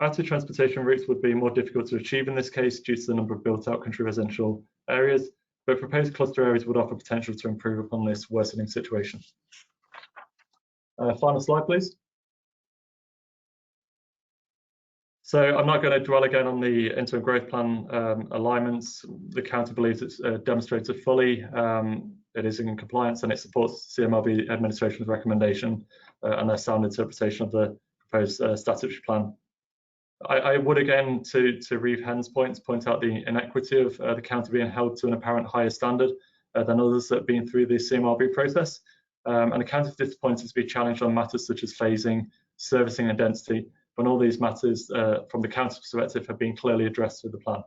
Active transportation routes would be more difficult to achieve in this case due to the number of built-out country residential areas, but proposed cluster areas would offer potential to improve upon this worsening situation. Final slide, please. So I'm not going to dwell again on the interim growth plan alignments. The county believes it's demonstrated fully. It is in compliance and it supports CMRB administration's recommendation and their sound interpretation of the proposed statutory plan. I would again, to Reeve Hen's points, point out the inequity of the county being held to an apparent higher standard than others that have been through the CMRB process. And the county is disappointed to be challenged on matters such as phasing, servicing and density, when all these matters from the council's perspective have been clearly addressed through the plan.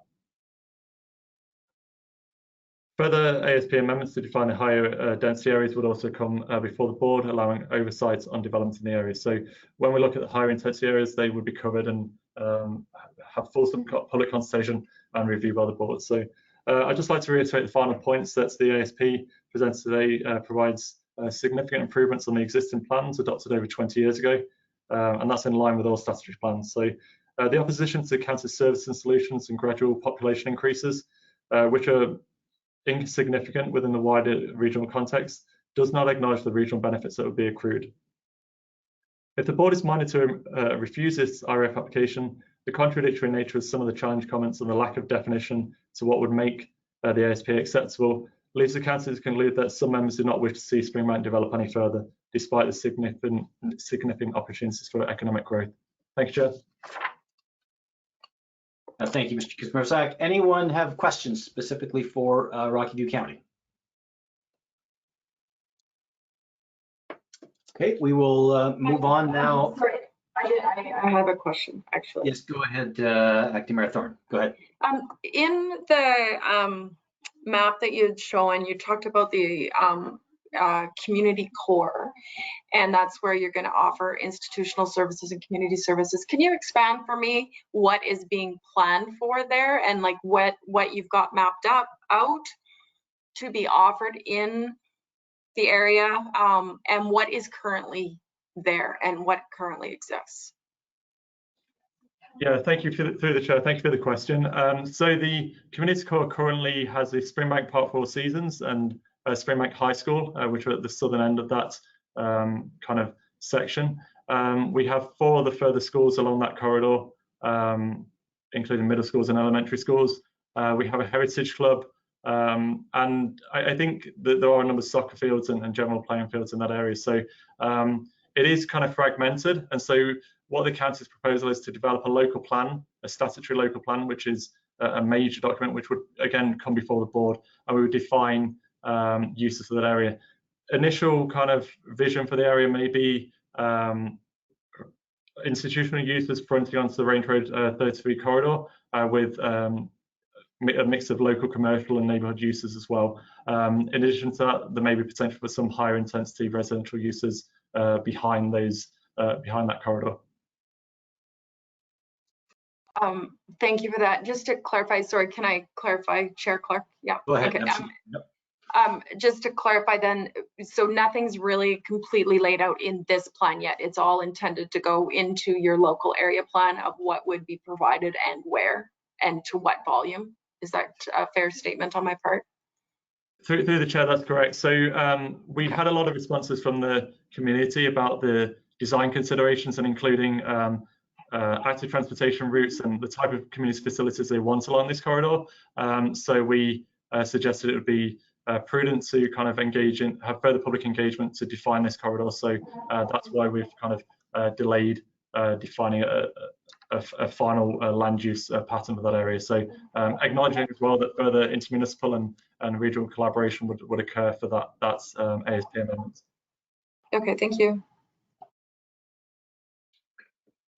Further ASP amendments to define the higher density areas would also come before the board, allowing oversight on development in the area. So when we look at the higher intensity areas, they would be covered and have fulsome public consultation and review by the board. So I'd just like to reiterate the final points that the ASP presented today provides significant improvements on the existing plans adopted over 20 years ago. And that's in line with all statutory plans. So the opposition to county services and solutions and gradual population increases, which are insignificant within the wider regional context, does not acknowledge the regional benefits that would be accrued. If the board is minded to refuse this IRF application, the contradictory nature of some of the challenge comments and the lack of definition to what would make the ASP acceptable leaves the council to conclude that some members do not wish to see Springbank develop any further, despite the significant opportunities for economic growth. Thank you, Chair. Thank you, Mr. Kuznarczak. Anyone have questions specifically for Rocky View County? Okay, we will move on now. Sorry, I have a question, actually. Yes, go ahead, Acting Mayor Thorne. Go ahead. In the map that you had shown, you talked about the community core, and that's where you're going to offer institutional services and community services. Can you expand for me what is being planned for there, and like what you've got mapped out to be offered in the area, and what is currently there and what currently exists? Yeah, thank you through the chair. Thank you for the question. So the community core currently has the Springbank Part 4 seasons and Springbank High School, which are at the southern end of that kind of section. We have 4 of the further schools along that corridor, including middle schools and elementary schools. We have a heritage club, and I think that there are a number of soccer fields and general playing fields in that area. So it is kind of fragmented, and so what the county's proposal is to develop a local plan, a statutory local plan, which is a major document which would again come before the board, and we would define uses for that area. Initial kind of vision for the area may be institutional uses fronting onto the Range Road 33 corridor with a mix of local commercial and neighbourhood uses as well. In addition to that, there may be potential for some higher intensity residential uses behind that corridor. Thank you for that. Just to clarify, sorry, can I clarify, Chair Clark? Yeah. Go ahead. Okay. Yep. Just to clarify then, so nothing's really completely laid out in this plan yet. It's all intended to go into your local area plan of what would be provided and where and to what volume. Is that a fair statement on my part? Through the chair, that's correct. So we've had a lot of responses from the community about the design considerations and including active transportation routes and the type of community facilities they want along this corridor. So we suggested it would be prudent to kind of have further public engagement to define this corridor. So that's why we've kind of delayed defining a final land use pattern for that area. So acknowledging as well that further intermunicipal and regional collaboration would occur for that's ASP amendments. Okay, thank you.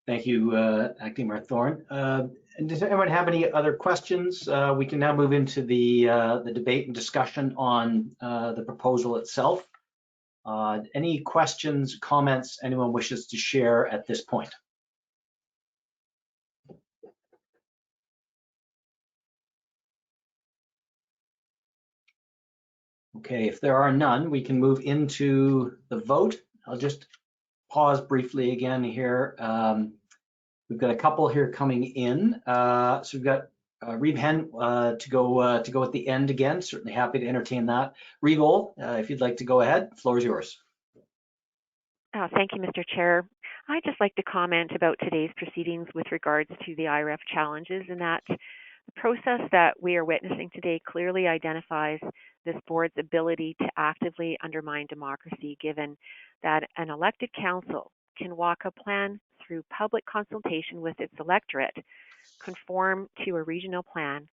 Thank you, Acting Mayor Thorne. And does anyone have any other questions? We can now move into the debate and discussion on the proposal itself. Any questions, comments anyone wishes to share at this point? Okay, if there are none, we can move into the vote. I'll just pause briefly again here. We've got a couple here coming in. So we've got Reeve Hen to go at the end again. Certainly happy to entertain that. Reeve, if you'd like to go ahead, the floor is yours. Thank you, Mr. Chair. I'd just like to comment about today's proceedings with regards to the IREF challenges, and that the process that we are witnessing today clearly identifies this board's ability to actively undermine democracy, given that an elected council can walk a plan through public consultation with its electorate, conform to a regional plan,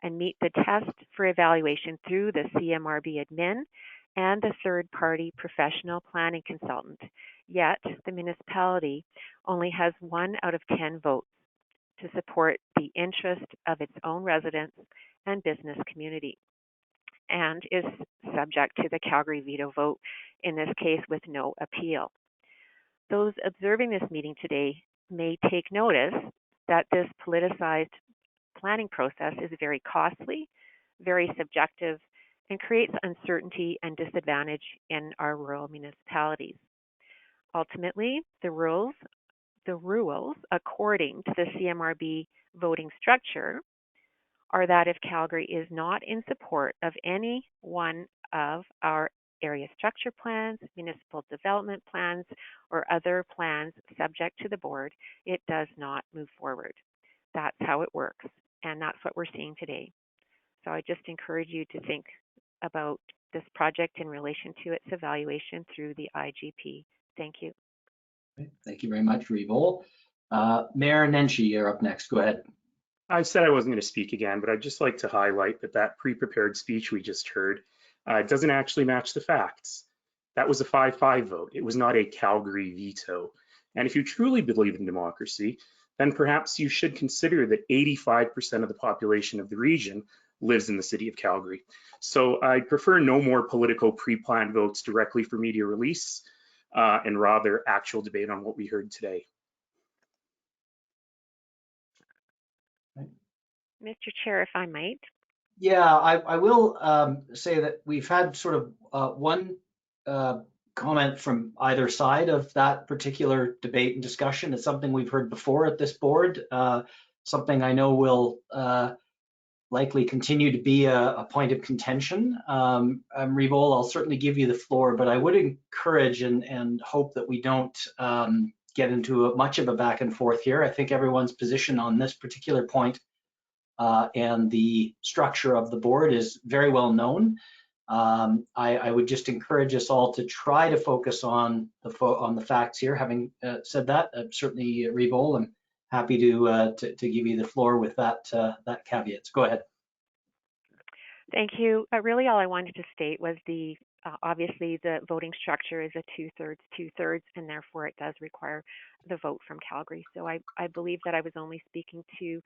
and meet the test for evaluation through the CMRB admin and the third-party professional planning consultant. Yet, the municipality only has 1 out of 10 votes to support the interest of its own residents and business community, and is subject to the Calgary veto vote, in this case with no appeal. Those observing this meeting today may take notice that this politicized planning process is very costly, very subjective, and creates uncertainty and disadvantage in our rural municipalities. Ultimately, the rules according to the CMRB voting structure are that if Calgary is not in support of any one of our area structure plans, municipal development plans, or other plans subject to the board, it does not move forward. That's how it works, and that's what we're seeing today. So I just encourage you to think about this project in relation to its evaluation through the IGP. Thank you. Thank you very much, Reeve. Mayor Nenshi, you're up next. Go ahead. I said I wasn't going to speak again, but I'd just like to highlight that pre-prepared speech we just heard doesn't actually match the facts. That was a 5-5 vote. It was not a Calgary veto. And if you truly believe in democracy, then perhaps you should consider that 85% of the population of the region lives in the city of Calgary. So I prefer no more political pre-planned votes directly for media release and rather actual debate on what we heard today. Mr. Chair, if I might. Yeah, I will say that we've had sort of one comment from either side of that particular debate and discussion. It's something we've heard before at this board, something I know will likely continue to be a point of contention. Revol, I'll certainly give you the floor, but I would encourage and hope that we don't get into much of a back and forth here. I think everyone's position on this particular point and the structure of the board is very well known. I would just encourage us all to try to focus on the facts here. Having said that, certainly Revol, I'm happy to give you the floor with that caveat. Go ahead. Thank you. Really, all I wanted to state was obviously the voting structure is a 2/3, and therefore it does require the vote from Calgary. So I believe that I was only speaking to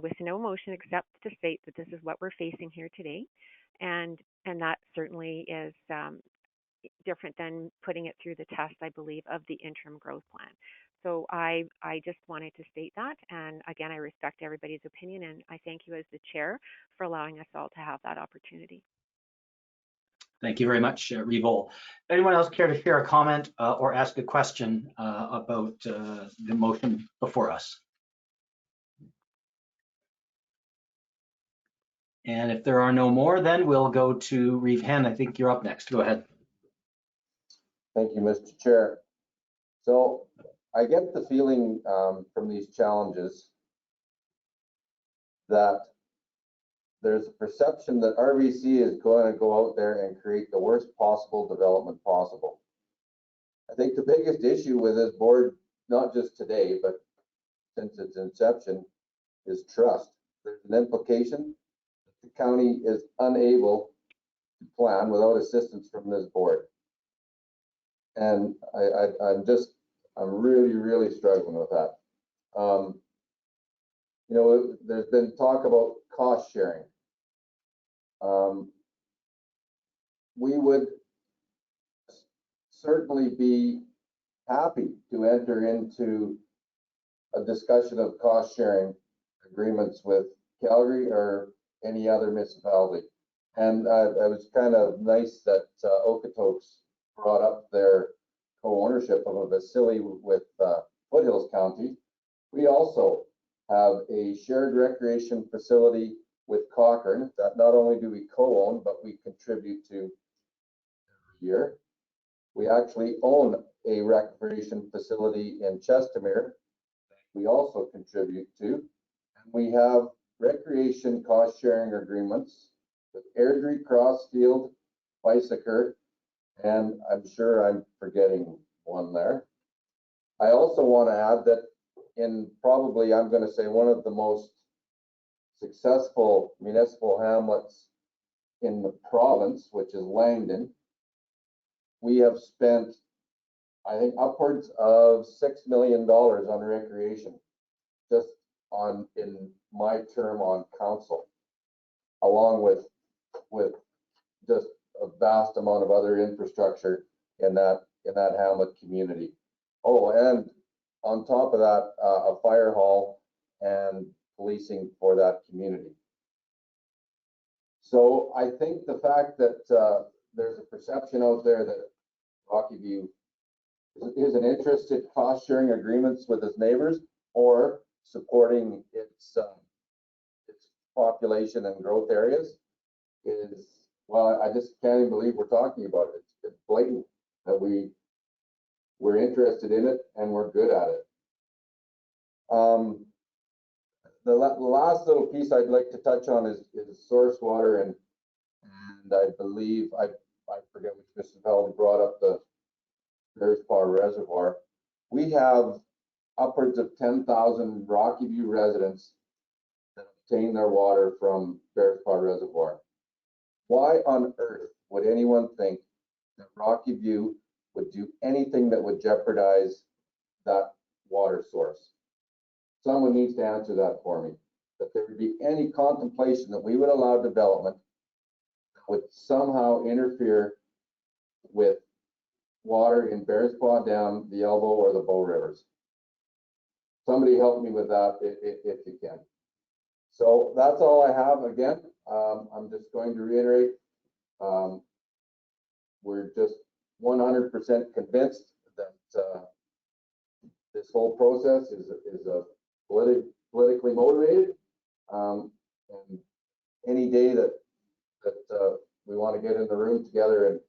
with no motion except to state that this is what we're facing here today, and that certainly is different than putting it through the test, I believe, of the interim growth plan. So I just wanted to state that, and again, I respect everybody's opinion, and I thank you as the chair for allowing us all to have that opportunity. Thank you very much, Revol. Anyone else care to share a comment or ask a question about the motion before us? And if there are no more, then we'll go to Reeve Hen. I think you're up next. Go ahead. Thank you, Mr. Chair. So I get the feeling from these challenges that there's a perception that RBC is going to go out there and create the worst possible development possible. I think the biggest issue with this board, not just today, but since its inception, is trust. There's an implication that the county is unable to plan without assistance from this board. And I'm really struggling with that. You know, there's been talk about cost sharing. We would certainly be happy to enter into a discussion of cost sharing agreements with Calgary or any other municipality. And it was kind of nice that Okotoks brought up their co-ownership of a facility with Foothills County. We also have a shared recreation facility with Cochrane that not only do we co-own, but we contribute to every year. We actually own a recreation facility in Chestermere we also contribute to. And we have recreation cost sharing agreements with Airdrie, Crossfield, Bicycle, and I'm sure I'm forgetting one there. I also want to add that in probably, I'm going to say, one of the most successful municipal hamlets in the province, which is Langdon, we have spent, I think, upwards of $6 million on recreation, just in my term on council, along with just a vast amount of other infrastructure in that hamlet community. Oh, and on top of that, a fire hall and policing for that community. So I think the fact that there's a perception out there that Rocky View isn't interested in cost sharing agreements with its neighbors or supporting its population and growth areas is, well, I just can't even believe we're talking about it. It's blatant that we're interested in it and we're good at it. The last little piece I'd like to touch on is source water, and I believe I forget which municipality brought up the Bearspaw Reservoir. We have upwards of 10,000 Rocky View residents that obtain their water from Bearspaw Reservoir. Why on earth would anyone think that Rocky View would do anything that would jeopardize that water source? Someone needs to answer that for me. That there would be any contemplation that we would allow development that would somehow interfere with water in Bearspaw Dam, the Elbow, or the Bow Rivers. Somebody help me with that if you can. So that's all I have. Again, I'm just going to reiterate, we're just 100% convinced that this whole process is politically motivated, and any day that we want to get in the room together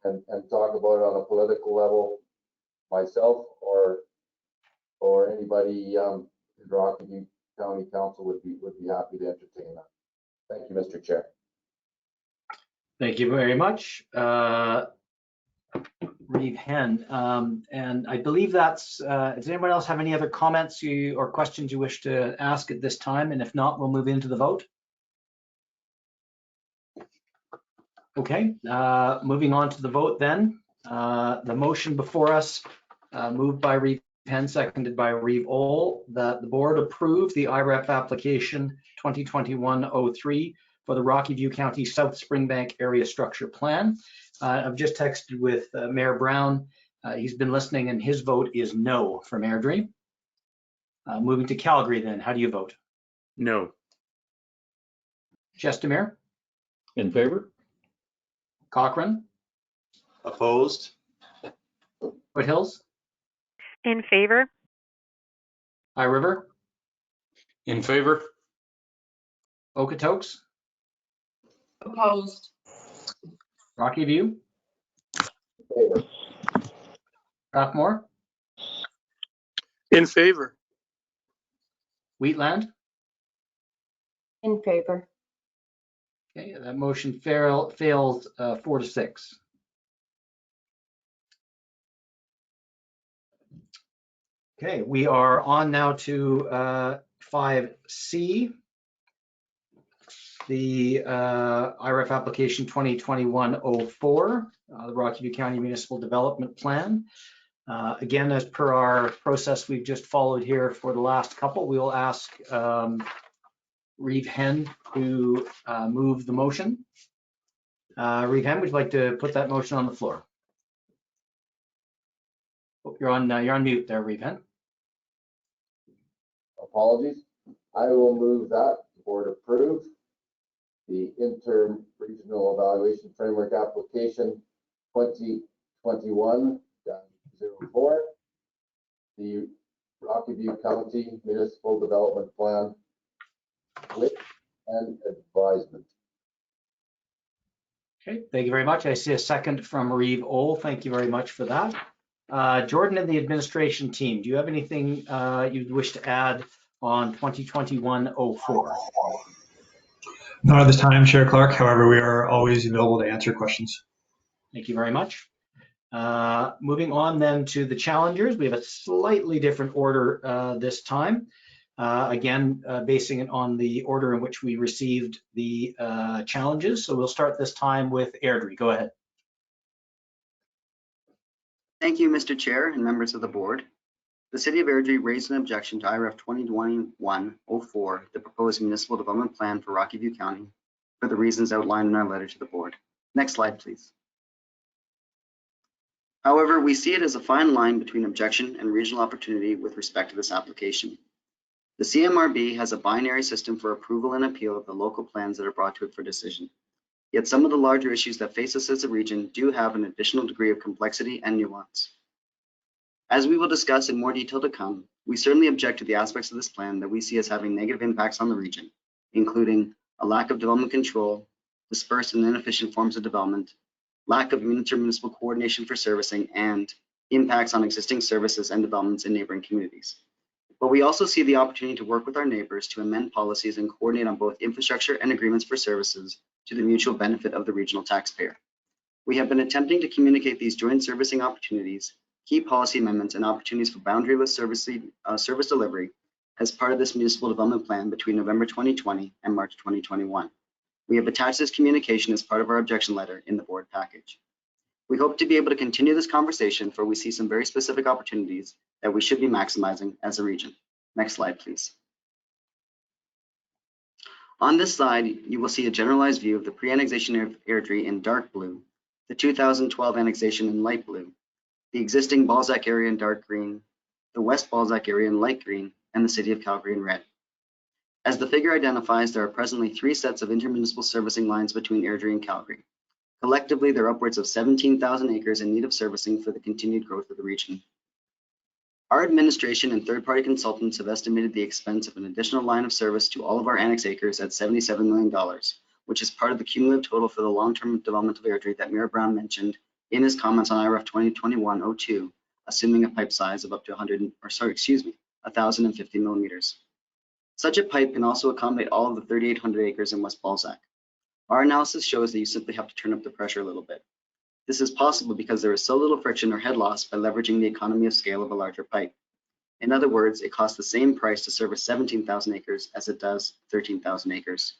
and talk about it on a political level, myself or anybody in Rocky View County Council would be happy to entertain that. Thank you, Mr. Chair. Thank you very much. Reeve Hen. And I believe that's, does anyone else have any other comments or questions you wish to ask at this time? And if not, we'll move into the vote. Okay, moving on to the vote then. The motion before us, moved by Reeve Hen, seconded by Reeve Ohl, that the board approve the IREF application 2021-03 for the Rocky View County South Springbank Area Structure Plan. I've just texted with Mayor Brown. He's been listening and his vote is no from Airdrie. Moving to Calgary then, how do you vote? No. Chestermere? In favor? Cochrane? Opposed? Foothills? In favor? High River? In favor? Okotoks? Opposed. Rocky View? Favor. Strathmore? In favor. Wheatland? In favor. Okay, that motion fails 4-6. Okay, we are on now to 5C, the IREF application 2021-04, the Rocky View County Municipal Development Plan. Again, as per our process we've just followed here for the last couple, we will ask Reeve Hen to move the motion. Reeve Hen, would you like to put that motion on the floor? Oh, you're on mute there, Reeve Hen. Apologies. I will move that the board approve the interim regional evaluation framework application 2021-04, the Rocky View County Municipal Development Plan with an advisement. Okay, thank you very much. I see a second from Reeve Ohl. Thank you very much for that. Jordan and the administration team, do you have anything you'd wish to add on 2021-04? Not at this time, Chair Clark. However, we are always available to answer questions. Thank you very much. Moving on then to the challengers. We have a slightly different order this time. Again, basing it on the order in which we received the challenges. So we'll start this time with Airdrie. Go ahead. Thank you, Mr. Chair and members of the board. The City of Airdrie raised an objection to IREF 2021-04, the proposed municipal development plan for Rocky View County, for the reasons outlined in our letter to the board. Next slide, please. However, we see it as a fine line between objection and regional opportunity with respect to this application. The CMRB has a binary system for approval and appeal of the local plans that are brought to it for decision. Yet some of the larger issues that face us as a region do have an additional degree of complexity and nuance. As we will discuss in more detail to come, we certainly object to the aspects of this plan that we see as having negative impacts on the region, including a lack of development control, dispersed and inefficient forms of development, lack of intermunicipal coordination for servicing, and impacts on existing services and developments in neighboring communities. But we also see the opportunity to work with our neighbors to amend policies and coordinate on both infrastructure and agreements for services to the mutual benefit of the regional taxpayer. We have been attempting to communicate these joint servicing opportunities, key policy amendments, and opportunities for boundaryless service delivery as part of this municipal development plan between November 2020 and March 2021. We have attached this communication as part of our objection letter in the board package. We hope to be able to continue this conversation, for we see some very specific opportunities that we should be maximizing as a region. Next slide, please. On this slide, you will see a generalized view of the pre-annexation of Airdrie in dark blue, the 2012 annexation in light blue, the existing Balzac area in dark green, the West Balzac area in light green, and the City of Calgary in red. As the figure identifies, there are presently 3 sets of intermunicipal servicing lines between Airdrie and Calgary. Collectively, there are upwards of 17,000 acres in need of servicing for the continued growth of the region. Our administration and third-party consultants have estimated the expense of an additional line of service to all of our annex acres at $77 million, which is part of the cumulative total for the long-term development of Airdrie that Mayor Brown mentioned in his comments on IREF 2021-02, assuming a pipe size of up to 1,050 millimeters. Such a pipe can also accommodate all of the 3,800 acres in West Balzac. Our analysis shows that you simply have to turn up the pressure a little bit. This is possible because there is so little friction or head loss by leveraging the economy of scale of a larger pipe. In other words, it costs the same price to service 17,000 acres as it does 13,000 acres.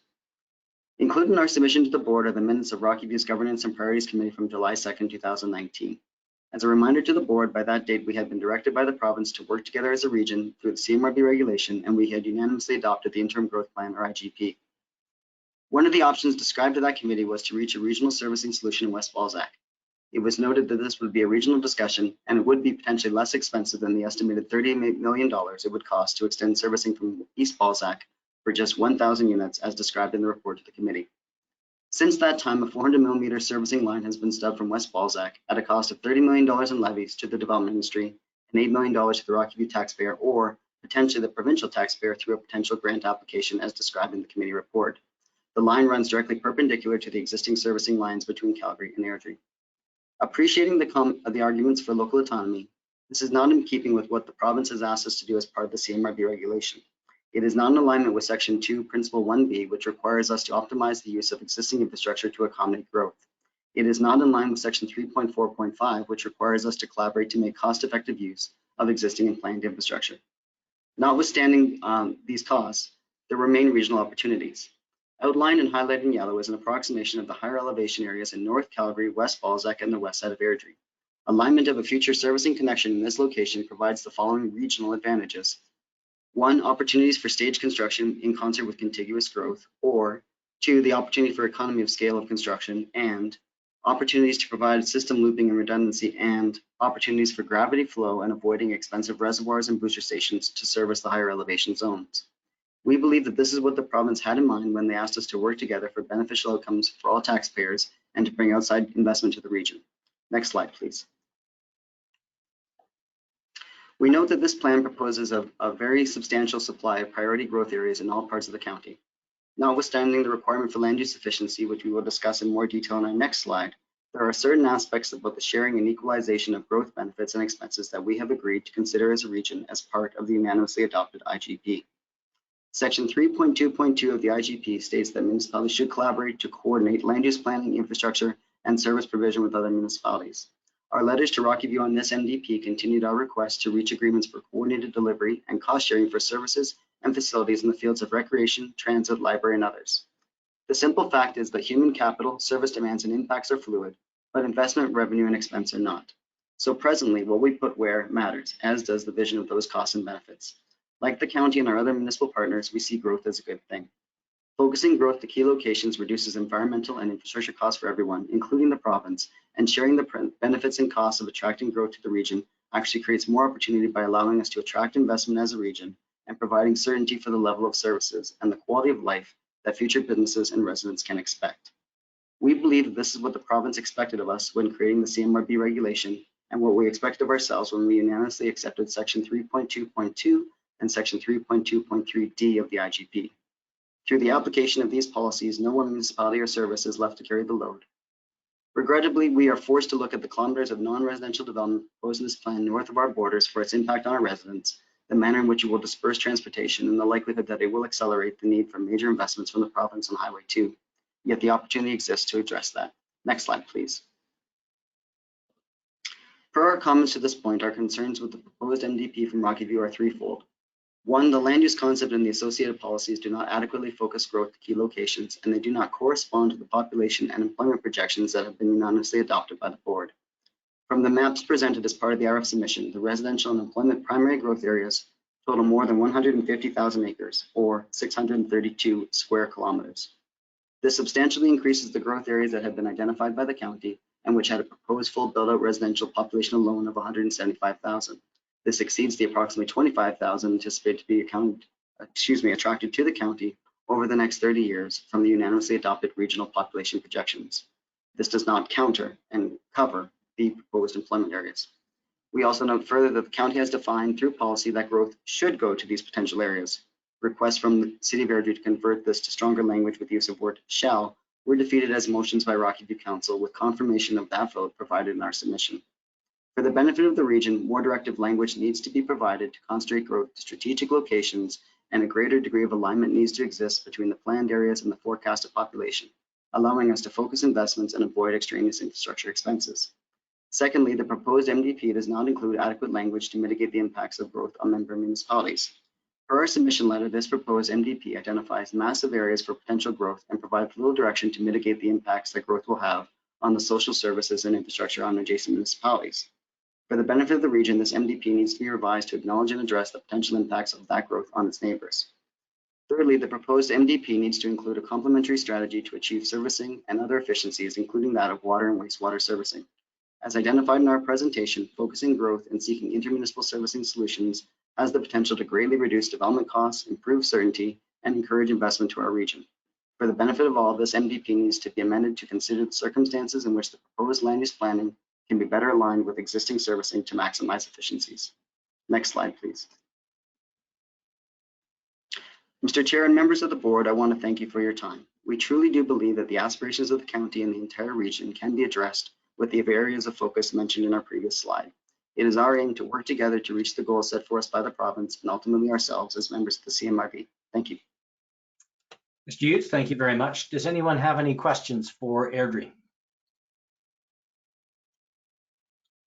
Included in our submission to the board are the minutes of Rocky View's Governance and Priorities Committee from July 2nd, 2019. As a reminder to the board, by that date, we had been directed by the province to work together as a region through the CMRB regulation, and we had unanimously adopted the Interim Growth Plan, or IGP. One of the options described to that committee was to reach a regional servicing solution in West Balzac. It was noted that this would be a regional discussion, and it would be potentially less expensive than the estimated $38 million it would cost to extend servicing from East Balzac for just 1,000 units, as described in the report to the committee. Since that time, a 400-millimeter servicing line has been stubbed from West Balzac at a cost of $30 million in levies to the development industry and $8 million to the Rocky View taxpayer, or potentially the provincial taxpayer through a potential grant application as described in the committee report. The line runs directly perpendicular to the existing servicing lines between Calgary and Airdrie. Appreciating the arguments for local autonomy, this is not in keeping with what the province has asked us to do as part of the CMRB regulation. It is not in alignment with Section 2, Principle 1B, which requires us to optimize the use of existing infrastructure to accommodate growth. It is not in line with Section 3.4.5, which requires us to collaborate to make cost-effective use of existing and planned infrastructure. Notwithstanding these costs, there remain regional opportunities. Outlined and highlighted in yellow is an approximation of the higher elevation areas in North Calgary, West Balzac, and the west side of Airdrie. Alignment of a future servicing connection in this location provides the following regional advantages. 1, opportunities for stage construction in concert with contiguous growth, or 2, the opportunity for economy of scale of construction, and opportunities to provide system looping and redundancy, and opportunities for gravity flow and avoiding expensive reservoirs and booster stations to service the higher elevation zones. We believe that this is what the province had in mind when they asked us to work together for beneficial outcomes for all taxpayers and to bring outside investment to the region. Next slide, please. We note that this plan proposes a very substantial supply of priority growth areas in all parts of the county. Notwithstanding the requirement for land use efficiency, which we will discuss in more detail in our next slide, there are certain aspects about the sharing and equalization of growth benefits and expenses that we have agreed to consider as a region as part of the unanimously adopted IGP. Section 3.2.2 of the IGP states that municipalities should collaborate to coordinate land use planning, infrastructure, and service provision with other municipalities. Our letters to Rocky View on this MDP continued our request to reach agreements for coordinated delivery and cost sharing for services and facilities in the fields of recreation, transit, library, and others. The simple fact is that human capital, service demands, and impacts are fluid, but investment, revenue, and expense are not. So presently, what we put where matters, as does the vision of those costs and benefits. Like the county and our other municipal partners, we see growth as a good thing. Focusing growth to key locations reduces environmental and infrastructure costs for everyone, including the province, and sharing the benefits and costs of attracting growth to the region actually creates more opportunity by allowing us to attract investment as a region and providing certainty for the level of services and the quality of life that future businesses and residents can expect. We believe that this is what the province expected of us when creating the CMRB regulation and what we expected of ourselves when we unanimously accepted Section 3.2.2 and Section 3.2.3D of the IGP. Through the application of these policies, no one municipality or service is left to carry the load. Regrettably, we are forced to look at the kilometers of non-residential development proposed in this plan north of our borders for its impact on our residents, the manner in which it will disperse transportation, and the likelihood that it will accelerate the need for major investments from the province on Highway 2. Yet the opportunity exists to address that. Next slide, please. Per our comments to this point, our concerns with the proposed MDP from Rocky View are threefold. 1, the land use concept and the associated policies do not adequately focus growth to key locations, and they do not correspond to the population and employment projections that have been unanimously adopted by the board. From the maps presented as part of the RF submission, the residential and employment primary growth areas total more than 150,000 acres, or 632 square kilometers. This substantially increases the growth areas that have been identified by the county and which had a proposed full build-out residential population alone of 175,000. This exceeds the approximately 25,000 anticipated to be attracted to the county over the next 30 years from the unanimously adopted regional population projections. This does not counter and cover the proposed employment areas. We also note further that the county has defined through policy that growth should go to these potential areas. Requests from the City of Airdrie to convert this to stronger language with the use of word shall were defeated as motions by Rocky View Council, with confirmation of that vote provided in our submission. For the benefit of the region, more directive language needs to be provided to concentrate growth to strategic locations, and a greater degree of alignment needs to exist between the planned areas and the forecasted population. allowing us to focus investments and avoid extraneous infrastructure expenses. Secondly, the proposed MDP does not include adequate language to mitigate the impacts of growth on member municipalities. Per our submission letter, this proposed MDP identifies massive areas for potential growth and provides little direction to mitigate the impacts that growth will have on the social services and infrastructure on adjacent municipalities. For the benefit of the region, this MDP needs to be revised to acknowledge and address the potential impacts of that growth on its neighbors. Thirdly, the proposed MDP needs to include a complementary strategy to achieve servicing and other efficiencies, including that of water and wastewater servicing. As identified in our presentation, focusing growth and seeking intermunicipal servicing solutions has the potential to greatly reduce development costs, improve certainty, and encourage investment to our region. For the benefit of all, this MDP needs to be amended to consider the circumstances in which the proposed land use planning can be better aligned with existing servicing to maximize efficiencies. Next slide, please. Mr. Chair and members of the board, I want to thank you for your time. We truly do believe that the aspirations of the county and the entire region can be addressed with the areas of focus mentioned in our previous slide. It is our aim to work together to reach the goals set for us by the province and ultimately ourselves as members of the CMRB. Thank you. Mr. Hughes, thank you very much. Does anyone have any questions for Airdrie?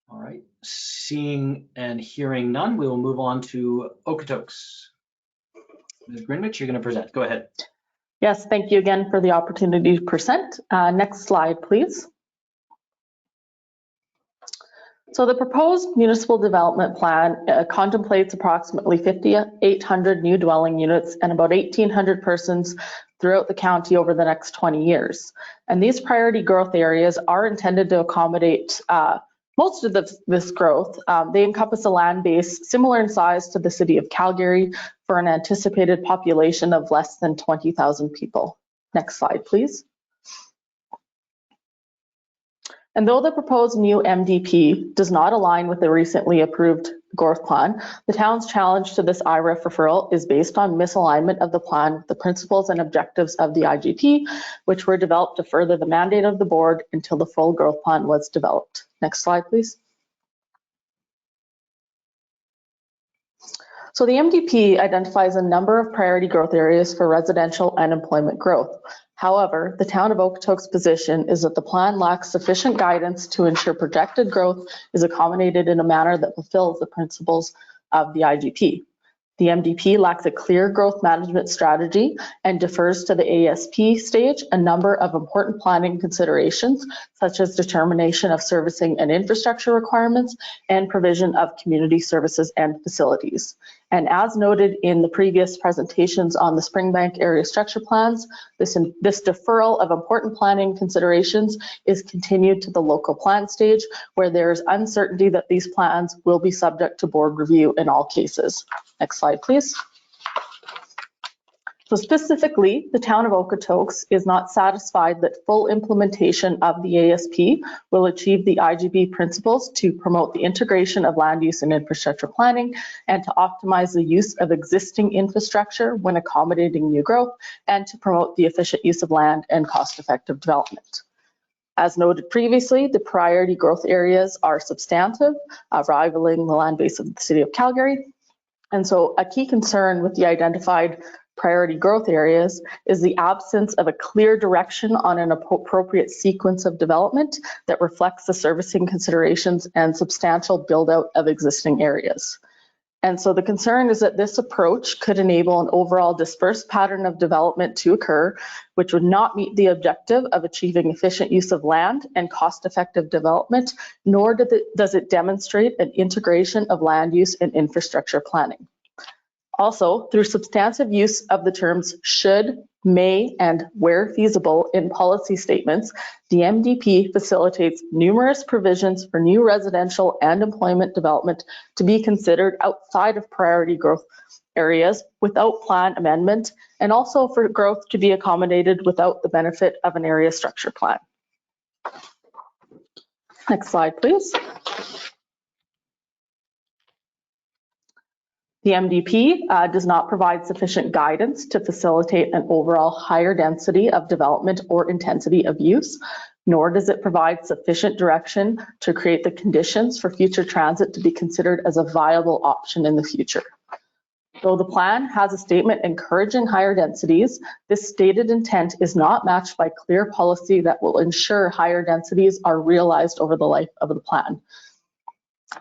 All right, seeing and hearing none, we will move on to Okotoks. Ms. Greenwich, you're going to present. Go ahead. Yes, thank you again for the opportunity to present. Next slide, please. So the proposed municipal development plan contemplates approximately 5,800 new dwelling units and about 1,800 persons throughout the county over the next 20 years. And these priority growth areas are intended to accommodate most of this growth. They encompass a land base similar in size to the city of Calgary for an anticipated population of less than 20,000 people. Next slide, please. And though the proposed new MDP does not align with the recently approved growth plan, the town's challenge to this IREF referral is based on misalignment of the plan with the principles and objectives of the IGP, which were developed to further the mandate of the board until the full growth plan was developed. Next slide, please. So the MDP identifies a number of priority growth areas for residential and employment growth. However, the town of Okotoks' position is that the plan lacks sufficient guidance to ensure projected growth is accommodated in a manner that fulfills the principles of the IGP. The MDP lacks a clear growth management strategy and defers to the ASP stage a number of important planning considerations, such as determination of servicing and infrastructure requirements and provision of community services and facilities. And as noted in the previous presentations on the Springbank area structure plans, this deferral of important planning considerations is continued to the local plan stage, where there is uncertainty that these plans will be subject to board review in all cases. Next slide, please. So specifically, the town of Okotoks is not satisfied that full implementation of the ASP will achieve the IGB principles to promote the integration of land use and infrastructure planning and to optimize the use of existing infrastructure when accommodating new growth and to promote the efficient use of land and cost-effective development. As noted previously, the priority growth areas are substantive, rivaling the land base of the city of Calgary. And so a key concern with the identified priority growth areas is the absence of a clear direction on an appropriate sequence of development that reflects the servicing considerations and substantial build out of existing areas. And so the concern is that this approach could enable an overall dispersed pattern of development to occur, which would not meet the objective of achieving efficient use of land and cost-effective development, nor does it demonstrate an integration of land use and infrastructure planning. Also, through substantive use of the terms should, may, and where feasible in policy statements, the MDP facilitates numerous provisions for new residential and employment development to be considered outside of priority growth areas without plan amendment, and also for growth to be accommodated without the benefit of an area structure plan. Next slide, please. The MDP does not provide sufficient guidance to facilitate an overall higher density of development or intensity of use, nor does it provide sufficient direction to create the conditions for future transit to be considered as a viable option in the future. Though the plan has a statement encouraging higher densities, this stated intent is not matched by clear policy that will ensure higher densities are realized over the life of the plan.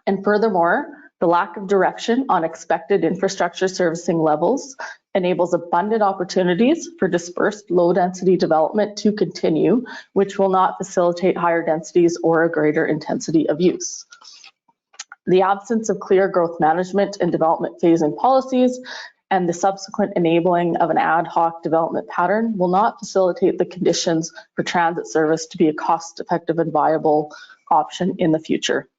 And furthermore, the lack of direction on expected infrastructure servicing levels enables abundant opportunities for dispersed low-density development to continue, which will not facilitate higher densities or a greater intensity of use. The absence of clear growth management and development phasing policies and the subsequent enabling of an ad hoc development pattern will not facilitate the conditions for transit service to be a cost-effective and viable option in the future.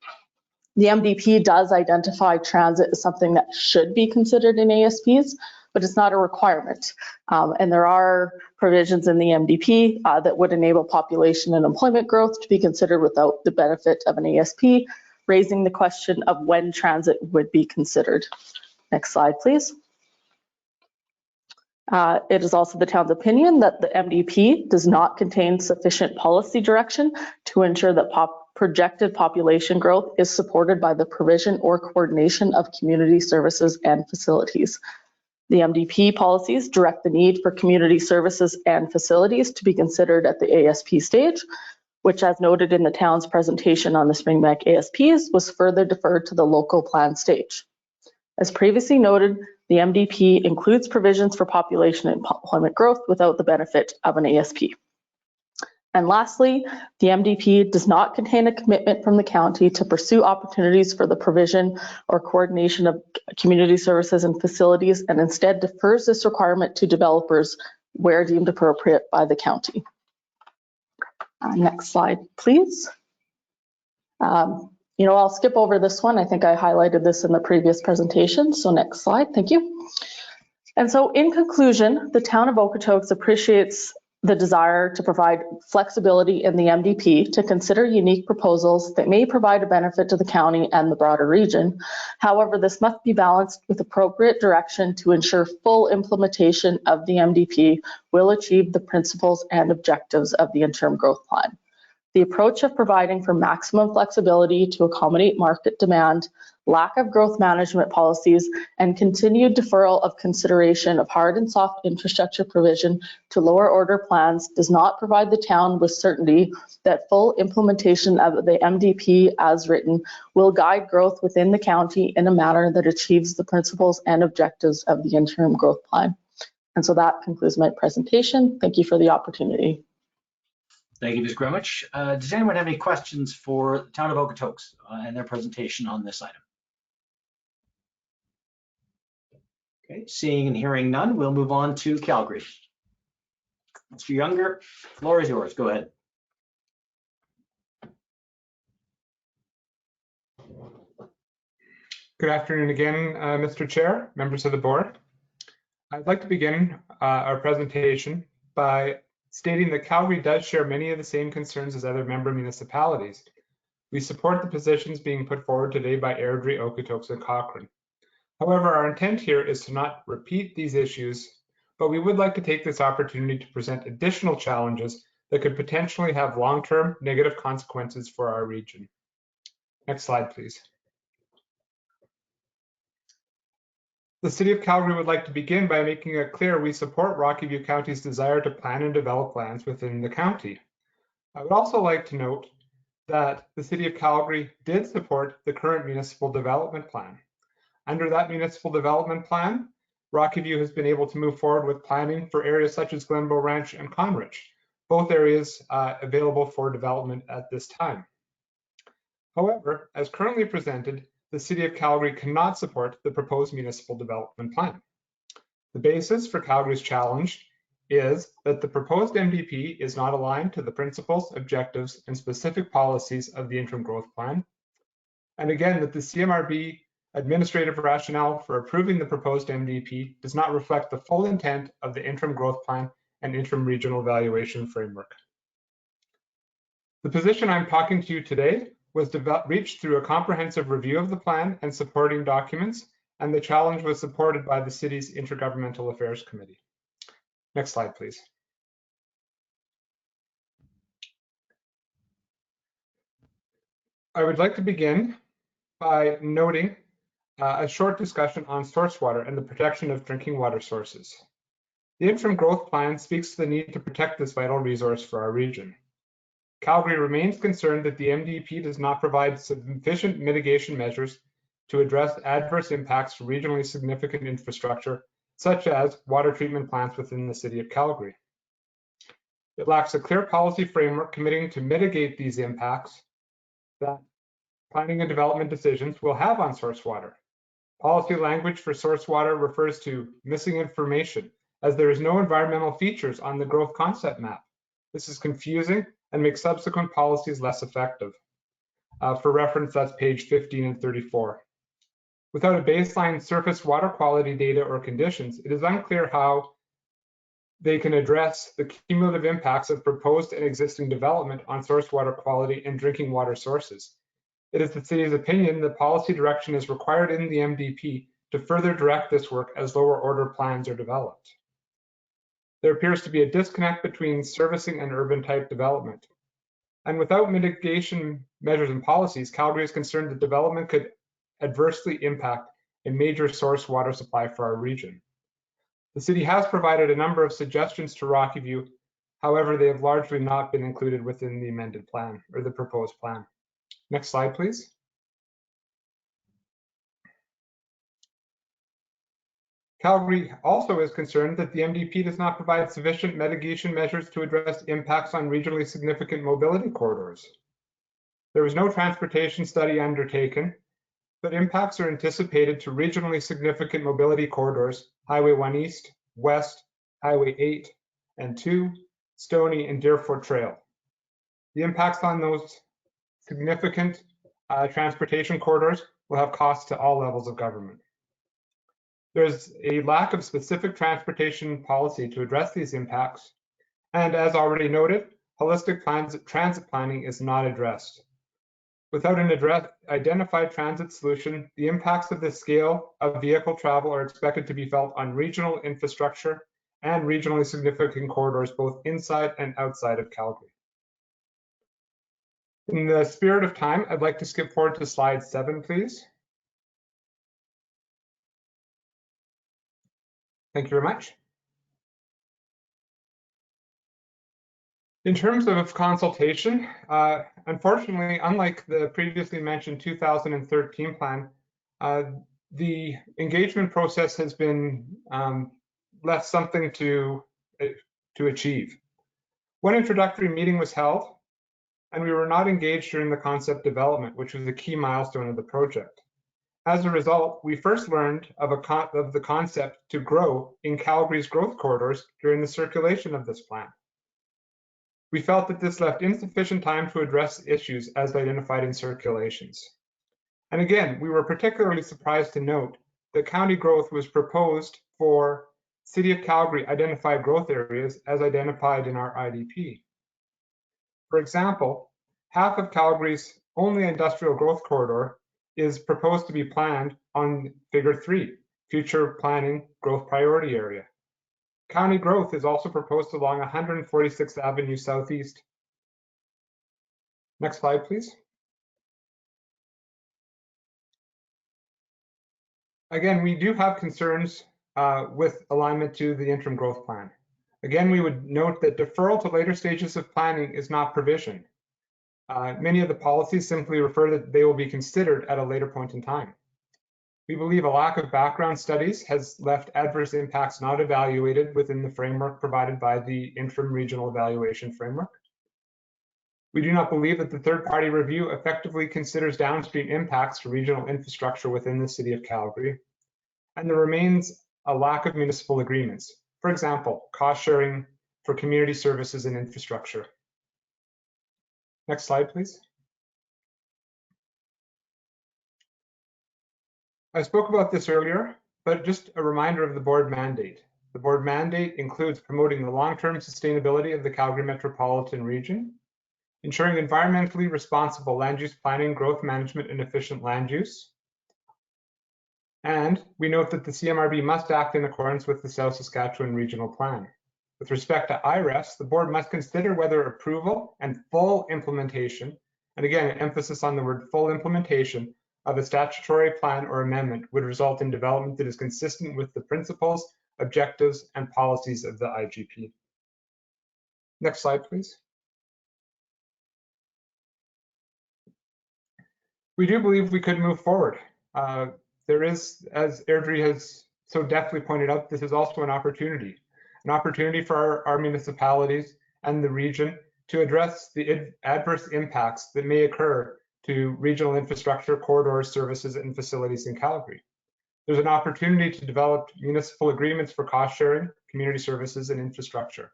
The MDP does identify transit as something that should be considered in ASPs, but it's not a requirement. And there are provisions in the MDP that would enable population and employment growth to be considered without the benefit of an ASP, raising the question of when transit would be considered. Next slide, please. It is also the town's opinion that the MDP does not contain sufficient policy direction to ensure that projected population growth is supported by the provision or coordination of community services and facilities. The MDP policies direct the need for community services and facilities to be considered at the ASP stage, which, as noted in the town's presentation on the Springbank ASPs, was further deferred to the local plan stage. As previously noted, the MDP includes provisions for population and employment growth without the benefit of an ASP. And lastly, the MDP does not contain a commitment from the county to pursue opportunities for the provision or coordination of community services and facilities, and instead defers this requirement to developers where deemed appropriate by the county. Next slide, please. I'll skip over this one. I think I highlighted this in the previous presentation. So next slide, thank you. And so in conclusion, the town of Okotoks appreciates the desire to provide flexibility in the MDP to consider unique proposals that may provide a benefit to the county and the broader region. However, this must be balanced with appropriate direction to ensure full implementation of the MDP will achieve the principles and objectives of the interim growth plan. The approach of providing for maximum flexibility to accommodate market demand, lack of growth management policies, and continued deferral of consideration of hard and soft infrastructure provision to lower order plans does not provide the town with certainty that full implementation of the MDP as written will guide growth within the county in a manner that achieves the principles and objectives of the interim growth plan. And so that concludes my presentation. Thank you for the opportunity. Thank you, Ms. Grumich. Does anyone have any questions for the town of Okotoks and their presentation on this item? Okay, seeing and hearing none, we'll move on to Calgary. Mr. Younger, floor is yours. Go ahead. Good afternoon again, Mr. Chair, members of the board. I'd like to begin our presentation by stating that Calgary does share many of the same concerns as other member municipalities. We support the positions being put forward today by Airdrie, Okotoks, and Cochrane. However, our intent here is to not repeat these issues, but we would like to take this opportunity to present additional challenges that could potentially have long-term negative consequences for our region. Next slide, please. The City of Calgary would like to begin by making it clear we support Rocky View County's desire to plan and develop lands within the county. I would also like to note that the City of Calgary did support the current municipal development plan. Under that municipal development plan, Rocky View has been able to move forward with planning for areas such as Glenbow Ranch and Conrich, both areas available for development at this time. However, as currently presented, the City of Calgary cannot support the proposed municipal development plan. The basis for Calgary's challenge is that the proposed MDP is not aligned to the principles, objectives, and specific policies of the interim growth plan. And again, that the CMRB administrative rationale for approving the proposed MDP does not reflect the full intent of the interim growth plan and interim regional evaluation framework. The position I'm talking to you today was reached through a comprehensive review of the plan and supporting documents, and the challenge was supported by the city's Intergovernmental Affairs Committee. Next slide, please. I would like to begin by noting a short discussion on source water and the protection of drinking water sources. The interim growth plan speaks to the need to protect this vital resource for our region. Calgary remains concerned that the MDP does not provide sufficient mitigation measures to address adverse impacts to regionally significant infrastructure, such as water treatment plants within the city of Calgary. It lacks a clear policy framework committing to mitigate these impacts that planning and development decisions will have on source water. Policy language for source water refers to missing information, as there is no environmental features on the growth concept map. This is confusing and makes subsequent policies less effective. For reference, that's page 15 and 34. Without a baseline surface water quality data or conditions, it is unclear how they can address the cumulative impacts of proposed and existing development on source water quality and drinking water sources. It is the city's opinion that policy direction is required in the MDP to further direct this work as lower order plans are developed. There appears to be a disconnect between servicing and urban type development. And without mitigation measures and policies, Calgary is concerned that development could adversely impact a major source water supply for our region. The city has provided a number of suggestions to Rocky View. However, they have largely not been included within the amended plan or the proposed plan. Next slide, please. Calgary also is concerned that the MDP does not provide sufficient mitigation measures to address impacts on regionally significant mobility corridors. There was no transportation study undertaken, but impacts are anticipated to regionally significant mobility corridors, Highway 1 East, West, Highway 8 and 2, Stony and Deerfoot Trail. The impacts on those significant transportation corridors will have costs to all levels of government. There's a lack of specific transportation policy to address these impacts, and as already noted, holistic transit planning is not addressed. Without an identified transit solution, the impacts of the scale of vehicle travel are expected to be felt on regional infrastructure and regionally significant corridors, both inside and outside of Calgary. In the spirit of time, I'd like to skip forward to slide 7, please. Thank you very much. In terms of consultation, unfortunately, unlike the previously mentioned 2013 plan, the engagement process has been left something to achieve. One introductory meeting was held, and we were not engaged during the concept development, which was a key milestone of the project. As a result, we first learned of the concept to grow in Calgary's growth corridors during the circulation of this plan. We felt that this left insufficient time to address issues as identified in circulations. And again, we were particularly surprised to note that county growth was proposed for City of Calgary identified growth areas as identified in our IDP. For example, half of Calgary's only industrial growth corridor is proposed to be planned on Figure 3, Future Planning Growth Priority Area. County growth is also proposed along 146th Avenue Southeast. Next slide, please. Again, we do have concerns with alignment to the interim growth plan. Again, we would note that deferral to later stages of planning is not provision. Many of the policies simply refer that they will be considered at a later point in time. We believe a lack of background studies has left adverse impacts not evaluated within the framework provided by the interim regional evaluation framework. We do not believe that the third-party review effectively considers downstream impacts to regional infrastructure within the City of Calgary. And there remains a lack of municipal agreements. For example, cost sharing for community services and infrastructure. Next slide, please. I spoke about this earlier, but just a reminder of the board mandate. The board mandate includes promoting the long-term sustainability of the Calgary metropolitan region, ensuring environmentally responsible land use planning, growth management, and efficient land use. And we note that the CMRB must act in accordance with the South Saskatchewan Regional Plan. With respect to IRES, the board must consider whether approval and full implementation, and again, an emphasis on the word full implementation, of a statutory plan or amendment would result in development that is consistent with the principles, objectives, and policies of the IGP. Next slide, please. We do believe we could move forward. There is, as Airdrie has so deftly pointed out, this is also an opportunity for our municipalities and the region to address the adverse impacts that may occur to regional infrastructure, corridors, services, and facilities in Calgary. There's an opportunity to develop municipal agreements for cost sharing, community services, and infrastructure.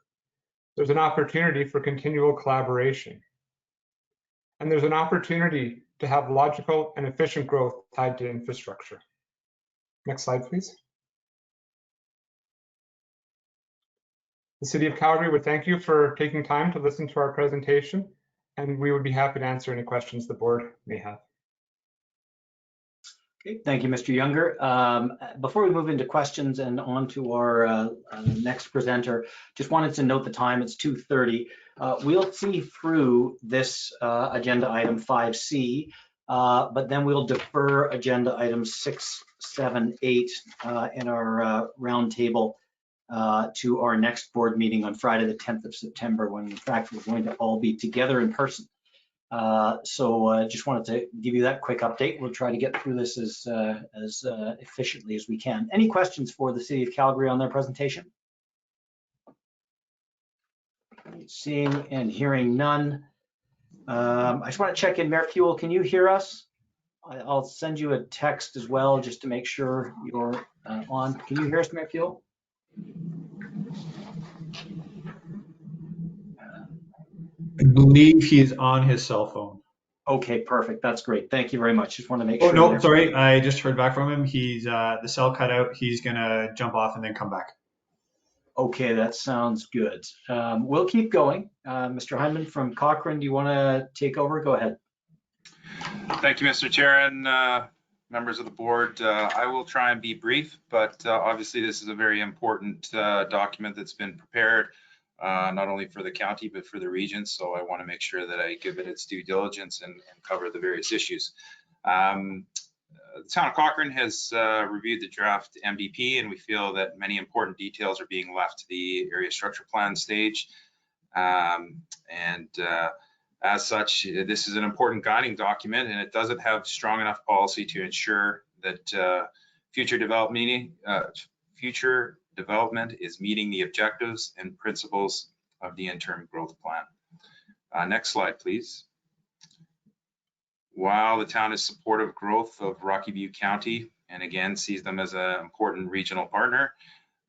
There's an opportunity for continual collaboration. And there's an opportunity to have logical and efficient growth tied to infrastructure. Next slide, please. The City of Calgary would thank you for taking time to listen to our presentation, and we would be happy to answer any questions the board may have. Okay, thank you, Mr. Younger. Before we move into questions and on to our next presenter, just wanted to note the time, it's 2:30. We'll see through this agenda item 5C, but then we'll defer agenda items 6, 7, 8 in our roundtable to our next board meeting on Friday, the 10th of September, when in fact we're going to all be together in person. So just wanted to give you that quick update. We'll try to get through this as efficiently as we can. Any questions for the City of Calgary on their presentation? Seeing and hearing none. I just want to check in, Mayor Fuel, can you hear us? I'll send you a text as well just to make sure you're on. Can you hear us, Mayor Fuel? I believe he is on his cell phone. Okay, perfect. That's great. Thank you very much. Just want to make sure. Oh, no, sorry. I just heard back from him. He's the cell cut out. He's going to jump off and then come back. Okay, that sounds good. We'll keep going. Mr. Hyman from Cochrane, do you want to take over? Go ahead. Thank you, Mr. Chair, and members of the board. I will try and be brief, but obviously this is a very important document that's been prepared, not only for the county, but for the region. So I want to make sure that I give it its due diligence and cover the various issues. The town of Cochrane has reviewed the draft MDP, and we feel that many important details are being left to the area structure plan stage. As such, this is an important guiding document, and it doesn't have strong enough policy to ensure that future development is meeting the objectives and principles of the interim growth plan. Next slide, please. While the town is supportive of growth of Rocky View County, and again sees them as an important regional partner,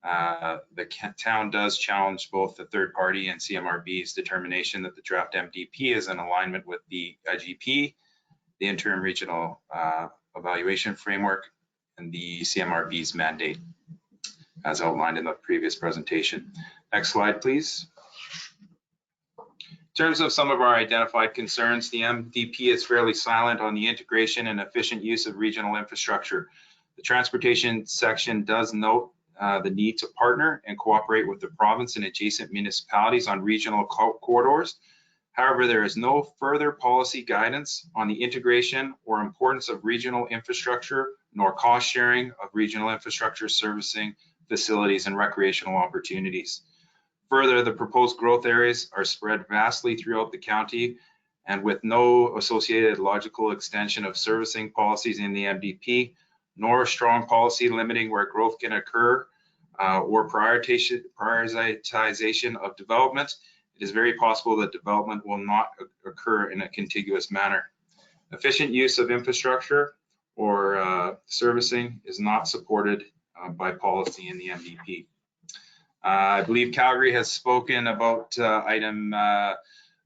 the town does challenge both the third party and CMRB's determination that the draft MDP is in alignment with the IGP, the interim regional evaluation framework, and the CMRB's mandate, as outlined in the previous presentation. Next slide, please. In terms of some of our identified concerns, the MDP is fairly silent on the integration and efficient use of regional infrastructure. The transportation section does note the need to partner and cooperate with the province and adjacent municipalities on regional corridors. However, there is no further policy guidance on the integration or importance of regional infrastructure, nor cost sharing of regional infrastructure servicing facilities and recreational opportunities. Further, the proposed growth areas are spread vastly throughout the county, and with no associated logical extension of servicing policies in the MDP, nor strong policy limiting where growth can occur or prioritization of development, it is very possible that development will not occur in a contiguous manner. Efficient use of infrastructure or servicing is not supported by policy in the MDP. I believe Calgary has spoken about item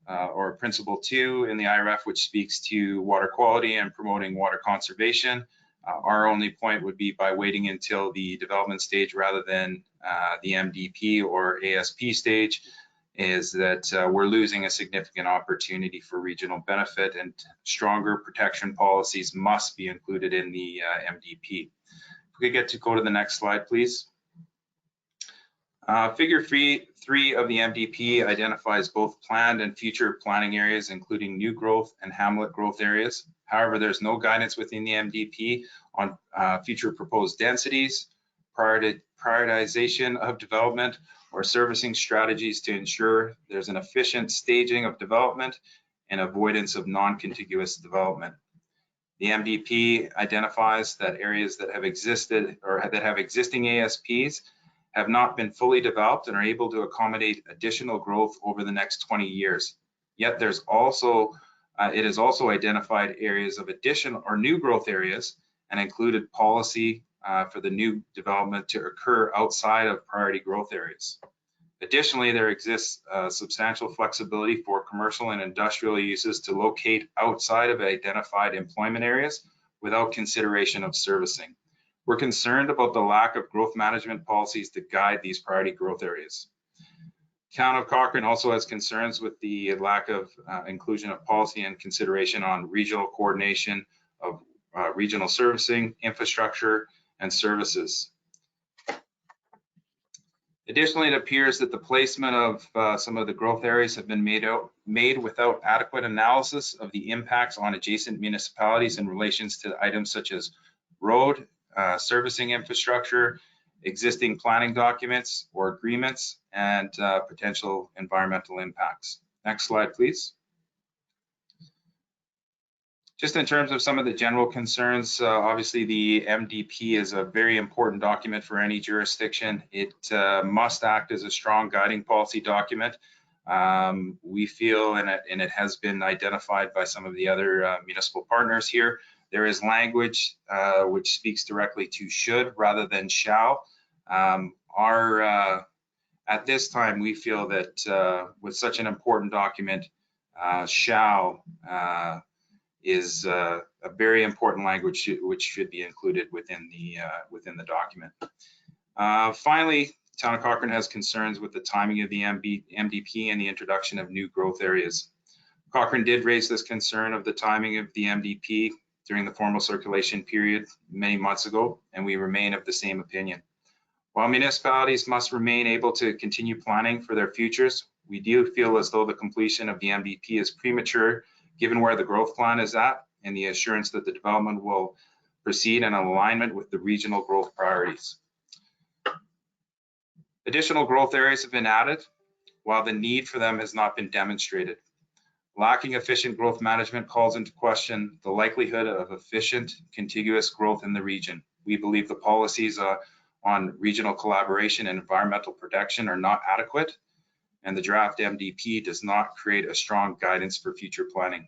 or principle 2 in the IRF, which speaks to water quality and promoting water conservation. Our only point would be by waiting until the development stage rather than the MDP or ASP stage, is that we're losing a significant opportunity for regional benefit, and stronger protection policies must be included in the MDP. If we could go to the next slide, please. Figure 3 of the MDP identifies both planned and future planning areas, including new growth and hamlet growth areas. However, there's no guidance within the MDP on future proposed densities, prioritization of development, or servicing strategies to ensure there's an efficient staging of development and avoidance of non-contiguous development. The MDP identifies that areas that have existed or that have existing ASPs have not been fully developed and are able to accommodate additional growth over the next 20 years. Yet there's also, it has also identified areas of additional or new growth areas and included policy for the new development to occur outside of priority growth areas. Additionally, there exists substantial flexibility for commercial and industrial uses to locate outside of identified employment areas without consideration of servicing. We're concerned about the lack of growth management policies to guide these priority growth areas. Town of Cochrane also has concerns with the lack of inclusion of policy and consideration on regional coordination of regional servicing, infrastructure, and services. Additionally, it appears that the placement of some of the growth areas have been made without adequate analysis of the impacts on adjacent municipalities in relations to items such as road, servicing infrastructure, existing planning documents or agreements, and potential environmental impacts. Next slide, please. Just in terms of some of the general concerns, obviously the MDP is a very important document for any jurisdiction. It must act as a strong guiding policy document. We feel, and it has been identified by some of the other municipal partners here, there is language which speaks directly to should rather than shall. At this time, we feel that with such an important document, shall is a very important language which should be included within the document. Finally, Town of Cochrane has concerns with the timing of the MDP and the introduction of new growth areas. Cochrane did raise this concern of the timing of the MDP during the formal circulation period many months ago, and we remain of the same opinion. While municipalities must remain able to continue planning for their futures, we do feel as though the completion of the MDP is premature given where the growth plan is at and the assurance that the development will proceed in alignment with the regional growth priorities. Additional growth areas have been added while the need for them has not been demonstrated. Lacking efficient growth management calls into question the likelihood of efficient contiguous growth in the region. We believe the policies on regional collaboration and environmental protection are not adequate, and the draft MDP does not create a strong guidance for future planning.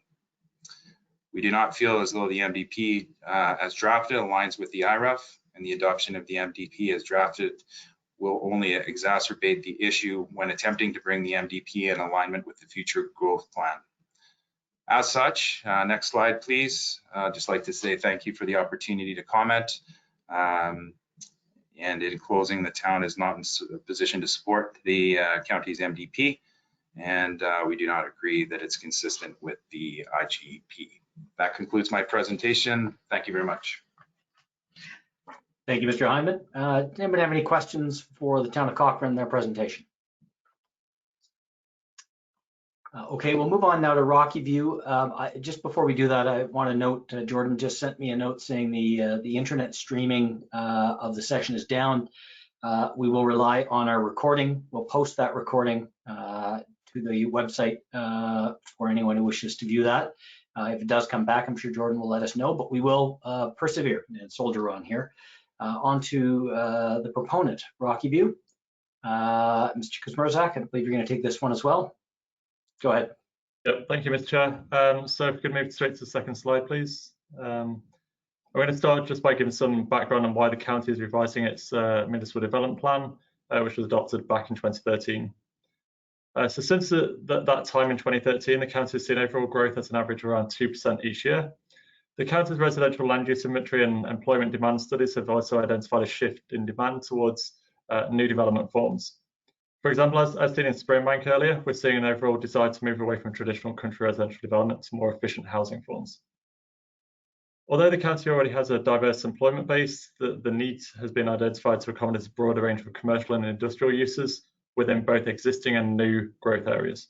We do not feel as though the MDP as drafted aligns with the IREF, and the adoption of the MDP as drafted will only exacerbate the issue when attempting to bring the MDP in alignment with the future growth plan. As such, next slide, please. Just like to say thank you for the opportunity to comment. And in closing, the town is not in a position to support the county's MDP, and we do not agree that it's consistent with the IGP. That concludes my presentation. Thank you very much. Thank you, Mr. Hyman. Does anybody have any questions for the Town of Cochrane and their presentation? Okay, we'll move on now to Rocky View. Just before we do that, I want to note, Jordan just sent me a note saying the internet streaming of the session is down. We will rely on our recording. We'll post that recording to the website for anyone who wishes to view that. If it does come back, I'm sure Jordan will let us know, but we will persevere and soldier on here. On to the proponent, Rocky View. Mr. Kuzmerzak, I believe you're going to take this one as well. Go ahead. Yep, thank you, Mr. Chair. So if we could move straight to the second slide, please. I'm going to start just by giving some background on why the county is revising its municipal development plan, which was adopted back in 2013. So since that time in 2013, the county has seen overall growth at an average of around 2% each year. The county's residential land use inventory and employment demand studies have also identified a shift in demand towards new development forms. For example, as seen in Springbank earlier, we're seeing an overall desire to move away from traditional country residential development to more efficient housing forms. Although the county already has a diverse employment base, the need has been identified to accommodate a broader range of commercial and industrial uses within both existing and new growth areas.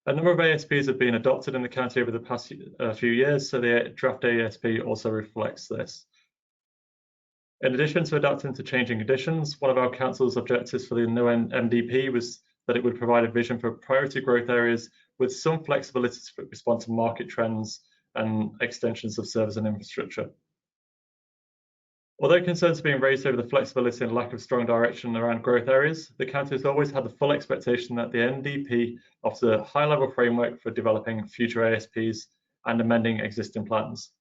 A number of ASPs have been adopted in the county over the past few years, so the draft ASP also reflects this. In addition to adapting to changing conditions, one of our council's objectives for the new MDP was that it would provide a vision for priority growth areas with some flexibility to respond to market trends and extensions of service and infrastructure. Although concerns are being raised over the flexibility and lack of strong direction around growth areas, the county has always had the full expectation that the NDP offers a high-level framework for developing future ASPs and amending existing plans.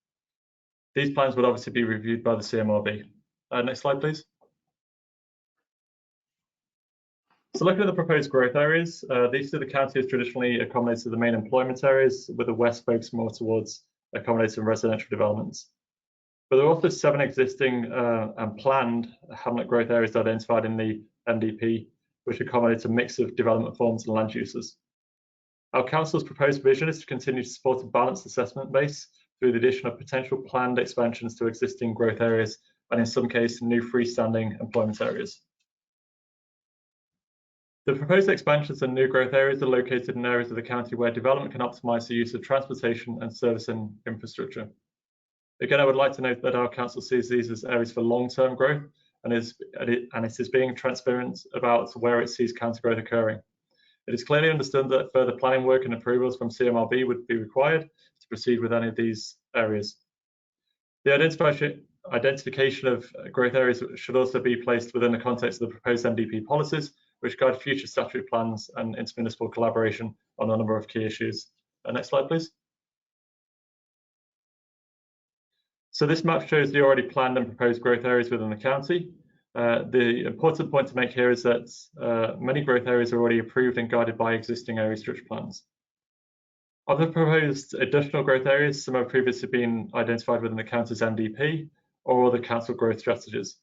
These plans would obviously be reviewed by the CMRB. Next slide, please. So looking at the proposed growth areas, these two the county has traditionally accommodated the main employment areas, with the west focused more towards accommodating residential developments. But there are also 7 existing and planned hamlet growth areas identified in the MDP, which accommodate a mix of development forms and land uses. Our council's proposed vision is to continue to support a balanced assessment base through the addition of potential planned expansions to existing growth areas and in some cases new freestanding employment areas. The proposed expansions and new growth areas are located in areas of the county where development can optimise the use of transportation and servicing infrastructure. Again, I would like to note that our council sees these as areas for long-term growth and it is being transparent about where it sees county growth occurring. It is clearly understood that further planning work and approvals from CMRB would be required to proceed with any of these areas. The identification of growth areas should also be placed within the context of the proposed MDP policies, which guide future statutory plans and intermunicipal collaboration on a number of key issues. Next slide, please. So this map shows the already planned and proposed growth areas within the county. The important point to make here is that many growth areas are already approved and guided by existing area structure plans. Of the proposed additional growth areas, some have previously been identified within the county's MDP or other council growth strategies.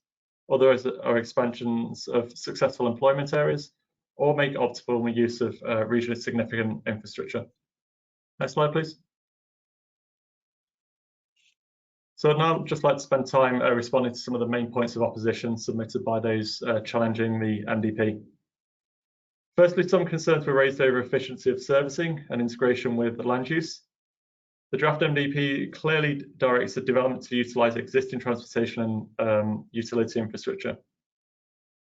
Others are expansions of successful employment areas or make optimal use of regionally significant infrastructure. Next slide, please. So I'd now just like to spend time responding to some of the main points of opposition submitted by those challenging the MDP. Firstly, some concerns were raised over efficiency of servicing and integration with land use. The draft MDP clearly directs the development to utilise existing transportation and utility infrastructure.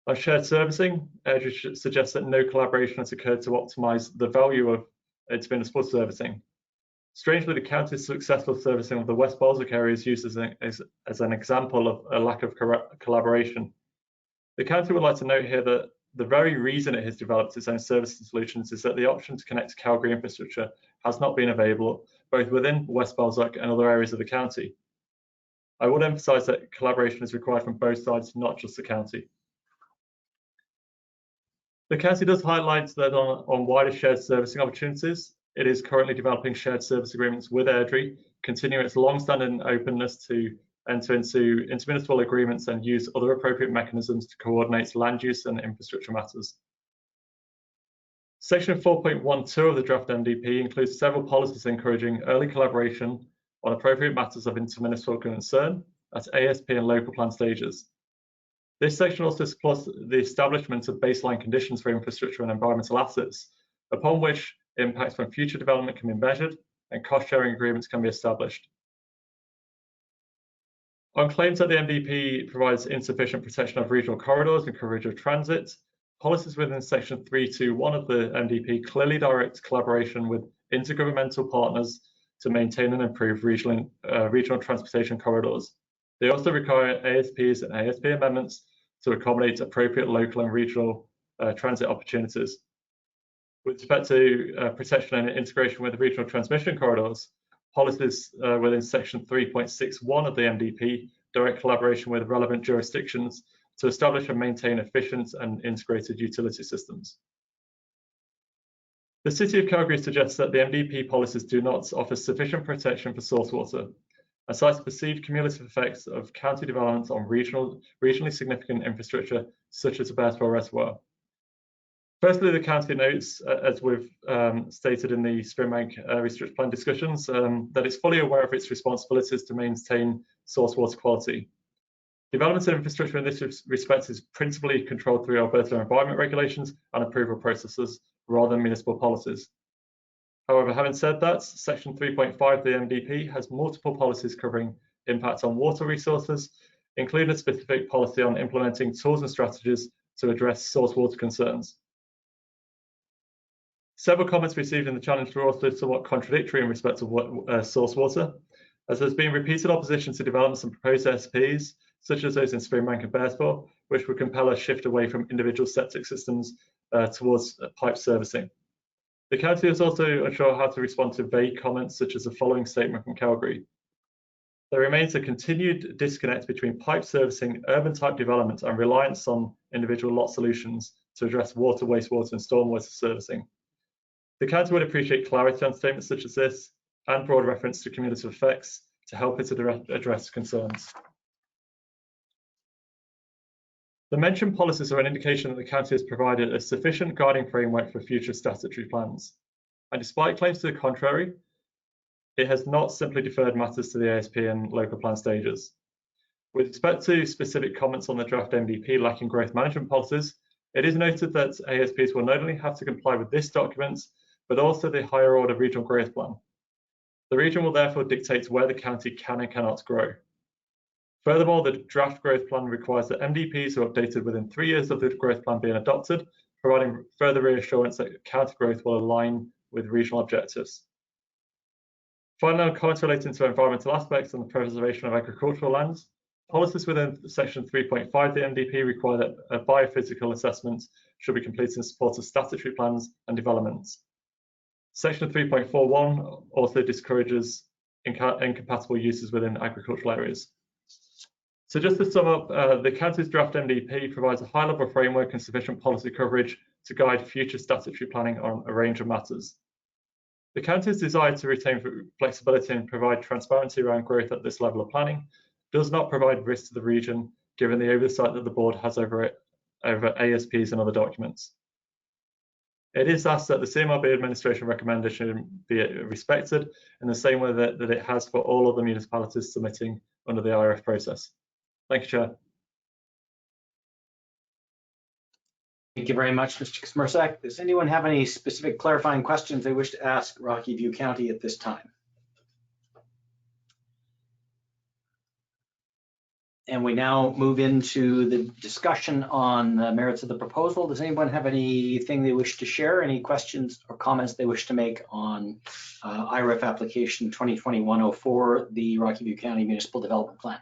On shared servicing, Airdrie suggests that no collaboration has occurred to optimise the value of intermunicipal servicing. Strangely, the county's successful servicing of the West Balzac area is used as an example of a lack of collaboration. The county would like to note here that the very reason it has developed its own services solutions is that the option to connect to Calgary infrastructure has not been available, both within West Balzac and other areas of the county. I would emphasise that collaboration is required from both sides, not just the county. The county does highlight that on wider shared servicing opportunities, it is currently developing shared service agreements with Airdrie, continuing its long-standing openness to enter into intermunicipal agreements and use other appropriate mechanisms to coordinate land use and infrastructure matters. Section 4.12 of the draft MDP includes several policies encouraging early collaboration on appropriate matters of intermunicipal concern at ASP and local plan stages. This section also supports the establishment of baseline conditions for infrastructure and environmental assets, upon which impacts from future development can be measured and cost-sharing agreements can be established. On claims that the MDP provides insufficient protection of regional corridors and coverage of transit, policies within section 321 of the MDP clearly direct collaboration with intergovernmental partners to maintain and improve regional transportation corridors. They also require ASPs and ASP amendments to accommodate appropriate local and regional transit opportunities. With respect to protection and integration with regional transmission corridors, policies within section 3.61 of the MDP direct collaboration with relevant jurisdictions to establish and maintain efficient and integrated utility systems. The City of Calgary suggests that the MDP policies do not offer sufficient protection for source water, and cites perceived cumulative effects of county development on regionally significant infrastructure such as the Bearsville Reservoir. Firstly, the county notes, as we've stated in the Springbank Restructure Plan discussions, that it's fully aware of its responsibilities to maintain source water quality. Development of infrastructure in this respect is principally controlled through Alberta environment regulations and approval processes rather than municipal policies. However, having said that, Section 3.5 of the MDP has multiple policies covering impact on water resources, including a specific policy on implementing tools and strategies to address source water concerns. Several comments received in the challenge were also somewhat contradictory in respect of source water, as there's been repeated opposition to developments and proposed SPs, such as those in Springbank and Bearspaw, which would compel a shift away from individual septic systems towards pipe servicing. The county is also unsure how to respond to vague comments, such as the following statement from Calgary. There remains a continued disconnect between pipe servicing, urban type development, and reliance on individual lot solutions to address water, wastewater, and stormwater servicing. The county would appreciate clarity on statements such as this and broad reference to cumulative effects to help it address concerns. The mentioned policies are an indication that the county has provided a sufficient guiding framework for future statutory plans. And despite claims to the contrary, it has not simply deferred matters to the ASP and local plan stages. With respect to specific comments on the draft MDP lacking growth management policies, it is noted that ASPs will not only have to comply with this document, but also the higher order regional growth plan. The region will therefore dictate where the county can and cannot grow. Furthermore, the draft growth plan requires that MDPs are updated within 3 years of the growth plan being adopted, providing further reassurance that county growth will align with regional objectives. Finally, comments relating to environmental aspects and the preservation of agricultural lands. Policies within Section 3.5 of the MDP require that a biophysical assessment should be completed in support of statutory plans and developments. Section 3.41 also discourages incompatible uses within agricultural areas. So just to sum up, the county's draft MDP provides a high-level framework and sufficient policy coverage to guide future statutory planning on a range of matters. The county's desire to retain flexibility and provide transparency around growth at this level of planning does not provide risk to the region, given the oversight that the board has over ASPs and other documents. It is asked that the CMRB administration recommendation be respected in the same way that it has for all other municipalities submitting under the IRF process. Thank you, Chair. Thank you very much, Mr. Smirsak. Does anyone have any specific clarifying questions they wish to ask Rocky View County at this time? And we now move into the discussion on the merits of the proposal. Does anyone have anything they wish to share? Any questions or comments they wish to make on IRF application 2020-104, the Rocky View County Municipal Development Plan?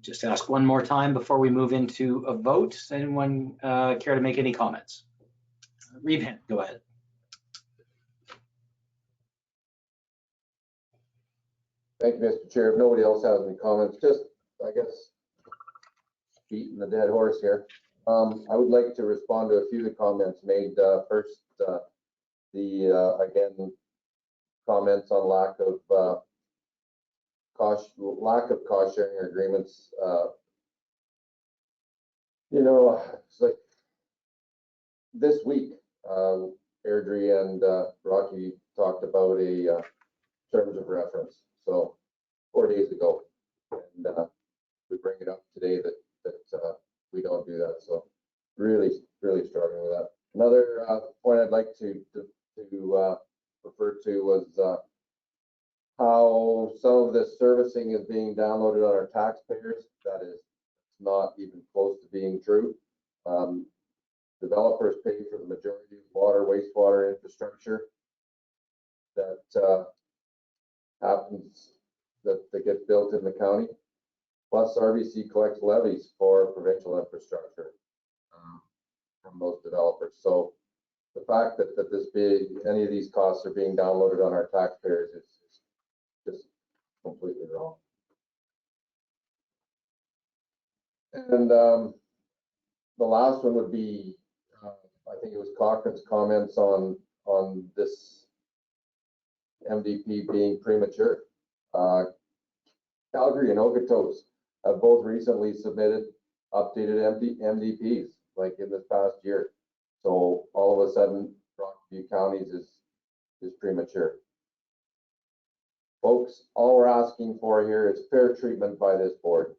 Just ask one more time before we move into a vote. Does anyone care to make any comments? Reeve, go ahead. Thank you, Mr. Chair. If nobody else has any comments, just, I guess, beating the dead horse here. I would like to respond to a few of the comments made. First, again, comments on lack of cost sharing agreements. It's like this week, Airdrie and Rocky talked about a terms of reference. So 4 days ago, and we bring it up today that we don't do that. So really struggling with that. Another point I'd like to refer to was how some of this servicing is being downloaded on our taxpayers. That is not even close to being true. Developers pay for the majority of water, wastewater infrastructure that happens, that gets built in the county. Plus, RBC collects levies for provincial infrastructure from those developers. So the fact that any of these costs are being downloaded on our taxpayers is just completely wrong. And the last one would be, I think it was Cochrane's comments on this MDP being premature. Calgary and Okotoks have both recently submitted updated MDPs, like in this past year. So all of a sudden, Rockview Counties is premature. Folks, all we're asking for here is fair treatment by this board.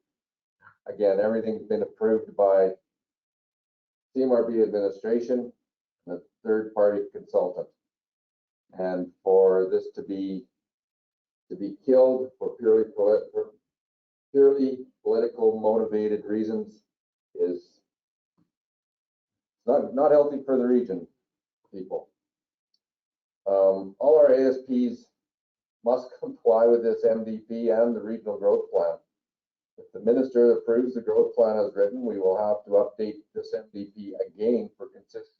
Again, everything's been approved by CMRB administration and a third-party consultant. And for this to be killed for purely political motivated reasons is not healthy for the region, people. All our ASPs must comply with this MDP and the regional growth plan. If the minister approves the growth plan as written, we will have to update this MDP again for consistency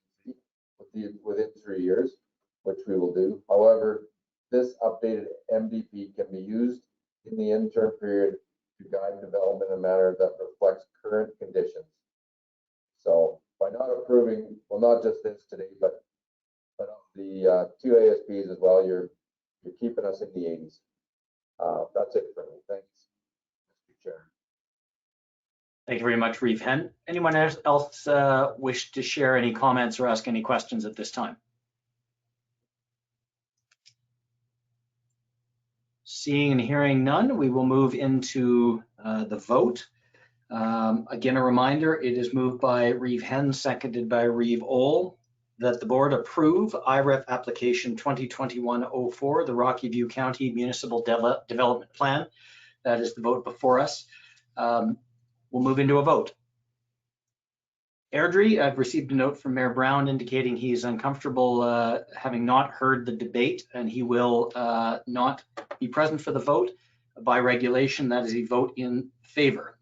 within 3 years, which we will do. However, this updated MDP can be used in the interim period to guide development in a manner that reflects current conditions. So by not approving, well, not just this today, but the 2 ASPs as well, you're keeping us in the 80s. That's it for me. Thanks, Mr. Chair. Thank you very much, Reeve Henn. Anyone else wish to share any comments or ask any questions at this time? Seeing and hearing none, we will move into the vote. Again, a reminder, it is moved by Reeve Henn, seconded by Reeve Ohl, that the board approve IREF application 2021-04, the Rocky View County Municipal Development Plan. That is the vote before us. We'll move into a vote. Airdrie, I've received a note from Mayor Brown indicating he's uncomfortable having not heard the debate, and he will not be present for the vote. By regulation, that is a vote in favor.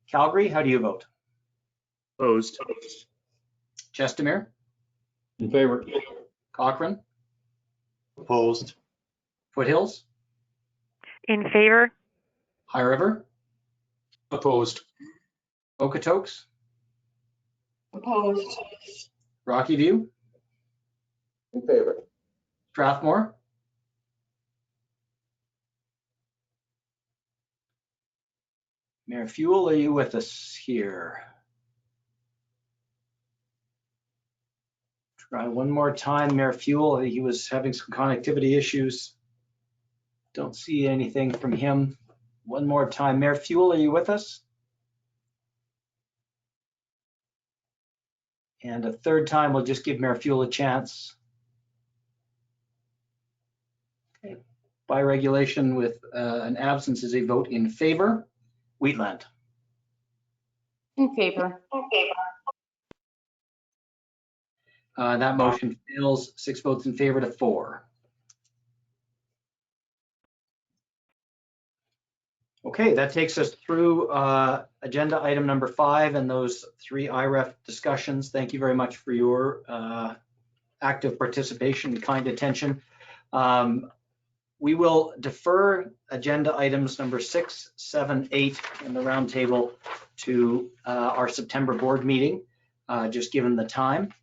Calgary, how do you vote? Opposed. Chestermere? In favor. Cochrane? Opposed. Foothills? In favor? High River? Opposed. Okotoks? Opposed. Rocky View? In favor. Strathmore? Mayor Fuel, are you with us here? Try one more time, Mayor Fuel. He was having some connectivity issues. Don't see anything from him. One more time. Mayor Fuel, are you with us? And a third time, we'll just give Mayor Fuel a chance. Okay. By regulation, with an absence is a vote in favor. Wheatland. In favor. That motion fails, 6 votes in favor to 4. Okay, that takes us through agenda item number 5 and those 3 IREF discussions. Thank you very much for your active participation and kind attention. We will defer agenda items number 6, 7, 8 in the roundtable to our September board meeting, just given the time.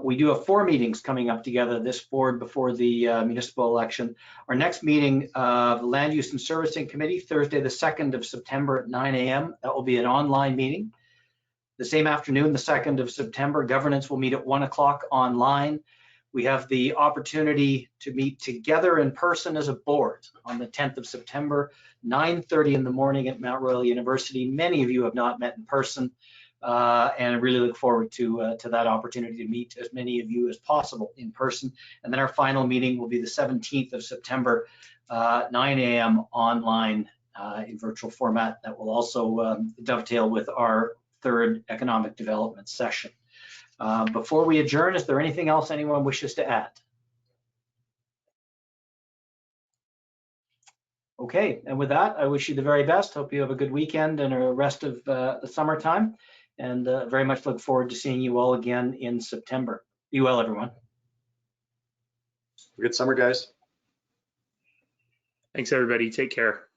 We do have 4 meetings coming up together, this board before the municipal election. Our next meeting of the Land Use and Servicing Committee, Thursday, the 2nd of September at 9 a.m. That will be an online meeting. The same afternoon, the 2nd of September, governance will meet at 1 o'clock online. We have the opportunity to meet together in person as a board on the 10th of September, 9:30 in the morning at Mount Royal University. Many of you have not met in person. And I really look forward to that opportunity to meet as many of you as possible in person. And then our final meeting will be the 17th of September, 9 a.m. online in virtual format. That will also dovetail with our 3rd economic development session. Before we adjourn, is there anything else anyone wishes to add? Okay, and with that, I wish you the very best. Hope you have a good weekend and a rest of the summertime. And very much look forward to seeing you all again in September. Be well, everyone. Good summer, guys. Thanks, everybody. Take care.